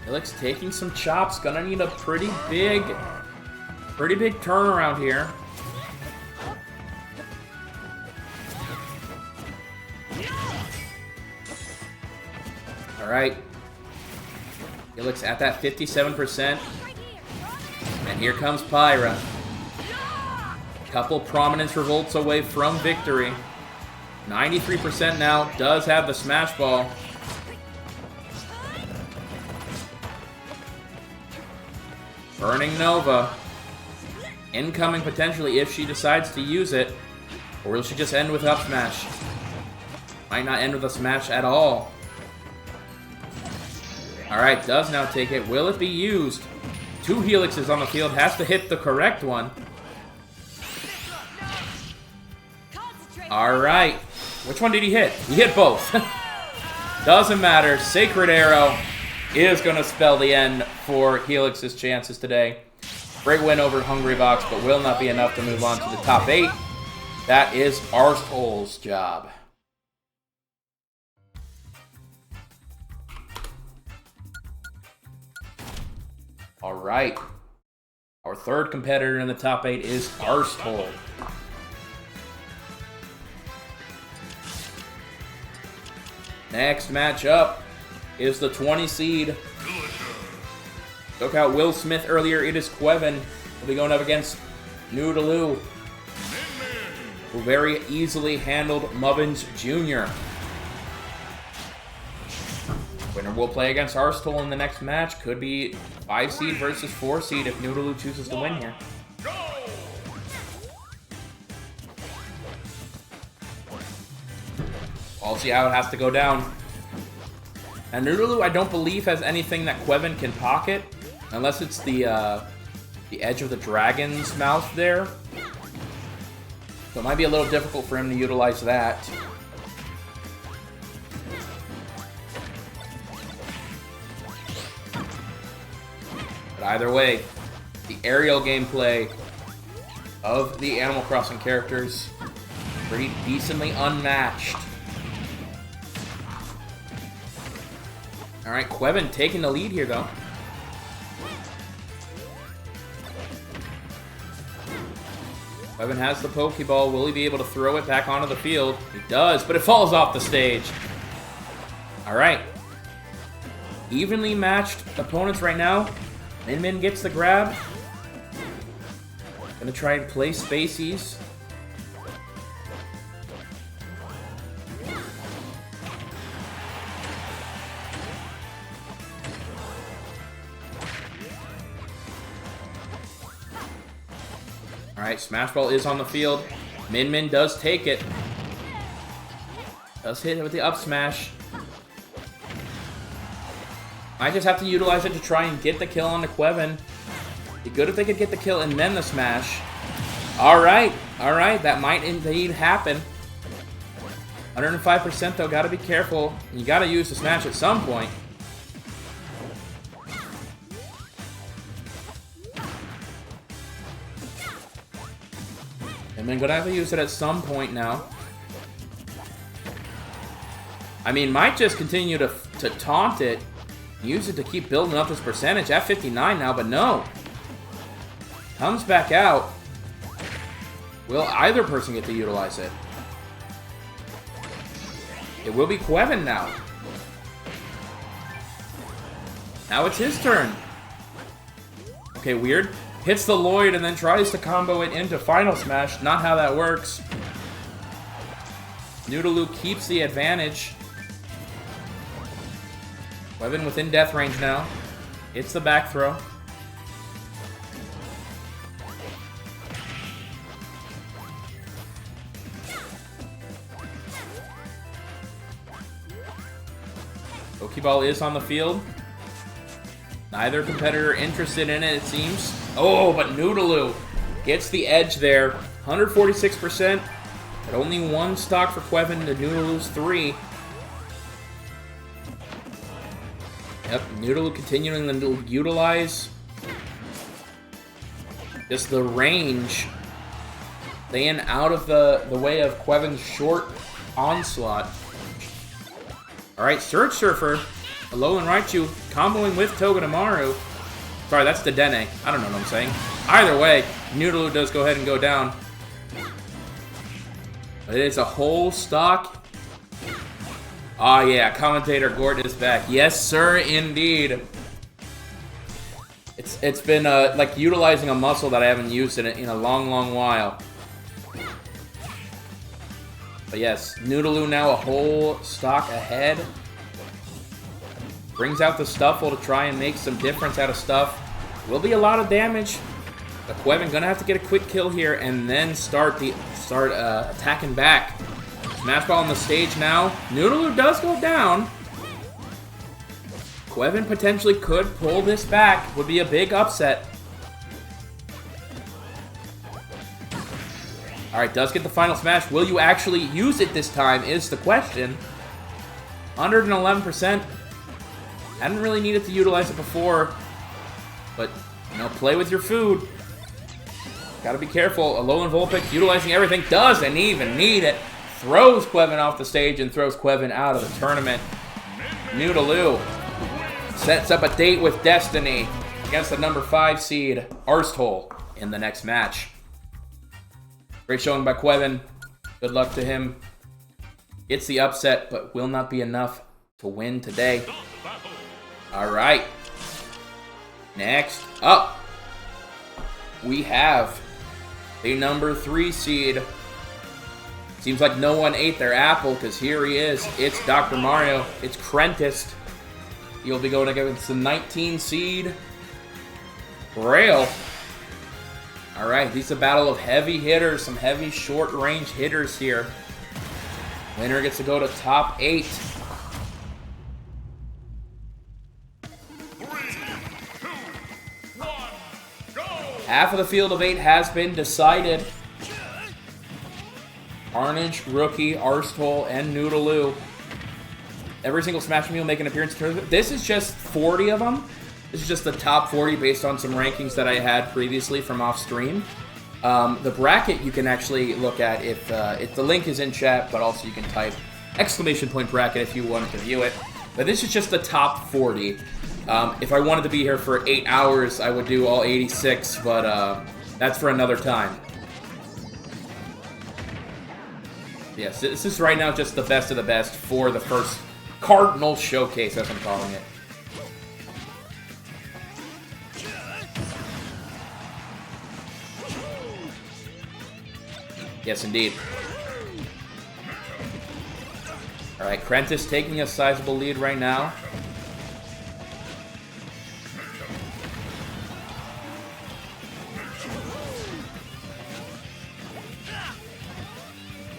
Helix taking some chops. Gonna need a pretty big turnaround here. All right. Helix at that 57%. And here comes Pyra. Couple Prominence Revolts away from victory. 93% now. Does have the Smash Ball. Burning Nova. Incoming potentially if she decides to use it. Or will she just end with up smash? Might not end with a smash at all. Alright, does now take it. Will it be used? 2 Helixes on the field. Has to hit the correct one. Alright. Which one did he hit? He hit both. Doesn't matter. Sacred Arrow is going to spell the end for Helix's chances today. Great win over Hungrybox, but will not be enough to move on to the top 8. That is Arsehole's job. Alright. Our third competitor in the top 8 is Arsehole. Next matchup is the 20 seed. Took out Will Smith earlier. It is Quevin. Will be going up against Noodaloo, who very easily handled Mubbins Jr. Winner will play against Arsehole in the next match. Could be 5 seed versus 4 seed if Noodaloo chooses to win here. I'll see how it has to go down. And Noodaloo, I don't believe, has anything that Quevin can pocket, unless it's the edge of the dragon's mouth there. So it might be a little difficult for him to utilize that. But either way, the aerial gameplay of the Animal Crossing characters pretty decently unmatched. Alright, Quevin taking the lead here, though. Quevin has the Pokeball. Will he be able to throw it back onto the field? He does, but it falls off the stage. Alright. Evenly matched opponents right now. Min Min gets the grab. Gonna try and play Spaceys. Alright, Smash Ball is on the field. Min Min does take it. Does hit it with the up smash. Might just have to utilize it to try and get the kill on the Quevin. Be good if they could get the kill and then the smash. Alright, that might indeed happen. 105% though, gotta be careful. You gotta use the smash at some point. And then gonna have to use it at some point now. I mean, might just continue to taunt it. Use it to keep building up his percentage at 59 now, but no. Comes back out. Will either person get to utilize it? It will be Quevin now. Now it's his turn. Okay, weird. Hits the Lloyd and then tries to combo it into Final Smash. Not how that works. Noodaloo keeps the advantage. Quevin within death range now. It's the back throw. Pokeball is on the field. Neither competitor interested in it, it seems. Oh, but Noodaloo gets the edge there. 146%. But only 1 stock for Quevin to Noodaloo's 3. Yep, Noodaloo continuing to utilize just the range. Staying out of the way of Quevin's short onslaught. Alright, Surge Surfer. Alolan Raichu comboing with Togedemaru. Sorry, that's the Dene. I don't know what I'm saying. Either way, Noodaloo does go ahead and go down. But it is a whole stock. Oh yeah, commentator Gordon is back. Yes, sir, indeed. It's been like utilizing a muscle that I haven't used in a long while. But yes, Noodaloo now a whole stock ahead. Brings out the Stuffle to try and make some difference out of stuff. Will be a lot of damage. But Quevin gonna have to get a quick kill here and then start attacking back. Smash Ball on the stage now. Noodaloo does go down. Quevin potentially could pull this back. Would be a big upset. Alright, does get the final smash. Will you actually use it this time is the question. 111%. Hadn't really needed to utilize it before. But, you know, play with your food. Gotta be careful. Alolan Vulpix utilizing everything. Doesn't even need it. Throws Quevin off the stage and throws Quevin out of the tournament. Noodaloo sets up a date with Destiny against the number 5 seed, Arsthole, in the next match. Great showing by Quevin. Good luck to him. Gets the upset, but will not be enough to win today. Alright. Next up, we have the number 3 seed. Seems like no one ate their apple, because here he is. It's Dr. Mario. It's Krentist. He'll be going against the 19 seed, Grail. Alright, this is a battle of heavy hitters, some heavy short-range hitters here. Winner gets to go to top 8. 3, 2, 1, go! Half of the field of 8 has been decided. Carnage, Rookie, Arsthole, and Noodaloo. Every single Smash Meal make an appearance in the tournament. This is just 40 of them. This is just the top 40 based on some rankings that I had previously from off stream. The bracket you can actually look at if the link is in chat, but also you can type !bracket if you wanted to view it. But this is just the top 40. If I wanted to be here for 8 hours, I would do all 86, but that's for another time. Yes, this is right now just the best of the best for the first Cardinal Showcase, as I'm calling it. Yes, indeed. Alright, Krentist taking a sizable lead right now.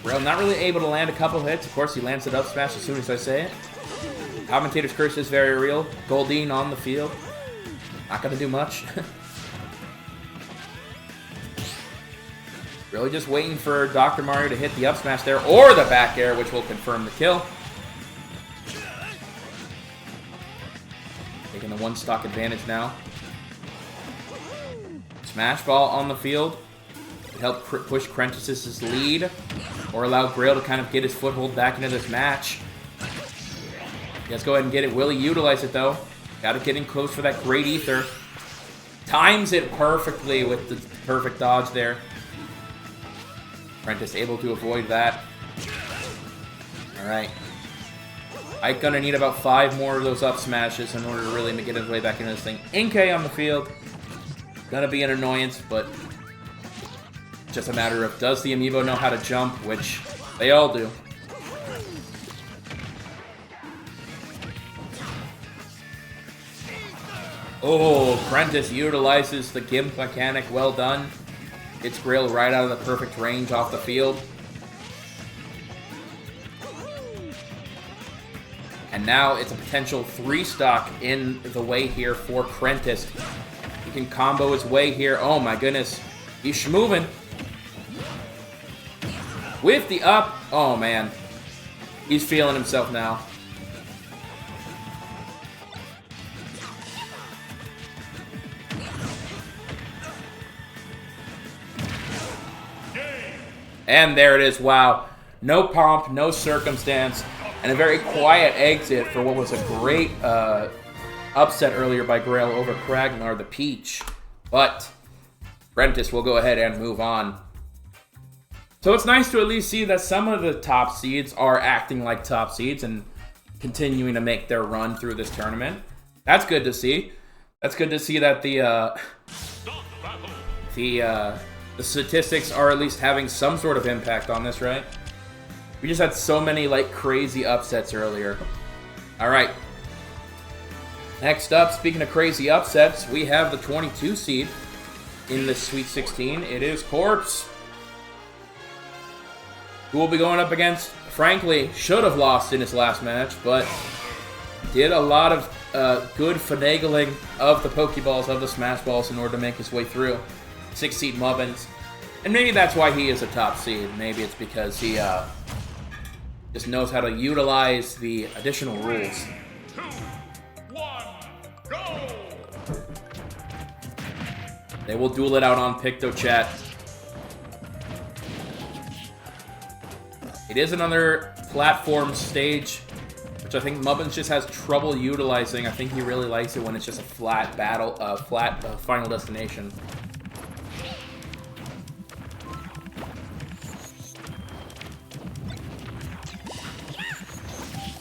Grail not really able to land a couple hits. Of course, he lands it up smash as soon as I say it. Commentator's curse is very real. Goldeen on the field. Not gonna do much. Really just waiting for Dr. Mario to hit the up smash there, or the back air, which will confirm the kill. Taking the one stock advantage now. Smash Ball on the field. It helped push Krentist's lead, or allow Grail to kind of get his foothold back into this match. Let's go ahead and get it. Will he utilize it, though? Got to get in close for that Great Ether. Times it perfectly with the perfect dodge there. Krentist able to avoid that. Alright. Ike gonna need about 5 more of those up smashes in order to really get his way back into this thing. Inkay on the field. Gonna be an annoyance, but just a matter of, does the Amiibo know how to jump, which they all do. Oh, Krentist utilizes the Gimp mechanic. Well done. Gets Grail right out of the perfect range off the field. And now it's a potential 3-stock in the way here for Krentist. He can combo his way here. Oh my goodness. He's schmoving. With the up. Oh man. He's feeling himself now. And there it is. Wow. No pomp, no circumstance. And a very quiet exit for what was a great upset earlier by Grail over Cardinal, the Peach. But Prentice will go ahead and move on. So it's nice to at least see that some of the top seeds are acting like top seeds and continuing to make their run through this tournament. That's good to see. That's good to see that the statistics are at least having some sort of impact on this, right? We just had so many like crazy upsets earlier. All right. Next up, speaking of crazy upsets, we have the 22 seed in the Sweet 16. It is Corpse, who will be going up against, frankly, should have lost in his last match, but did a lot of good finagling of the Pokeballs, of the Smash Balls in order to make his way through. 6 seed Mubbins. And maybe that's why he is a top seed. Maybe it's because he just knows how to utilize the additional rules. 2, 1, go! They will duel it out on PictoChat. It is another platform stage, which I think Mubbins just has trouble utilizing. I think he really likes it when it's just a flat battle, flat final destination.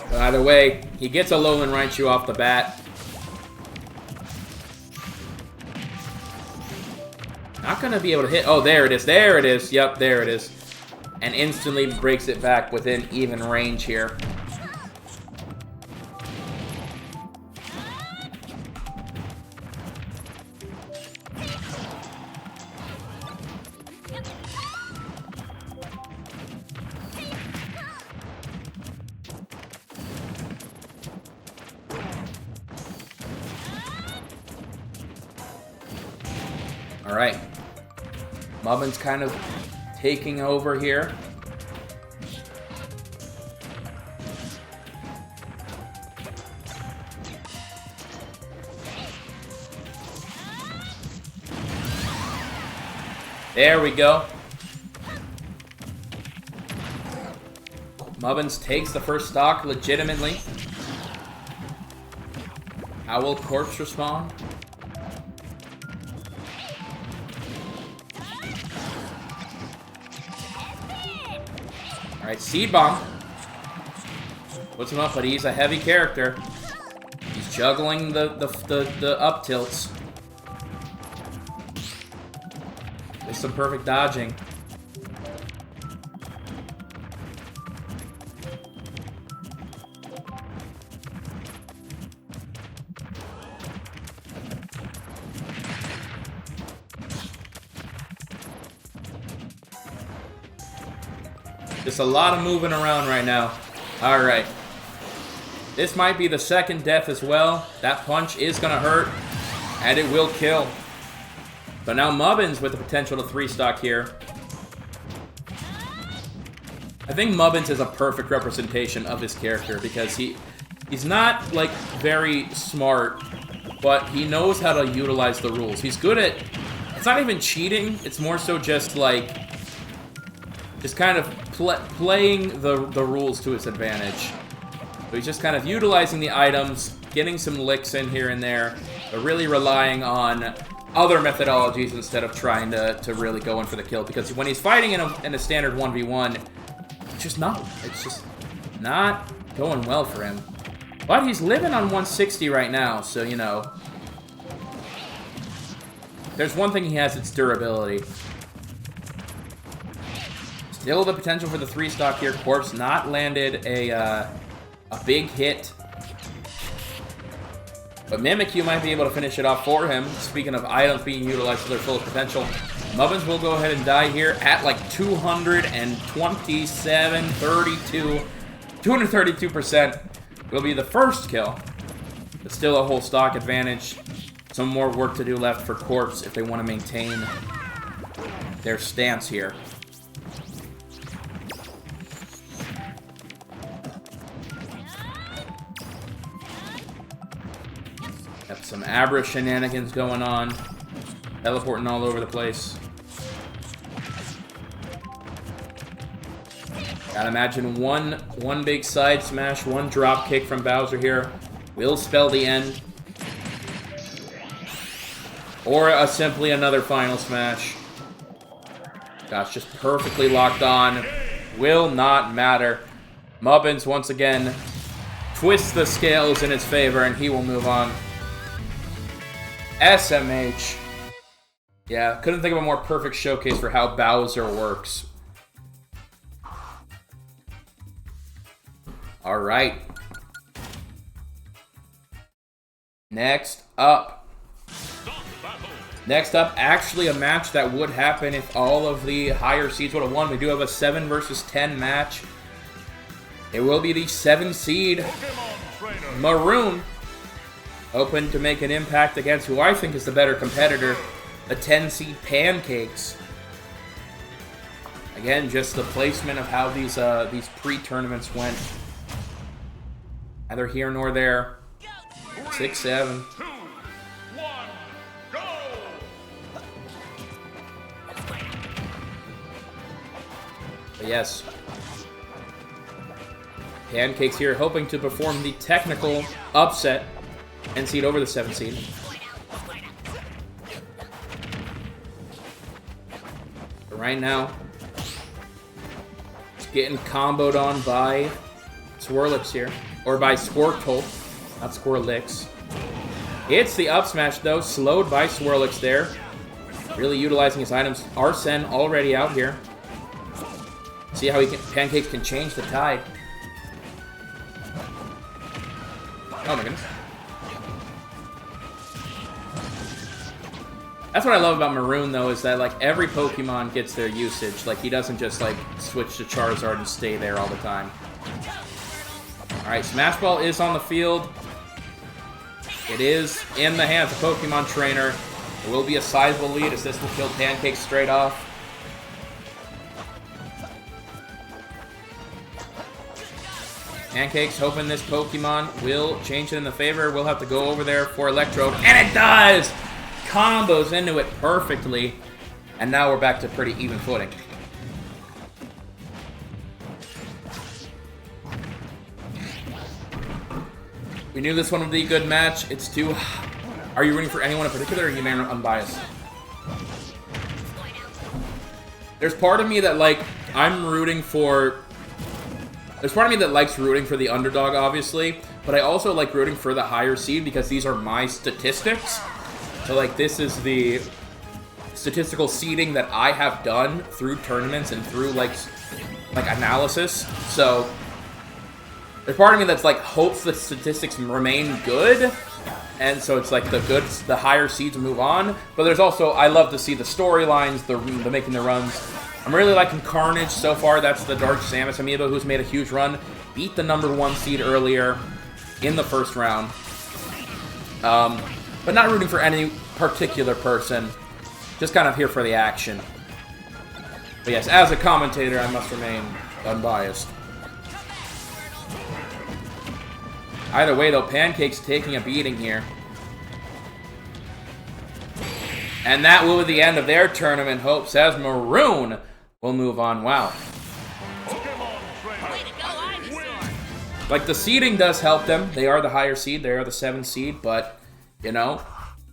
But either way, he gets a Lowland Raichu off the bat. Not gonna be able to hit. Oh, there it is. There it is. Yep, there it is. And instantly breaks it back within even range here. All right. Mubbins kind of taking over here. There we go. Mubbins takes the first stock legitimately. How will Corpse respond? Alright, Seed Bomb. Puts him up, but he's a heavy character. He's juggling the up tilts. There's some perfect dodging. Just a lot of moving around right now. Alright. This might be the second death as well. That punch is going to hurt, and it will kill. So now Mubbins with the potential to 3-stock here. I think Mubbins is a perfect representation of his character because he's not, like, very smart, but he knows how to utilize the rules. He's good at... It's not even cheating. It's more so just, like... Just kind of playing the rules to his advantage. So he's just kind of utilizing the items, getting some licks in here and there, but really relying on other methodologies instead of trying to really go in for the kill. Because when he's fighting in a standard 1v1, it's just not going well for him. But he's living on 160 right now, so, you know. There's one thing he has, it's durability. Still the potential for the 3-stock here. Corpse not landed a big hit. But Mimikyu might be able to finish it off for him. Speaking of items being utilized to their full potential. Mubbins will go ahead and die here at like 232%. Will be the first kill. But still a whole stock advantage. Some more work to do left for Corpse if they want to maintain their stance here. Got some Abra shenanigans going on. Teleporting all over the place. Gotta imagine one big side smash, one drop kick from Bowser here will spell the end. Or simply another final smash. Gosh, just perfectly locked on. Will not matter. Mubbins, once again, twists the scales in his favor, and he will move on. SMH. Yeah, couldn't think of a more perfect showcase for how Bowser works. Alright. Next up, actually a match that would happen if all of the higher seeds would have won. We do have a 7 versus 10 match. It will be the 7 seed Maroon, hoping to make an impact against who I think is the better competitor, the 10 seed Pancakes. Again, just the placement of how these pre-tournaments went. Neither here nor there. 6-7. But yes, Pancakes here hoping to perform the technical upset and seed over the 7 seed. But right now, it's getting comboed on by Swirlix here. Or by Squirtle, not Squirlix. It's the up smash though, slowed by Swirlix there. Really utilizing his items. Arsene already out here. See how Pancakes can change the tide. Oh my goodness. That's what I love about Maroon though, is that like every Pokemon gets their usage. Like he doesn't just like switch to Charizard and stay there all the time. Alright, Smash Ball is on the field. It is in the hands of Pokemon Trainer. There will be a sizable lead as this will kill Pancakes straight off. Pancakes hoping this Pokemon will change it in the favor. We'll have to go over there for Electrode, and it does! Combos into it perfectly. And now we're back to pretty even footing. We knew this one would be a good match. It's too... Are you rooting for anyone in particular, or are you unbiased? There's part of me that, like, I'm rooting for... There's part of me that likes rooting for the underdog, obviously, but I also like rooting for the higher seed because these are my statistics. So, like, this is the statistical seeding that I have done through tournaments and through, like analysis. So... There's part of me that's like hopes the statistics remain good, and so it's like the higher seeds move on. But there's also, I love to see the storylines, the making the runs. I'm really liking Carnage so far. That's the Dark Samus Amiibo, who's made a huge run. Beat the #1 seed earlier in the first round. But not rooting for any particular person. Just kind of here for the action. But yes, as a commentator, I must remain unbiased. Either way, though, Pancakes taking a beating here. And that will be the end of their tournament hopes as Maroon will move on. Wow. Like, the seeding does help them. They are the higher seed. They are the 7th seed. But, you know,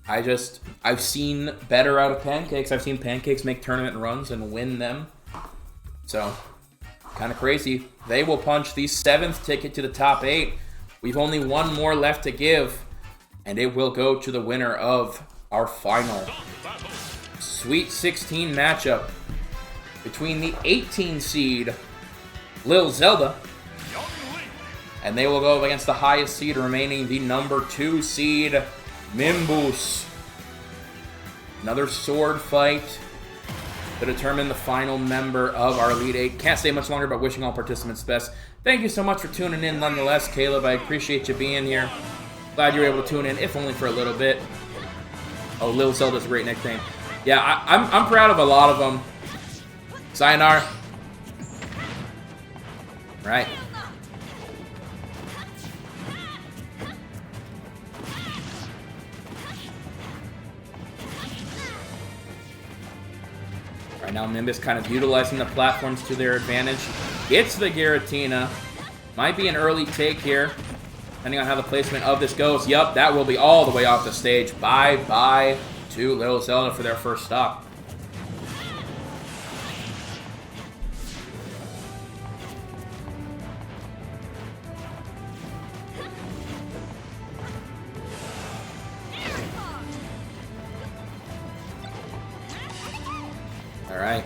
I've seen better out of Pancakes. I've seen Pancakes make tournament runs and win them. So, kind of crazy. They will punch the 7th ticket to the top 8. We've only one more left to give, and it will go to the winner of our final Sweet 16 matchup between the 18 seed Lil Zelda, and they will go up against the highest seed remaining, the #2 seed Mimbus. Another sword fight to determine the final member of our Elite 8. Can't stay much longer, but wishing all participants best. Thank you so much for tuning in nonetheless, Caleb. I appreciate you being here. Glad you were able to tune in, if only for a little bit. Oh, Lil Zelda's a great nickname. Yeah, I'm proud of a lot of them. Sayonara. Right. Right now, Nimbus kind of utilizing the platforms to their advantage. Gets the Giratina. Might be an early take here, depending on how the placement of this goes. Yup, that will be all the way off the stage. Bye-bye to Little Zelda for their first stop. All right.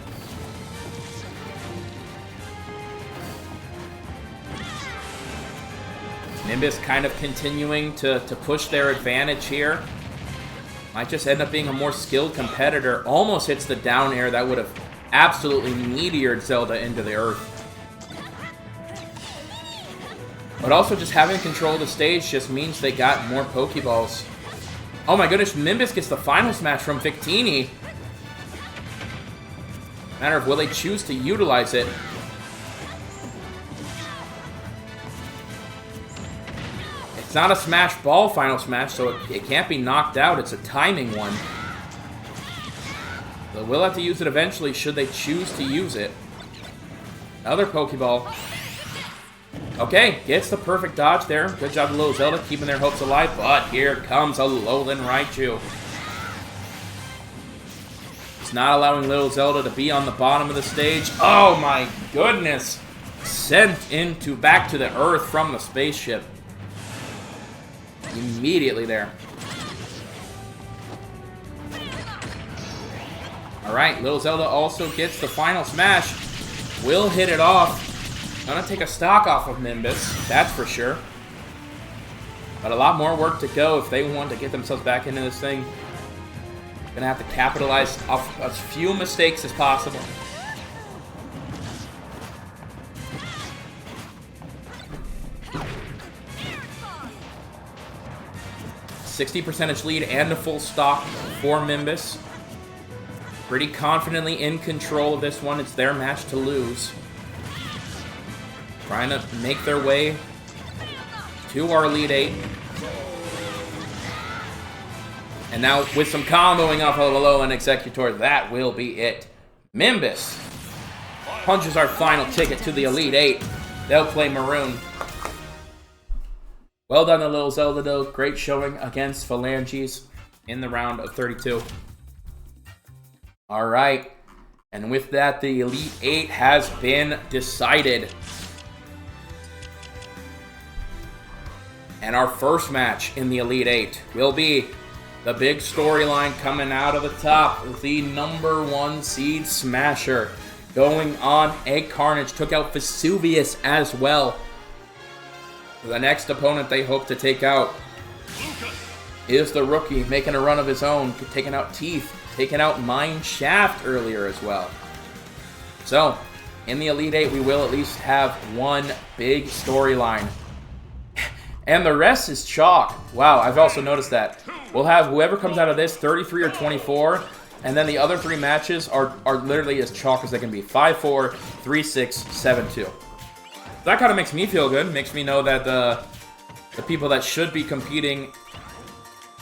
Nimbus kind of continuing to push their advantage here. Might just end up being a more skilled competitor. Almost hits the down air that would have absolutely meteored Zelda into the earth. But also just having control of the stage just means they got more Pokeballs. Oh my goodness, Nimbus gets the final smash from Victini. Matter of will they choose to utilize it. It's not a smash ball final smash, so it can't be knocked out. It's a timing one. They will have to use it eventually should they choose to use it. Another Pokeball. Okay, gets the perfect dodge there. Good job, Little Zelda, keeping their hopes alive. But here comes a Alolan Raichu. It's not allowing Little Zelda to be on the bottom of the stage. Oh my goodness! Sent back to the Earth from the spaceship. Immediately there. Alright, Little Zelda also gets the final smash. Will hit it off. Gonna take a stock off of Nimbus, that's for sure. But a lot more work to go if they want to get themselves back into this thing. Gonna have to capitalize off as few mistakes as possible. %60 lead and a full stock for Nimbus. Pretty confidently in control of this one. It's their match to lose. Trying to make their way to our Elite Eight. And now with some comboing off of Alolan Executor, that will be it. Nimbus punches our final ticket to the Elite Eight. They'll play Maroon. Well done to Little Zelda, though. Great showing against Phalanges in the round of 32. All right. And with that, the Elite Eight has been decided. And our first match in the Elite Eight will be the big storyline coming out of the top. The #1 seed Smasher going on Egg Carnage. Took out Vesuvius as well. The next opponent they hope to take out is the rookie making a run of his own, taking out Teeth, taking out Mine Shaft earlier as well. So, in the Elite Eight, we will at least have one big storyline. And the rest is chalk. Wow, I've also noticed that. We'll have whoever comes out of this 33 or 24, and then the other 3 matches are literally as chalk as they can be. 5-4, 3-6, 7-2. That kind of makes me feel good. Makes me know that the people that should be competing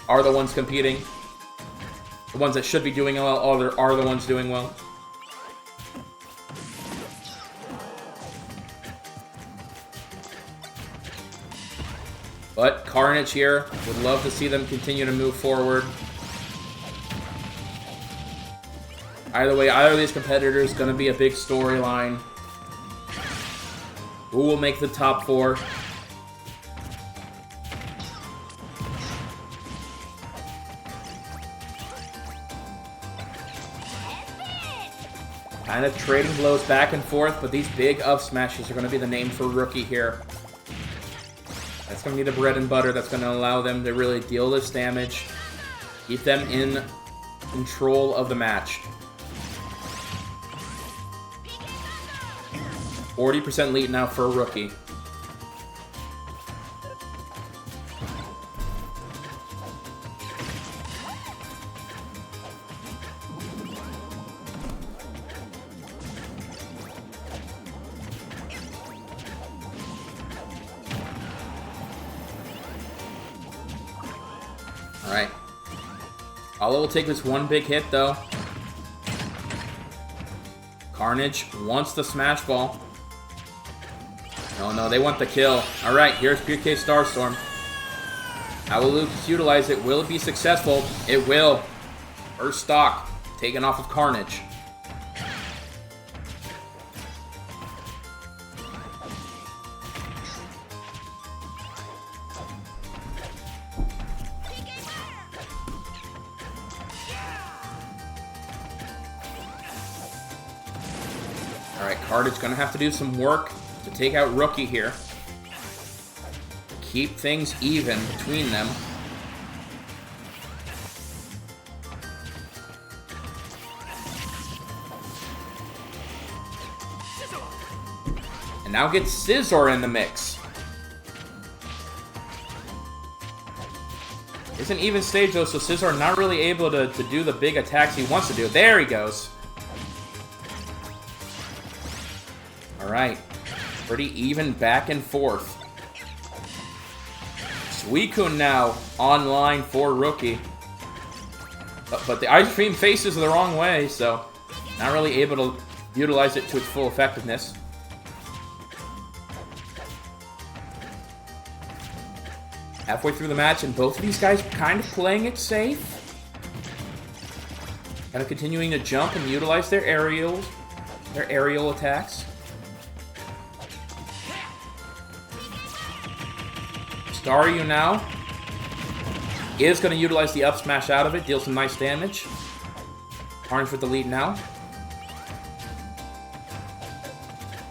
are the ones competing. The ones that should be doing well are the ones doing well. But Carnage here, would love to see them continue to move forward. Either way, either of these competitors is going to be a big storyline. Who will make the top 4? Kind of trading blows back and forth, but these big up smashes are going to be the name for rookie here. That's going to be the bread and butter that's going to allow them to really deal this damage. Keep them in control of the match. 40% lead now for a rookie. Alright. Alo will take this one big hit, though. Carnage wants the Smash Ball. No, they want the kill. Alright, here's PK Starstorm. How will Lucas utilize it? Will it be successful? It will. First stock, taken off of Carnage. Alright, Carnage gonna have to do some work to take out Rookie here. Keep things even between them. And now get Scizor in the mix. It's an even stage though, so Scizor not really able to do the big attacks he wants to do. There he goes. Alright. Pretty even back and forth. Suicune now online for Rookie. But the ice cream faces the wrong way, so not really able to utilize it to its full effectiveness. Halfway through the match, and both of these guys kind of playing it safe. Kind of continuing to jump and utilize their aerial attacks. Staryu now is going to utilize the up smash out of it, deal some nice damage. Carnage with the lead now.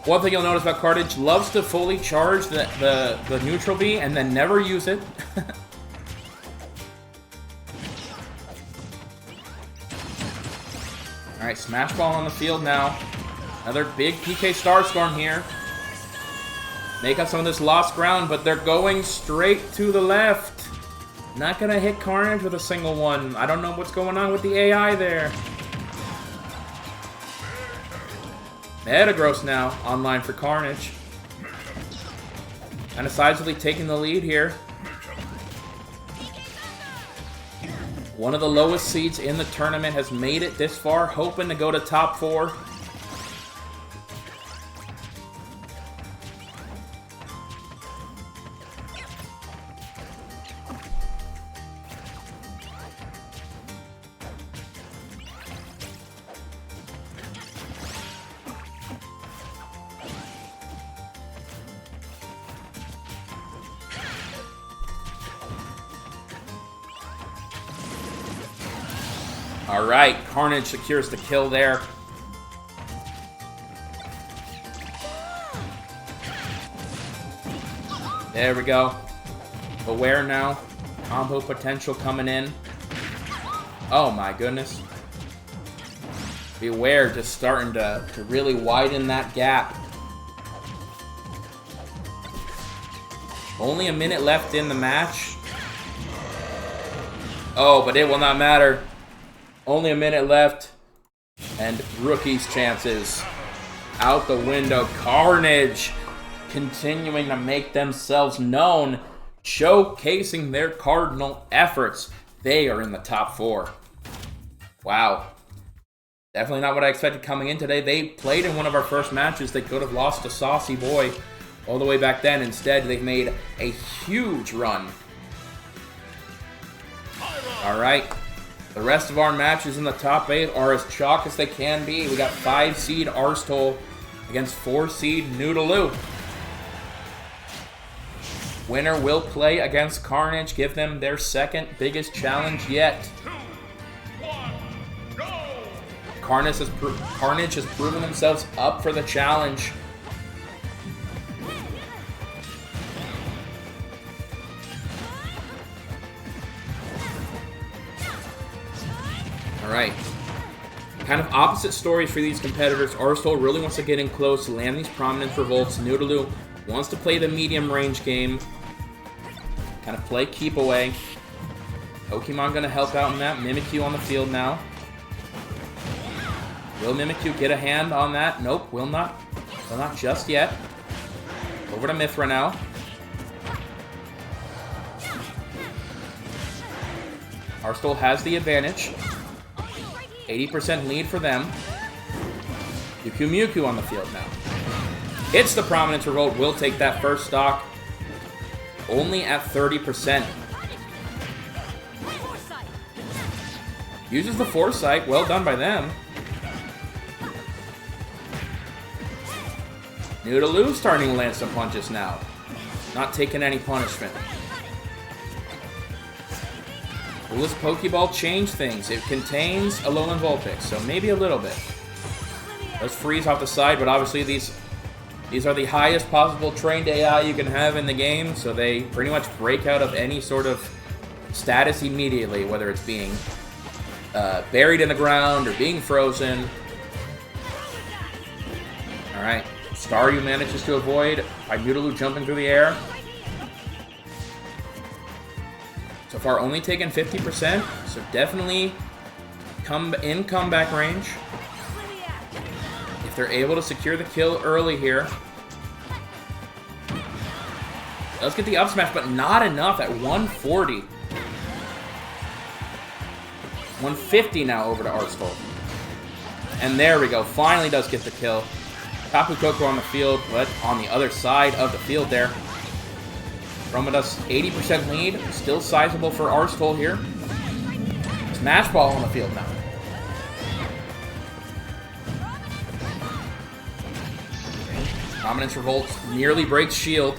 One thing you'll notice about Carnage, loves to fully charge the neutral B and then never use it. Alright, Smash Ball on the field now. Another big PK Starstorm here. Make up some of this lost ground, but they're going straight to the left. Not gonna hit Carnage with a single one. I don't know what's going on with the AI there. Metagross now online for Carnage. And decisively taking the lead here. One of the lowest seeds in the tournament has made it this far, hoping to go to top 4. Alright, Carnage secures the kill there. There we go. Aware now. Combo potential coming in. Oh my goodness. Beware, just starting to really widen that gap. Only a minute left in the match. Oh, but it will not matter. Only a minute left, and Rookie's chances out the window. Carnage continuing to make themselves known, showcasing their Cardinal efforts. They are in the top 4. Wow. Definitely not what I expected coming in today. They played in one of our first matches. They could have lost to Saucy Boy all the way back then. Instead, they've made a huge run. All right. The rest of our matches in the top 8 are as chalk as they can be. We got 5 seed Arstal against 4 seed Noodaloo. Winner will play against Carnage, give them their second biggest challenge yet. 2, 1, go! Carnage has proven themselves up for the challenge. Alright. Kind of opposite stories for these competitors. Arstal really wants to get in close, land these prominence revolts. Noodaloo wants to play the medium range game. Kind of play keep away. Pokemon gonna help out in that. Mimikyu on the field now. Will Mimikyu get a hand on that? Nope, will not. Will not just yet. Over to Mithra now. Arstal has the advantage. 80% lead for them. Yuku on the field now. Hits the Prominence Revolt, will take that first stock. Only at 30%. Uses the Foresight, well done by them. Noodaloo starting to land some punches now. Not taking any punishment. Will this Pokeball change things? It contains a Alolan Vulpix, so maybe a little bit. Does freeze off the side, but obviously these are the highest possible trained AI you can have in the game, so they pretty much break out of any sort of status immediately, whether it's being buried in the ground or being frozen. Alright, Staryu manages to avoid by Noodaloo jumping through the air. So far only taken 50%, so definitely comeback range. If they're able to secure the kill early here. Does get the up smash, but not enough at 140. 150 now over to Arstold. And there we go, finally does get the kill. Tapu Koko on the field, but on the other side of the field there. Romado's 80% lead, still sizable for Arstold here. Smash Ball on the field now. Prominence Revolt nearly breaks shield.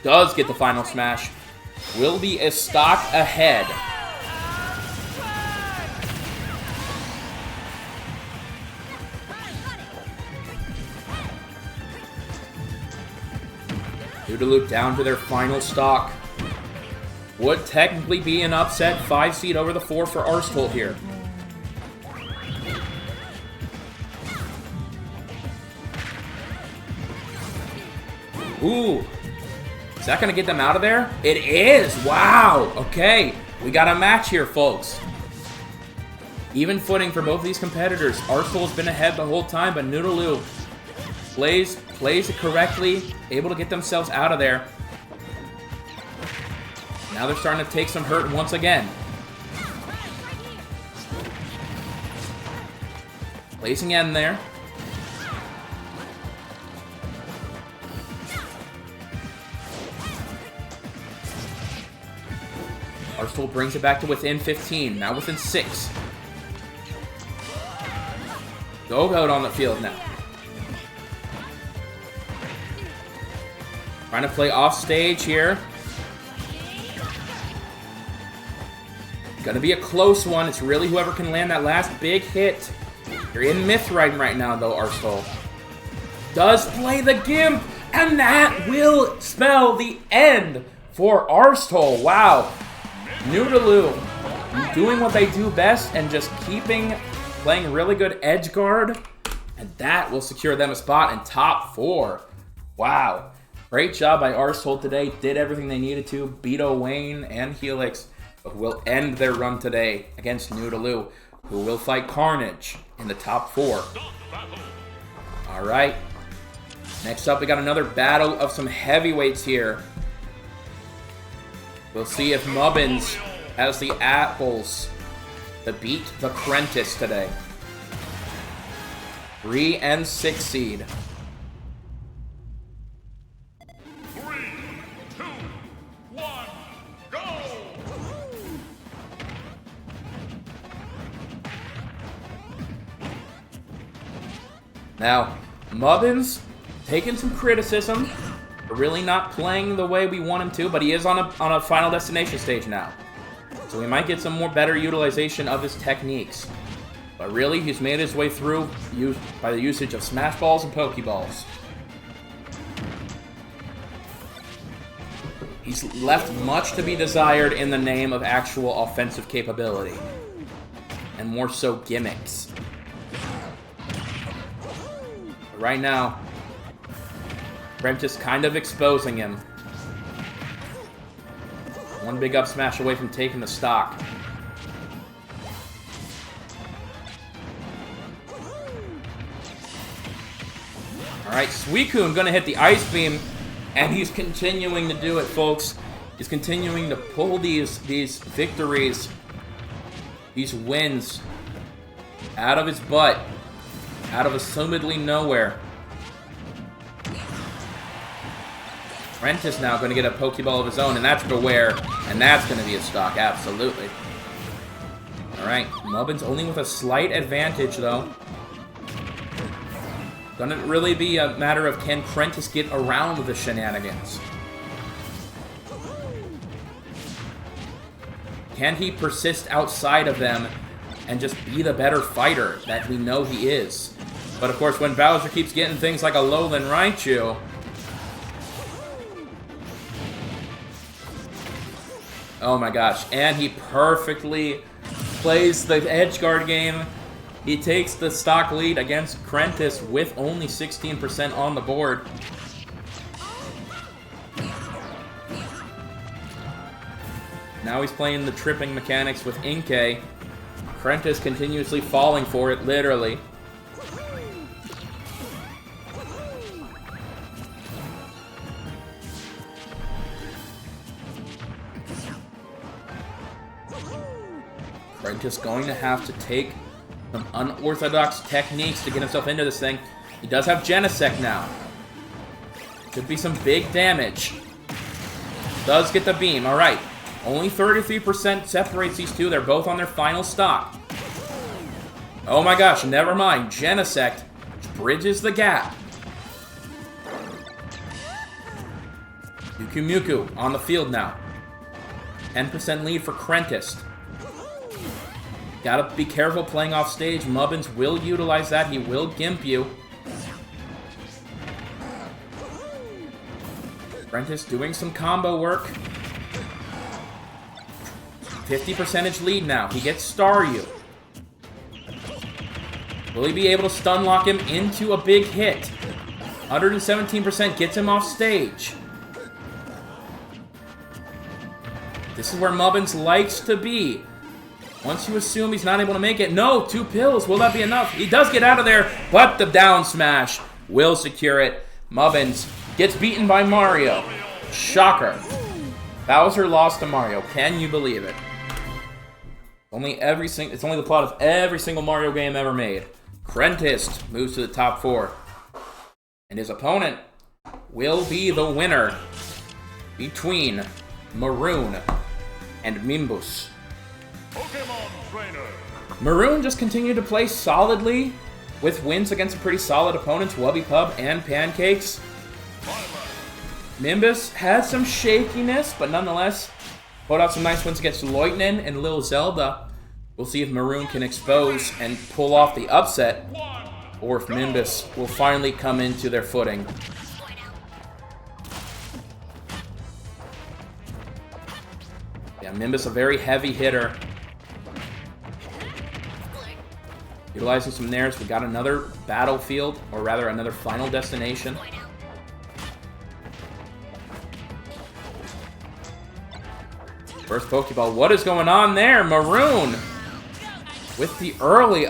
Does get the final smash. Will be a stock ahead. Noodaloo down to their final stock. Would technically be an upset 5 seed over the 4 for Arstold here. Ooh. Is that going to get them out of there? It is! Wow! Okay. We got a match here, folks. Even footing for both of these competitors. Arstold's been ahead the whole time, but Noodaloo plays it correctly, able to get themselves out of there. Now they're starting to take some hurt once again. Placing in there. Arstold brings it back to within 15, now within 6. Go-Goat on the field now. Trying to play off stage here. Gonna be a close one. It's really whoever can land that last big hit. You're in Myth-Riding right now, though, Arstold. Does play the Gimp, and that will spell the end for Arstold. Wow. Noodaloo doing what they do best and just playing really good edge guard, and that will secure them a spot in top 4. Wow. Great job by Arstold today. Did everything they needed to. Beat Wayne and Helix, but will end their run today against Noodaloo, who will fight Carnage in the top 4. All right. Next up, we got another battle of some heavyweights here. We'll see if Mubbins has the apples to beat the Prentice today. 3 and 6 seed. 3, 2, 1, go! Now, Mubbins taking some criticism for really not playing the way we want him to, but he is on a Final Destination stage now. So we might get some more better utilization of his techniques. But really, he's made his way through by the usage of Smash Balls and Pokeballs. He's left much to be desired in the name of actual offensive capability. And more so gimmicks. But right now, Prentice kind of exposing him. One big up smash away from taking the stock. Alright, Suicune gonna hit the Ice Beam, and he's continuing to do it, folks. He's continuing to pull these victories, these wins, out of his butt. out of assumedly nowhere. Prentice now going to get a Pokeball of his own, and that's Beware, and that's going to be a stock, absolutely. Alright, Mubbin's only with a slight advantage, though. Gonna really be a matter of can Prentice get around the shenanigans. Can he persist outside of them and just be the better fighter that we know he is? But of course, when Bowser keeps getting things like a Lowland Raichu, oh my gosh, and he perfectly plays the edge guard game. He takes the stock lead against Prentice with only 16% on the board. Now he's playing the tripping mechanics with Inkay. Prentice continuously falling for it, literally. Prentice going to have to take some unorthodox techniques to get himself into this thing. He does have Genesect now. Could be some big damage. Does get the beam, alright. Only 33% separates these two. They're both on their final stock. Oh my gosh, never mind. Genesect bridges the gap. Muku on the field now. 10% lead for Prentice. Gotta be careful playing off stage. Mubbins will utilize that. He will gimp you. Prentice doing some combo work. 50% lead now. He gets Staryu. Will he be able to stun lock him into a big hit? 117% gets him off stage. This is where Mubbins likes to be. Once you assume he's not able to make it, no, 2 pills, will that be enough? He does get out of there, but the down smash will secure it. Mubbins gets beaten by Mario. Shocker. Bowser lost to Mario. Can you believe it? It's only the plot of every single Mario game ever made. Prentice moves to the top 4. And his opponent will be the winner between Maroon and Mimbus. Pokemon Trainer. Maroon just continued to play solidly with wins against some pretty solid opponents, Wubby Pub and Pancakes. Mimbus had some shakiness, but nonetheless, put out some nice wins against Leutnant and Lil Zelda. We'll see if Maroon can expose and pull off the upset, or if Mimbus will finally come into their footing. Yeah, Mimbus a very heavy hitter. Utilizing some Nairs, we got another battlefield, or rather another final destination. First Pokeball, what is going on there? Maroon with the early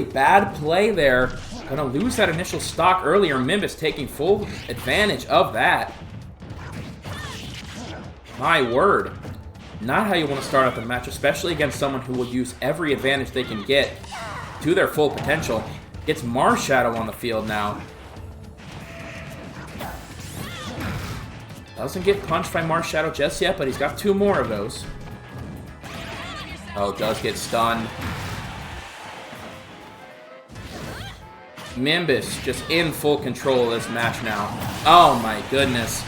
bad play there. Gonna lose that initial stock earlier. Mimbus taking full advantage of that. My word. Not how you want to start out the match, especially against someone who will use every advantage they can get to their full potential. Gets Marshadow on the field now. Doesn't get punched by Marshadow just yet, but he's got 2 more of those. Oh, does get stunned. Mimbus just in full control of this match now. Oh my goodness.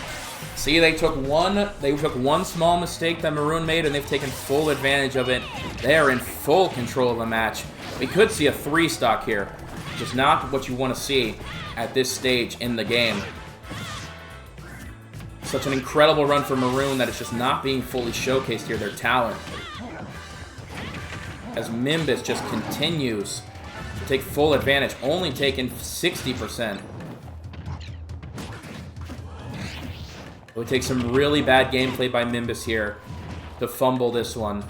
See, they took one small mistake that Maroon made, and they've taken full advantage of it. They are in full control of the match. We could see a 3 stock here, which is not what you want to see at this stage in the game. Such an incredible run for Maroon that it's just not being fully showcased here, their talent. As Mimbus just continues to take full advantage, only taking 60%. It would take some really bad gameplay by Mimbus here to fumble this one.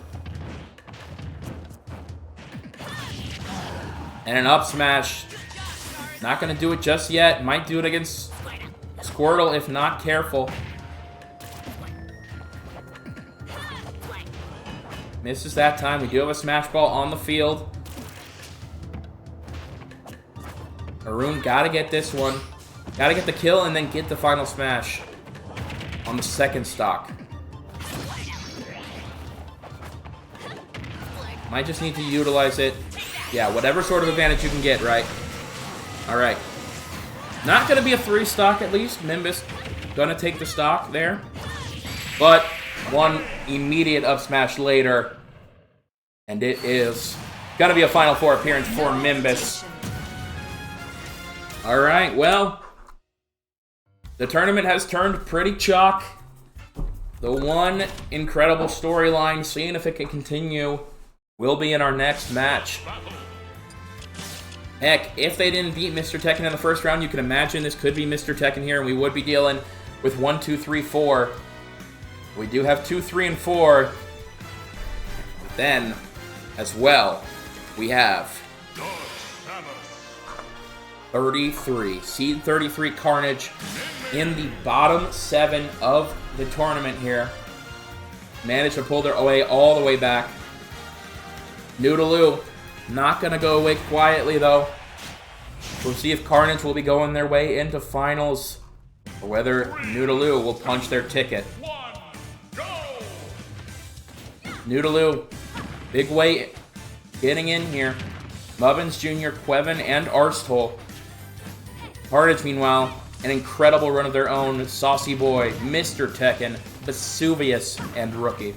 And an up smash. Not going to do it just yet. Might do it against Squirtle if not careful. Misses that time. We do have a Smash Ball on the field. Arun gotta get this one. Gotta get the kill and then get the final smash on the second stock. Might just need to utilize it. Yeah, whatever sort of advantage you can get, right? Alright. Not gonna be a 3 stock at least. Mimbus gonna take the stock there. But one immediate up smash later. And it is gonna be a Final Four appearance for Mimbus. Alright, well, the tournament has turned pretty chalk. The one incredible storyline, seeing if it can continue, will be in our next match. Heck, if they didn't beat Mr. Tekken in the first round, you can imagine this could be Mr. Tekken here, and we would be dealing with 1, 2, 3, 4. We do have 2, 3, and 4. Then, as well, we have 33. Seed 33 Carnage in the bottom 7 of the tournament here. Managed to pull their way all the way back. Noodaloo, not going to go away quietly, though. We'll see if Carnage will be going their way into finals, or whether Noodaloo will punch their ticket. Noodaloo, big way getting in here. Mubbins Jr., Quevin, and Arstol. Carnage, meanwhile, an incredible run of their own. Saucy Boy, Mr. Tekken, Vesuvius, and Rookie.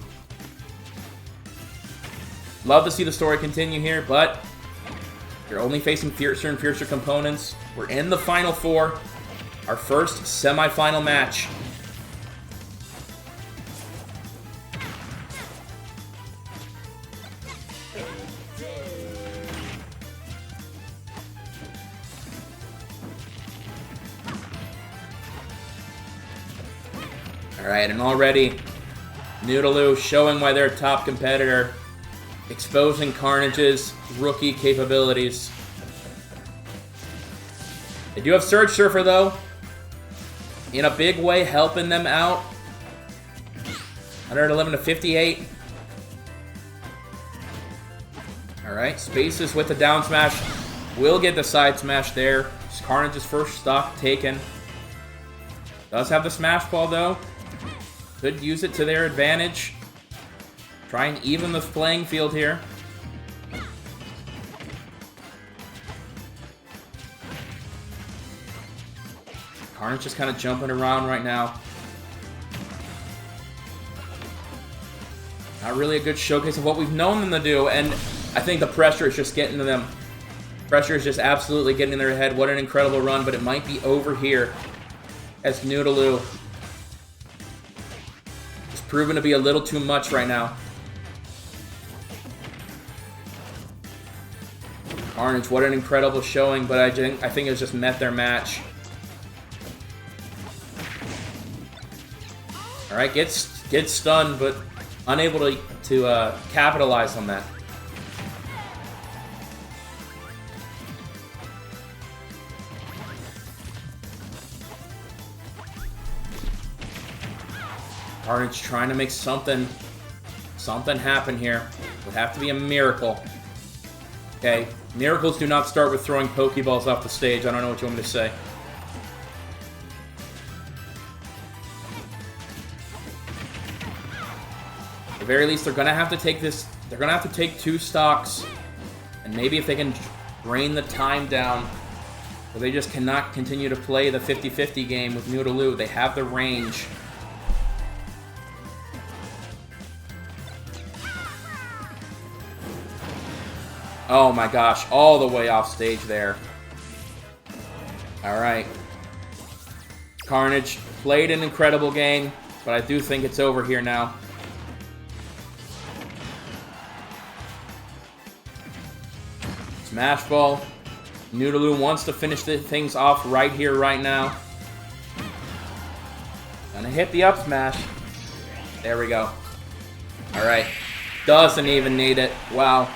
Love to see the story continue here, but you're only facing fiercer and fiercer components. We're in the Final Four, our first semi-final match. Alright, and already Noodaloo showing why they're a top competitor. Exposing Carnage's rookie capabilities. They do have Surge Surfer, though. In a big way, helping them out. 111 to 58. Alright, Spaces with the down smash. Will get the side smash there. It's Carnage's first stock taken. Does have the smash ball, though. Could use it to their advantage. Try and even the playing field here. Carnage just kind of jumping around right now. Not really a good showcase of what we've known them to do, and I think the pressure is just getting to them. Pressure is just absolutely getting in their head. What an incredible run, but it might be over here as Noodaloo is proven to be a little too much right now. Carnage, what an incredible showing, but I think it's just met their match. Alright, gets stunned, but unable to capitalize on that. Carnage trying to make something happen here. Would have to be a miracle. Okay, miracles do not start with throwing Pokeballs off the stage. I don't know what you want me to say. At the very least, they're gonna have to take this. They're gonna have to take 2 stocks, and maybe if they can drain the time down, or they just cannot continue to play the 50-50 game with Noodaloo. They have the range. Oh my gosh, all the way off stage there. Alright. Carnage played an incredible game, but I do think it's over here now. Smash Ball. Noodaloo wants to finish things off right here, right now. Gonna hit the up smash. There we go. Alright. Doesn't even need it. Wow.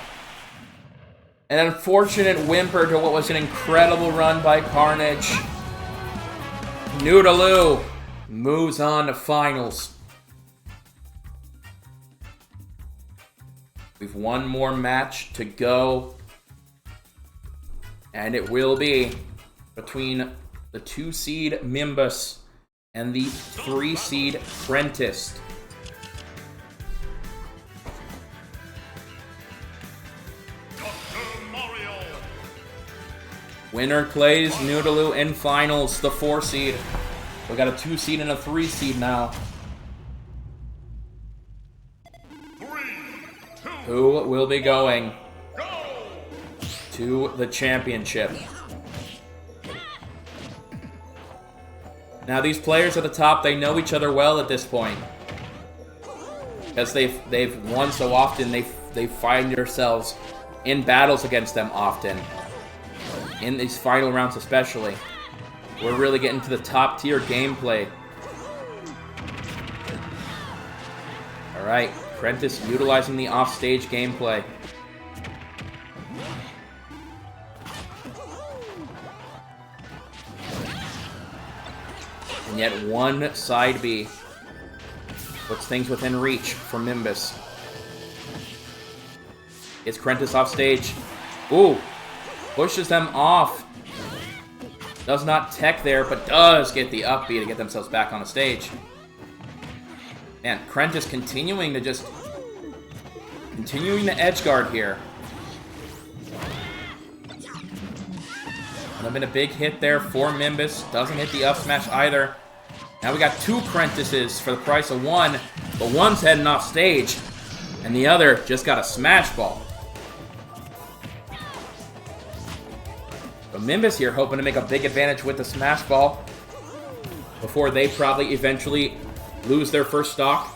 An unfortunate whimper to what was an incredible run by Carnage. Noodaloo moves on to finals. We've one more match to go. And it will be between the 2 seed Mimbus and the 3 seed Prentice. Winner plays Noodaloo in finals, the 4 seed. We got a 2 seed and a 3 seed now. 3, 2, Who will be going go! to the championship? Now these players at the top, they know each other well at this point. Because they've won so often, they find themselves in battles against them often. In these final rounds especially. We're really getting to the top tier gameplay. Alright, Prentice utilizing the offstage gameplay. And yet one side B puts things within reach for Mimbus. It's Prentice off stage. Ooh! Pushes them off. Does not tech there, but does get the up B to get themselves back on the stage. Man, Prentice continuing to edge guard here. Would have been a big hit there for Mimbus. Doesn't hit the up smash either. Now we got 2 Prentices for the price of 1, but one's heading off stage, and the other just got a smash ball. But Mimbus here hoping to make a big advantage with the smash ball before they probably eventually lose their first stock.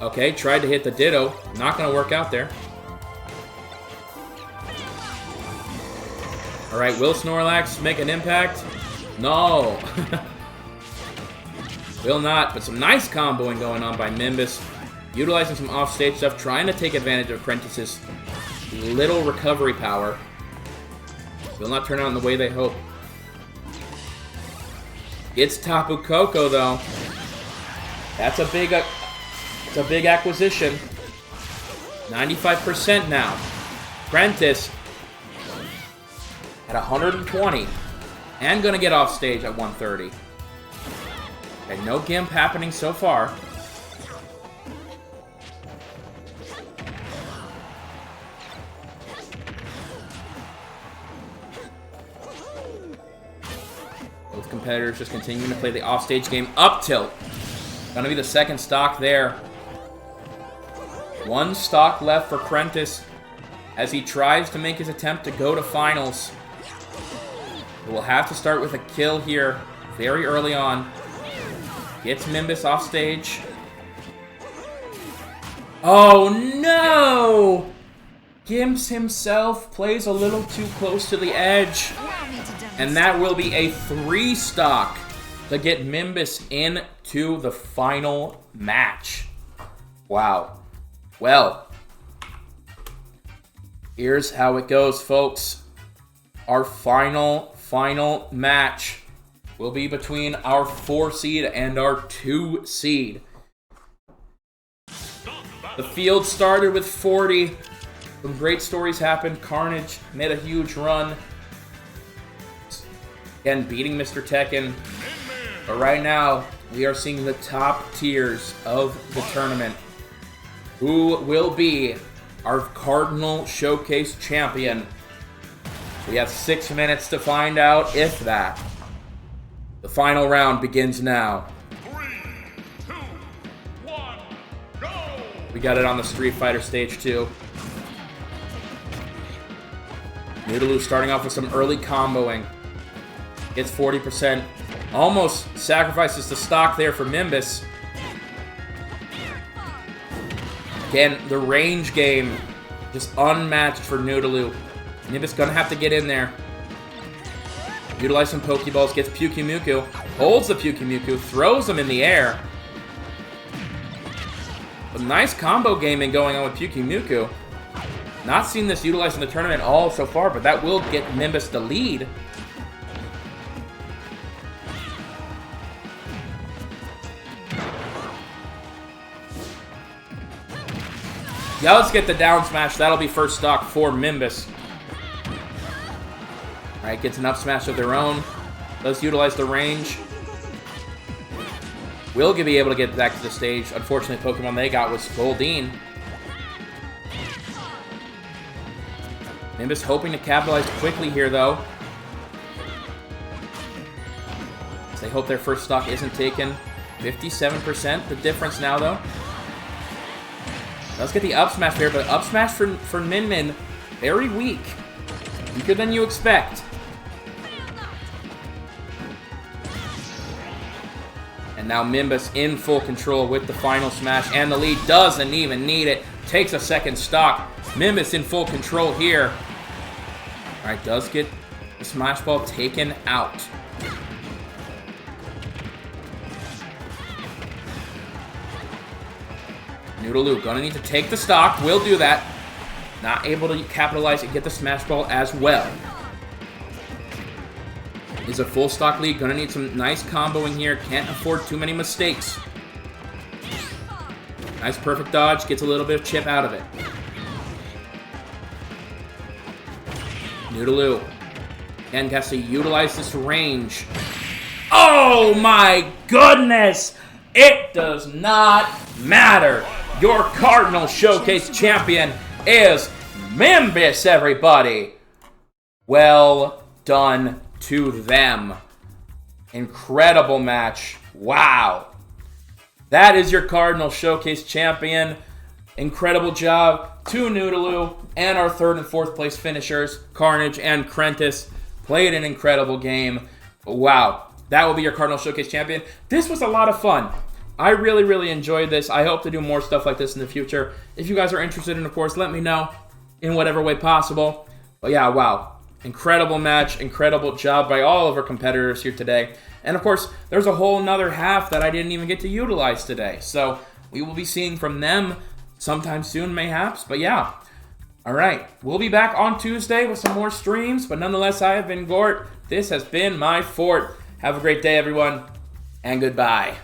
Okay, tried to hit the Ditto. Not going to work out there. Alright, will Snorlax make an impact? No. Will not, but some nice comboing going on by Mimbus. Utilizing some offstage stuff, trying to take advantage of Prentice's little recovery power. Will not turn out in the way they hope. It's Tapu Koko though. That's a big acquisition. 95% now. Prentice at 120 and gonna get off stage at 130. Okay, no gimp happening so far. Both competitors just continuing to play the offstage game. Up tilt. Gonna be the second stock there. 1 stock left for Prentice as he tries to make his attempt to go to finals. He will have to start with a kill here very early on. Gets Mimbus off stage. Oh no! Gimps himself plays a little too close to the edge. And that will be a 3 stock to get Mimbus into the final match. Wow. Well, here's how it goes, folks. Our final match will be between our 4 seed and our 2 seed. The field started with 40. Some great stories happened. Carnage made a huge run. Again, beating Mr. Tekken. But right now, we are seeing the top tiers of the tournament. Who will be our Cardinal Showcase champion? We have 6 minutes to find out, if that. The final round begins now. 3, 2, 1, go! We got it on the Street Fighter stage too. Noodaloo starting off with some early comboing. Gets 40%. Almost sacrifices the stock there for Mimbus. Again, the range game just unmatched for Noodaloo. Mimbus gonna have to get in there. Utilize some Pokeballs, gets Pyukumuku, holds the Pyukumuku, throws him in the air. A nice combo gaming going on with Pyukumuku. Not seen this utilized in the tournament all so far, but that will get Mimbus the lead. Yeah, let's get the down smash. That'll be first stock for Mimbus. Alright, gets an up smash of their own. Does utilize the range. Will be able to get back to the stage. Unfortunately, Pokemon they got was Goldeen. Nimbus hoping to capitalize quickly here, though. They hope their first stock isn't taken. 57%, the difference now, though. Let's get the up smash there, but up smash for Min Min, very weak. Weaker than you expect. And now Nimbus in full control with the final smash, and the lead doesn't even need it. Takes a second stock. Nimbus in full control here. Alright, does get the Smash Ball taken out. Noodaloo gonna need to take the stock. Will do that. Not able to capitalize and get the Smash Ball as well. Is a full stock lead. Gonna need some nice comboing here. Can't afford too many mistakes. Nice perfect dodge. Gets a little bit of chip out of it. Noodaloo. Again, has to utilize this range. Oh my goodness! It does not matter. Your Cardinal Showcase champion is Nimbus, everybody. Well done to them. Incredible match. Wow. That is your Cardinal Showcase champion. Incredible job to Noodaloo and our 3rd and 4th place finishers, Carnage and Krentis. Played an incredible game. Wow. That will be your Cardinal Showcase champion. This was a lot of fun. I really, really enjoyed this. I hope to do more stuff like this in the future. If you guys are interested in, of course, let me know in whatever way possible. But yeah, wow. Incredible match. Incredible job by all of our competitors here today. And of course, there's a whole nother half that I didn't even get to utilize today. So we will be seeing from them sometime soon, mayhaps. But yeah. All right. We'll be back on Tuesday with some more streams. But nonetheless, I have been Gort. This has been my fort. Have a great day, everyone. And goodbye.